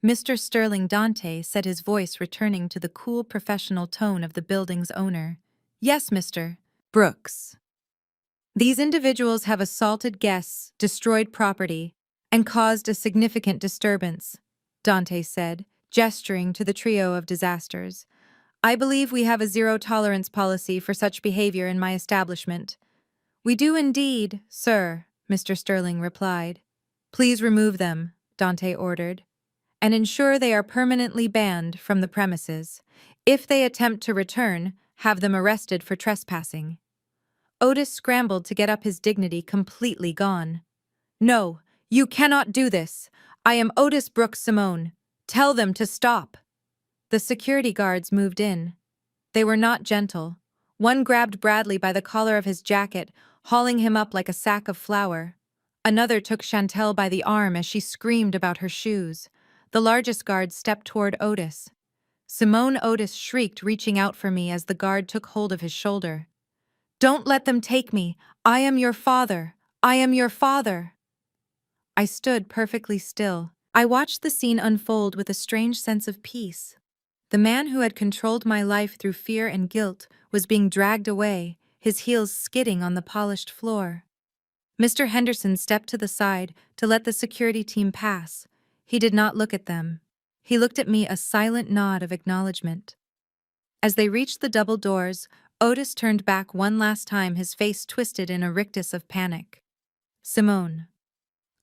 "Mr. Sterling," Dante said, his voice returning to the cool professional tone of the building's owner. "Yes, Mr. Brooks. These individuals have assaulted guests, destroyed property, and caused a significant disturbance," Dante said, gesturing to the trio of disasters. "I believe we have a zero-tolerance policy for such behavior in my establishment." "We do indeed, sir," Mr. Sterling replied. "Please remove them," Dante ordered, "and ensure they are permanently banned from the premises. If they attempt to return, have them arrested for trespassing." Otis scrambled to get up, his dignity completely gone. "No, you cannot do this. I am Otis Brooks Simone. Tell them to stop." The security guards moved in. They were not gentle. One grabbed Bradley by the collar of his jacket, hauling him up like a sack of flour. Another took Chantel by the arm as she screamed about her shoes. The largest guard stepped toward Otis. "Simone," Otis shrieked, reaching out for me as the guard took hold of his shoulder. "Don't let them take me. I am your father. I am your father." I stood perfectly still. I watched the scene unfold with a strange sense of peace. The man who had controlled my life through fear and guilt was being dragged away, his heels skidding on the polished floor. Mr. Henderson stepped to the side to let the security team pass. He did not look at them. He looked at me, a silent nod of acknowledgement. As they reached the double doors, Otis turned back one last time, his face twisted in a rictus of panic. "Simone."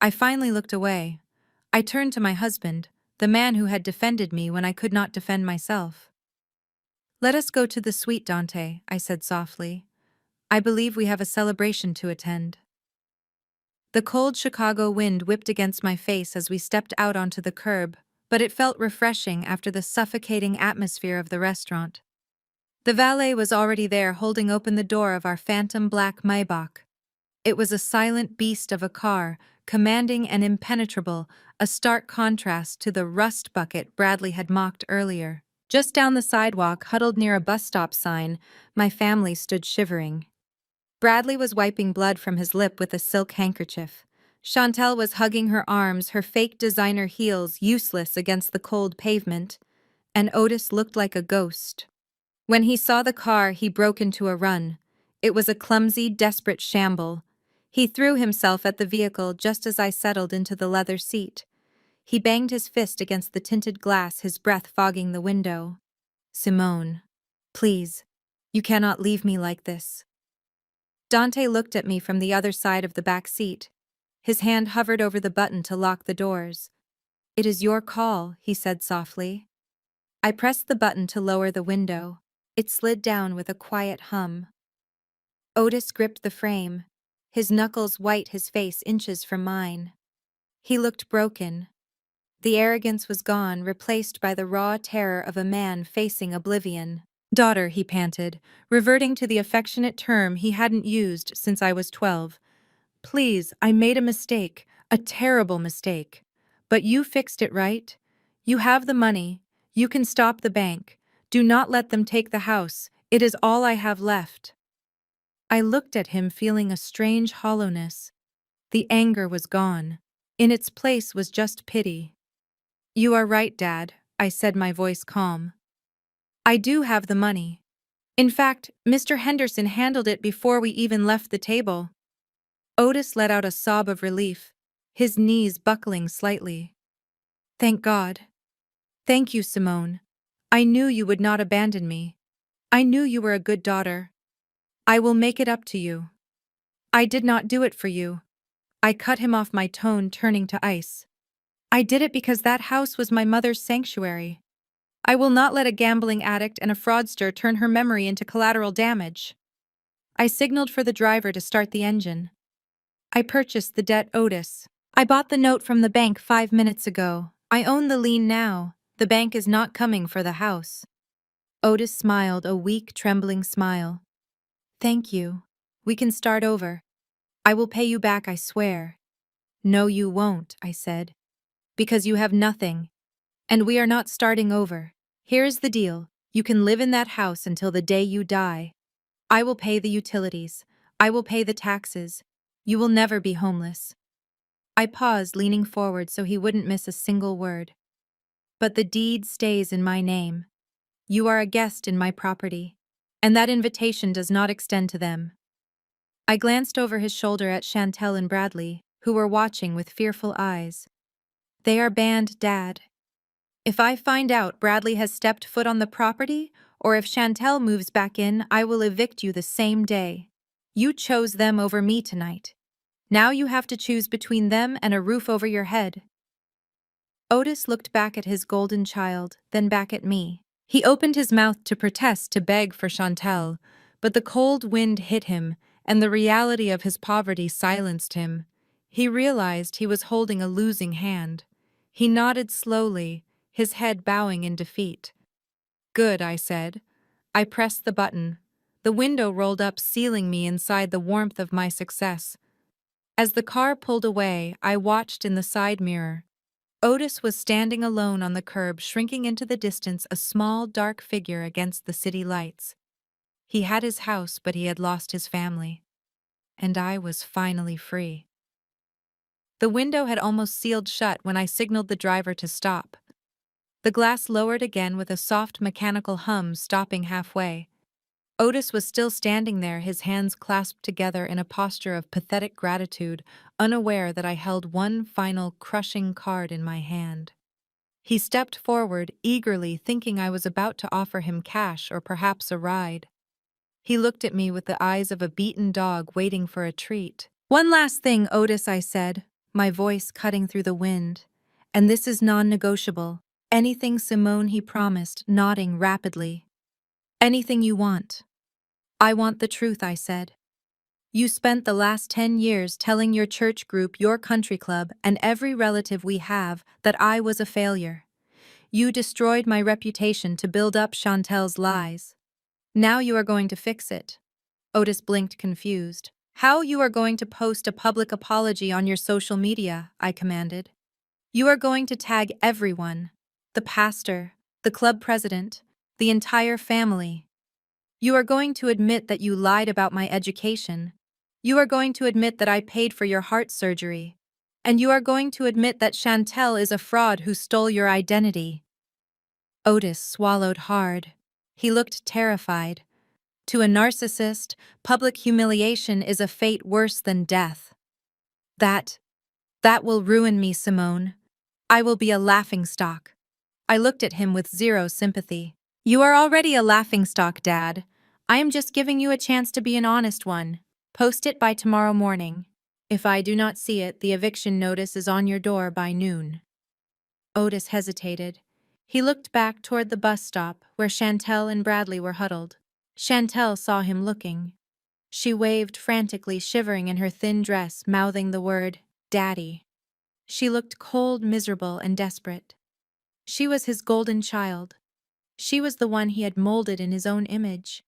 I finally looked away. I turned to my husband, the man who had defended me when I could not defend myself. "Let us go to the suite, Dante," I said softly. "I believe we have a celebration to attend." The cold Chicago wind whipped against my face as we stepped out onto the curb, but it felt refreshing after the suffocating atmosphere of the restaurant. The valet was already there, holding open the door of our phantom black Maybach. It was a silent beast of a car, commanding and impenetrable, a stark contrast to the rust bucket Bradley had mocked earlier. Just down the sidewalk, huddled near a bus stop sign, my family stood shivering. Bradley was wiping blood from his lip with a silk handkerchief. Chantel was hugging her arms, her fake designer heels useless against the cold pavement, and Otis looked like a ghost. When he saw the car, he broke into a run. It was a clumsy, desperate shamble. He threw himself at the vehicle just as I settled into the leather seat. He banged his fist against the tinted glass, his breath fogging the window. "Simone, please, you cannot leave me like this." Dante looked at me from the other side of the back seat. His hand hovered over the button to lock the doors. "It is your call," he said softly. I pressed the button to lower the window. It slid down with a quiet hum. Otis gripped the frame, his knuckles white, his face inches from mine. He looked broken. The arrogance was gone, replaced by the raw terror of a man facing oblivion. "Daughter," he panted, reverting to the affectionate term he hadn't used since I was 12. "Please, I made a mistake, a terrible mistake. But you fixed it, right? You have the money. You can stop the bank. Do not let them take the house. It is all I have left." I looked at him, feeling a strange hollowness. The anger was gone. In its place was just pity. "You are right, Dad," I said, my voice calm. "I do have the money. In fact, Mr. Henderson handled it before we even left the table." Otis let out a sob of relief, his knees buckling slightly. "Thank God. Thank you, Simone. I knew you would not abandon me. I knew you were a good daughter. I will make it up to you. I did not do it for you." I cut him off, my tone turning to ice. "I did it because that house was my mother's sanctuary. I will not let a gambling addict and a fraudster turn her memory into collateral damage." I signaled for the driver to start the engine. "I purchased the debt, Otis. I bought the note from the bank 5 minutes ago. I own the lien now. The bank is not coming for the house." Otis smiled, a weak, trembling smile. "Thank you. We can start over. I will pay you back, I swear." "No, you won't," I said. "Because you have nothing. And we are not starting over. Here is the deal. You can live in that house until the day you die. I will pay the utilities. I will pay the taxes. You will never be homeless." I paused, leaning forward so he wouldn't miss a single word. "But the deed stays in my name. You are a guest in my property. And that invitation does not extend to them." I glanced over his shoulder at Chantel and Bradley, who were watching with fearful eyes. "They are banned, Dad. If I find out Bradley has stepped foot on the property, or if Chantel moves back in, I will evict you the same day. You chose them over me tonight. Now you have to choose between them and a roof over your head." Otis looked back at his golden child, then back at me. He opened his mouth to protest, to beg for Chantel, but the cold wind hit him, and the reality of his poverty silenced him. He realized he was holding a losing hand. He nodded slowly, his head bowing in defeat. "Good," I said. I pressed the button. The window rolled up, sealing me inside the warmth of my success. As the car pulled away, I watched in the side mirror. Otis was standing alone on the curb, shrinking into the distance, a small, dark figure against the city lights. He had his house, but he had lost his family. And I was finally free. The window had almost sealed shut when I signaled the driver to stop. The glass lowered again with a soft mechanical hum, stopping halfway. Otis was still standing there, his hands clasped together in a posture of pathetic gratitude, unaware that I held one final crushing card in my hand. He stepped forward, eagerly, thinking I was about to offer him cash or perhaps a ride. He looked at me with the eyes of a beaten dog waiting for a treat. "One last thing, Otis," I said, my voice cutting through the wind. "And this is non-negotiable. Anything, Simone," he promised, nodding rapidly. "Anything you want." "I want the truth," I said. "You spent the last 10 years telling your church group, your country club, and every relative we have that I was a failure. You destroyed my reputation to build up Chantel's lies. Now you are going to fix it." Otis blinked, confused. "How? You are going to post a public apology on your social media," I commanded. "You are going to tag everyone. The pastor, the club president, the entire family. You are going to admit that you lied about my education. You are going to admit that I paid for your heart surgery. And you are going to admit that Chantel is a fraud who stole your identity." Otis swallowed hard. He looked terrified. To a narcissist, public humiliation is a fate worse than death. That will ruin me, Simone. I will be a laughingstock." I looked at him with zero sympathy. "You are already a laughingstock, Dad. I am just giving you a chance to be an honest one. Post it by tomorrow morning. If I do not see it, the eviction notice is on your door by noon." Otis hesitated. He looked back toward the bus stop where Chantel and Bradley were huddled. Chantel saw him looking. She waved frantically, shivering in her thin dress, mouthing the word, "Daddy." She looked cold, miserable, and desperate. She was his golden child. She was the one he had molded in his own image.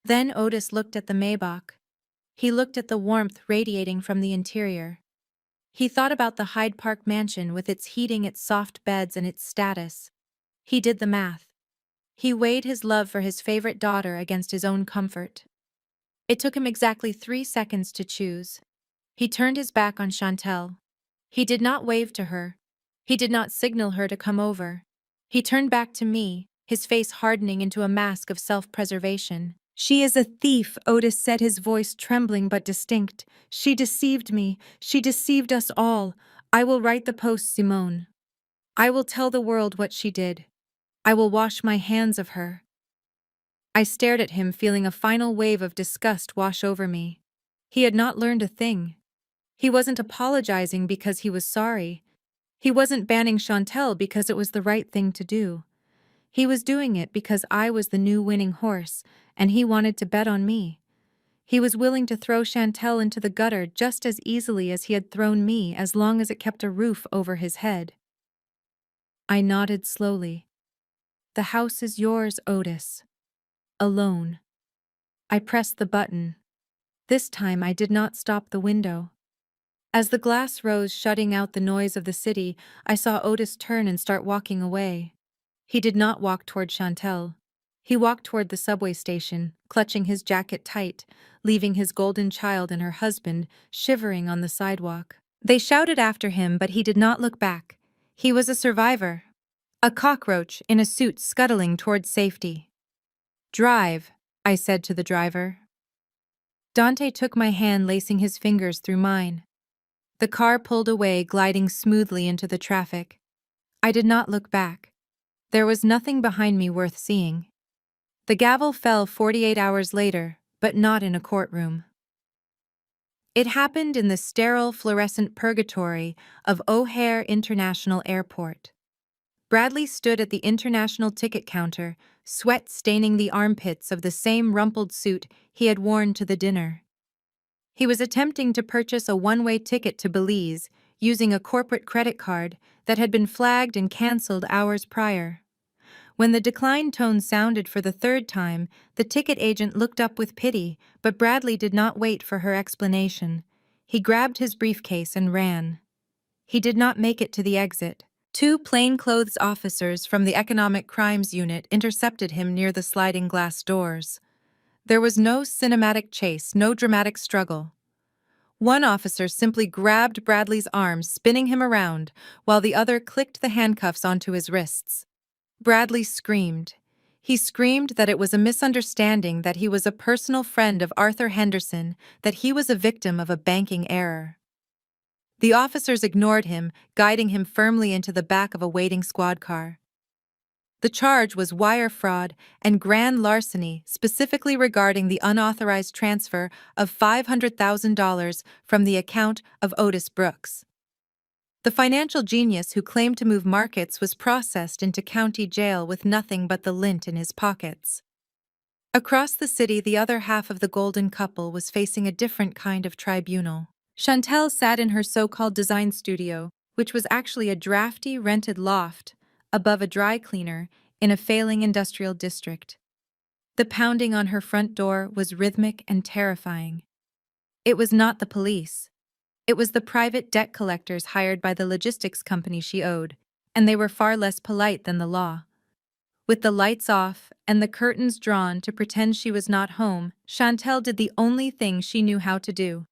Then Otis looked at the Maybach. He looked at the warmth radiating from the interior. He thought about the Hyde Park mansion with its heating, its soft beds, and its status. He did the math. He weighed his love for his favorite daughter against his own comfort. It took him exactly 3 seconds to choose. He turned his back on Chantel. He did not wave to her. He did not signal her to come over. He turned back to me, his face hardening into a mask of self-preservation. "She is a thief," Otis said, his voice trembling but distinct. "She deceived me. She deceived us all. I will write the post, Simone. I will tell the world what she did. I will wash my hands of her." I stared at him, feeling a final wave of disgust wash over me. He had not learned a thing. He wasn't apologizing because he was sorry. He wasn't banning Chantel because it was the right thing to do. He was doing it because I was the new winning horse, and he wanted to bet on me. He was willing to throw Chantel into the gutter just as easily as he had thrown me, as long as it kept a roof over his head. I nodded slowly. "The house is yours, Otis. Alone." I pressed the button. This time I did not stop the window. As the glass rose, shutting out the noise of the city, I saw Otis turn and start walking away. He did not walk toward Chantel. He walked toward the subway station, clutching his jacket tight, leaving his golden child and her husband shivering on the sidewalk. They shouted after him, but he did not look back. He was a survivor. A cockroach in a suit scuttling toward safety. "Drive," I said to the driver. Dante took my hand, lacing his fingers through mine. The car pulled away, gliding smoothly into the traffic. I did not look back. There was nothing behind me worth seeing. The gavel fell 48 hours later, but not in a courtroom. It happened in the sterile, fluorescent purgatory of O'Hare International Airport. Bradley stood at the international ticket counter, sweat staining the armpits of the same rumpled suit he had worn to the dinner. He was attempting to purchase a one-way ticket to Belize using a corporate credit card that had been flagged and canceled hours prior. When the decline tone sounded for the third time, the ticket agent looked up with pity, but Bradley did not wait for her explanation. He grabbed his briefcase and ran. He did not make it to the exit. 2 plainclothes officers from the Economic Crimes Unit intercepted him near the sliding glass doors. There was no cinematic chase, no dramatic struggle. One officer simply grabbed Bradley's arms, spinning him around, while the other clicked the handcuffs onto his wrists. Bradley screamed. He screamed that it was a misunderstanding, that he was a personal friend of Arthur Henderson, that he was a victim of a banking error. The officers ignored him, guiding him firmly into the back of a waiting squad car. The charge was wire fraud and grand larceny, specifically regarding the unauthorized transfer of $500,000 from the account of Otis Brooks. The financial genius who claimed to move markets was processed into county jail with nothing but the lint in his pockets. Across the city, the other half of the golden couple was facing a different kind of tribunal. Chantel sat in her so-called design studio, which was actually a drafty, rented loft above a dry cleaner in a failing industrial district. The pounding on her front door was rhythmic and terrifying. It was not the police. It was the private debt collectors hired by the logistics company she owed, and they were far less polite than the law. With the lights off and the curtains drawn to pretend she was not home, Chantel did the only thing she knew how to do.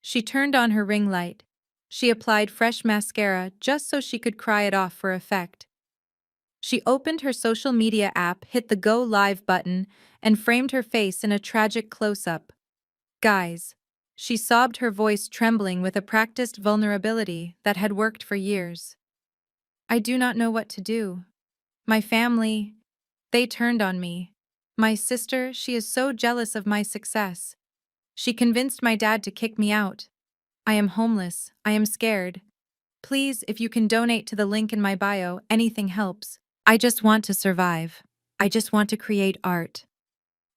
She turned on her ring light. She applied fresh mascara just so she could cry it off for effect. She opened her social media app, hit the Go Live button, and framed her face in a tragic close-up. "Guys," she sobbed, her voice trembling with a practiced vulnerability that had worked for years. "I do not know what to do. My family, they turned on me. My sister, she is so jealous of my success. She convinced my dad to kick me out. I am homeless. I am scared. Please, if you can donate to the link in my bio, anything helps. I just want to survive. I just want to create art.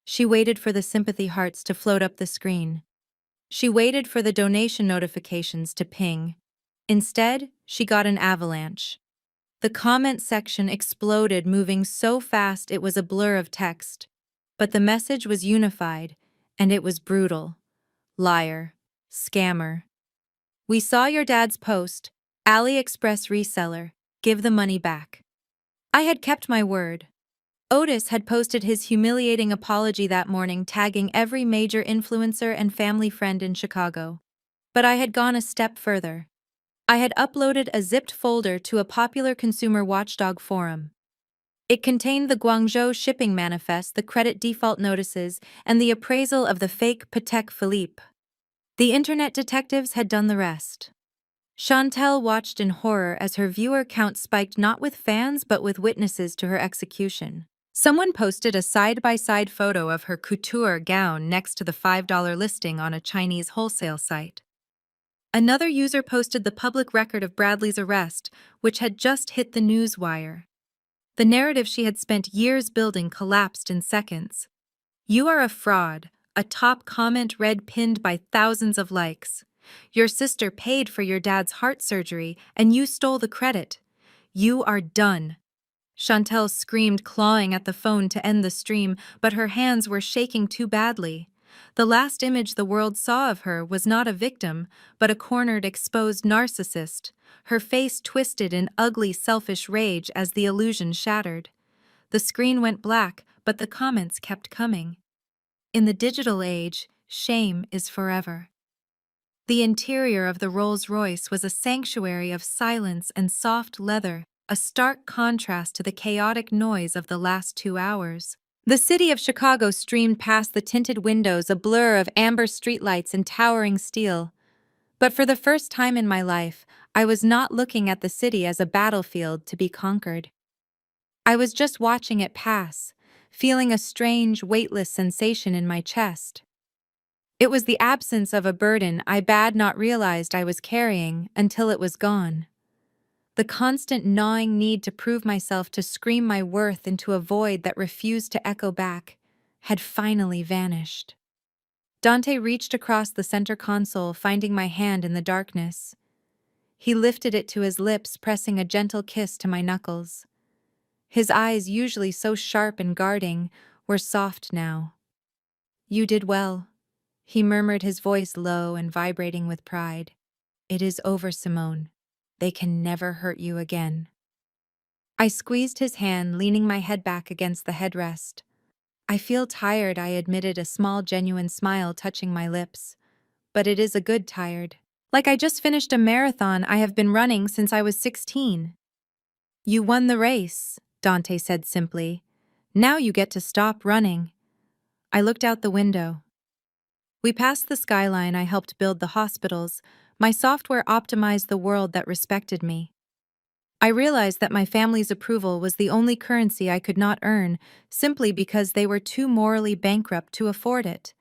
She waited for the sympathy hearts to float up the screen. She waited for the donation notifications to ping. Instead, she got an avalanche. The comment section exploded, moving so fast it was a blur of text. But the message was unified, and it was brutal. Liar. Scammer. We saw your dad's post. AliExpress reseller. Give the money back. I had kept my word. Otis had posted his humiliating apology that morning, tagging every major influencer and family friend in Chicago. But I had gone a step further. I had uploaded a zipped folder to a popular consumer watchdog forum. It contained the Guangzhou shipping manifest, the credit default notices, and the appraisal of the fake Patek Philippe. The internet detectives had done the rest. Chantel watched in horror as her viewer count spiked, not with fans but with witnesses to her execution. Someone posted a side-by-side photo of her couture gown next to the $5 listing on a Chinese wholesale site. Another user posted the public record of Bradley's arrest, which had just hit the news wire. The narrative she had spent years building collapsed in seconds. "You are a fraud," a top comment read, pinned by thousands of likes. "Your sister paid for your dad's heart surgery, and you stole the credit. You are done." Chantel screamed, clawing at the phone to end the stream, but her hands were shaking too badly. The last image the world saw of her was not a victim, but a cornered, exposed narcissist, her face twisted in ugly, selfish rage as the illusion shattered. The screen went black, but the comments kept coming. In the digital age, shame is forever. The interior of the Rolls-Royce was a sanctuary of silence and soft leather, a stark contrast to the chaotic noise of the last 2 hours. The city of Chicago streamed past the tinted windows, a blur of amber streetlights and towering steel. But for the first time in my life, I was not looking at the city as a battlefield to be conquered. I was just watching it pass, feeling a strange, weightless sensation in my chest. It was the absence of a burden I had not realized I was carrying until it was gone. The constant gnawing need to prove myself, to scream my worth into a void that refused to echo back, had finally vanished. Dante reached across the center console, finding my hand in the darkness. He lifted it to his lips, pressing a gentle kiss to my knuckles. His eyes, usually so sharp and guarding, were soft now. "You did well," he murmured, his voice low and vibrating with pride. "It is over, Simone. They can never hurt you again." I squeezed his hand, leaning my head back against the headrest. "I feel tired," I admitted, a small, genuine smile touching my lips. "But it is a good tired. Like I just finished a marathon I have been running since I was 16. "You won the race," Dante said simply. "Now you get to stop running." I looked out the window. We passed the skyline I helped build, the hospitals. My software optimized the world that respected me. I realized that my family's approval was the only currency I could not earn, simply because they were too morally bankrupt to afford it.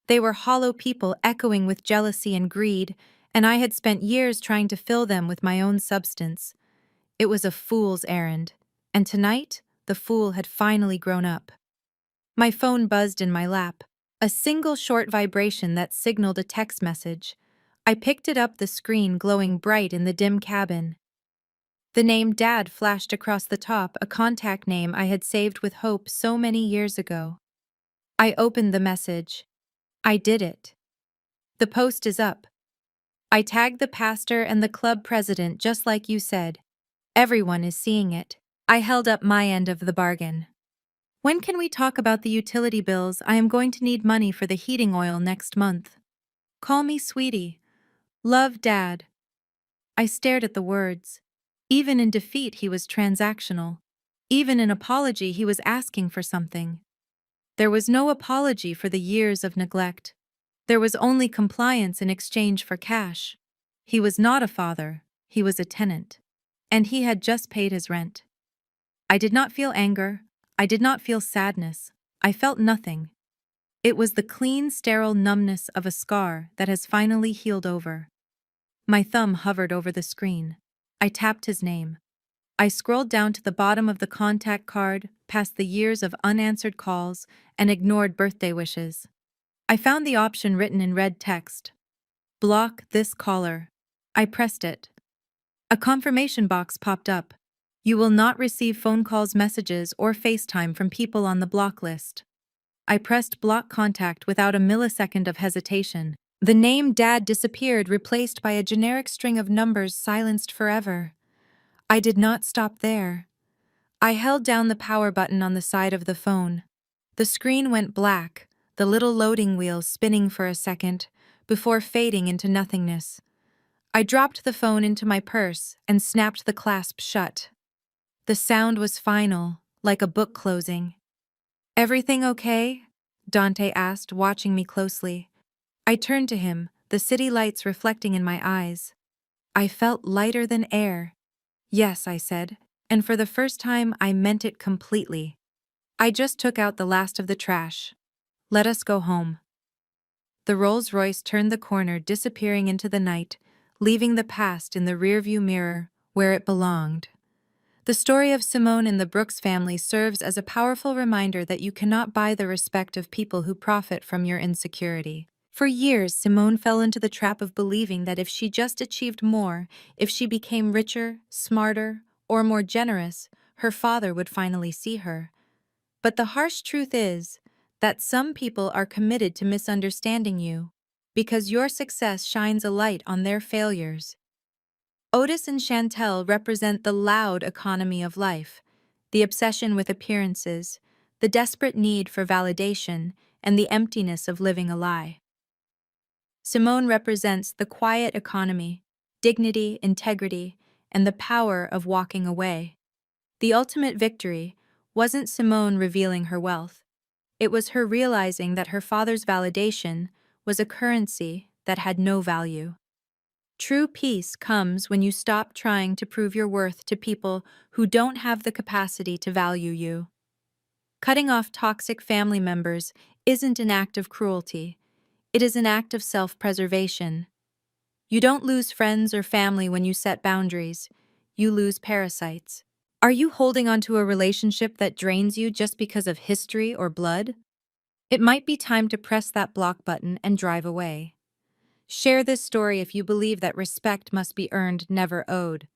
They were hollow people, echoing with jealousy and greed, and I had spent years trying to fill them with my own substance. It was a fool's errand, and tonight, the fool had finally grown up. My phone buzzed in my lap, a single short vibration that signaled a text message. I picked it up, the screen glowing bright in the dim cabin. The name Dad flashed across the top, a contact name I had saved with hope so many years ago. I opened the message. I did it. The post is up. I tagged the pastor and the club president, just like you said. Everyone is seeing it. I held up my end of the bargain. "When can we talk about the utility bills? I am going to need money for the heating oil next month. Call me sweetie. Love, Dad." I stared at the words. Even in defeat, he was transactional. Even in apology, he was asking for something. There was no apology for the years of neglect. There was only compliance in exchange for cash. He was not a father, he was a tenant. And he had just paid his rent. I did not feel anger. I did not feel sadness. I felt nothing. It was the clean, sterile numbness of a scar that has finally healed over. My thumb hovered over the screen. I tapped his name. I scrolled down to the bottom of the contact card, past the years of unanswered calls, and ignored birthday wishes. I found the option written in red text. Block this caller. I pressed it. A confirmation box popped up. You will not receive phone calls, messages, or FaceTime from people on the block list. I pressed block contact without a millisecond of hesitation. The name Dad disappeared, replaced by a generic string of numbers silenced forever. I did not stop there. I held down the power button on the side of the phone. The screen went black, the little loading wheel spinning for a second, before fading into nothingness. I dropped the phone into my purse and snapped the clasp shut. The sound was final, like a book closing. "Everything okay?" Dante asked, watching me closely. I turned to him, the city lights reflecting in my eyes. I felt lighter than air. "Yes," I said, and for the first time I meant it completely. I just took out the last of the trash. Let us go home. The Rolls-Royce turned the corner, disappearing into the night, leaving the past in the rearview mirror, where it belonged. The story of Simone and the Brooks family serves as a powerful reminder that you cannot buy the respect of people who profit from your insecurity. For years, Simone fell into the trap of believing that if she just achieved more, if she became richer, smarter, or more generous, her father would finally see her. But the harsh truth is that some people are committed to misunderstanding you because your success shines a light on their failures. Otis and Chantel represent the loud economy of life, the obsession with appearances, the desperate need for validation, and the emptiness of living a lie. Simone represents the quiet economy, dignity, integrity, and the power of walking away. The ultimate victory wasn't Simone revealing her wealth. It was her realizing that her father's validation was a currency that had no value. True peace comes when you stop trying to prove your worth to people who don't have the capacity to value you. Cutting off toxic family members isn't an act of cruelty. It is an act of self-preservation. You don't lose friends or family when you set boundaries. You lose parasites. Are you holding onto a relationship that drains you just because of history or blood? It might be time to press that block button and drive away. Share this story if you believe that respect must be earned, never owed.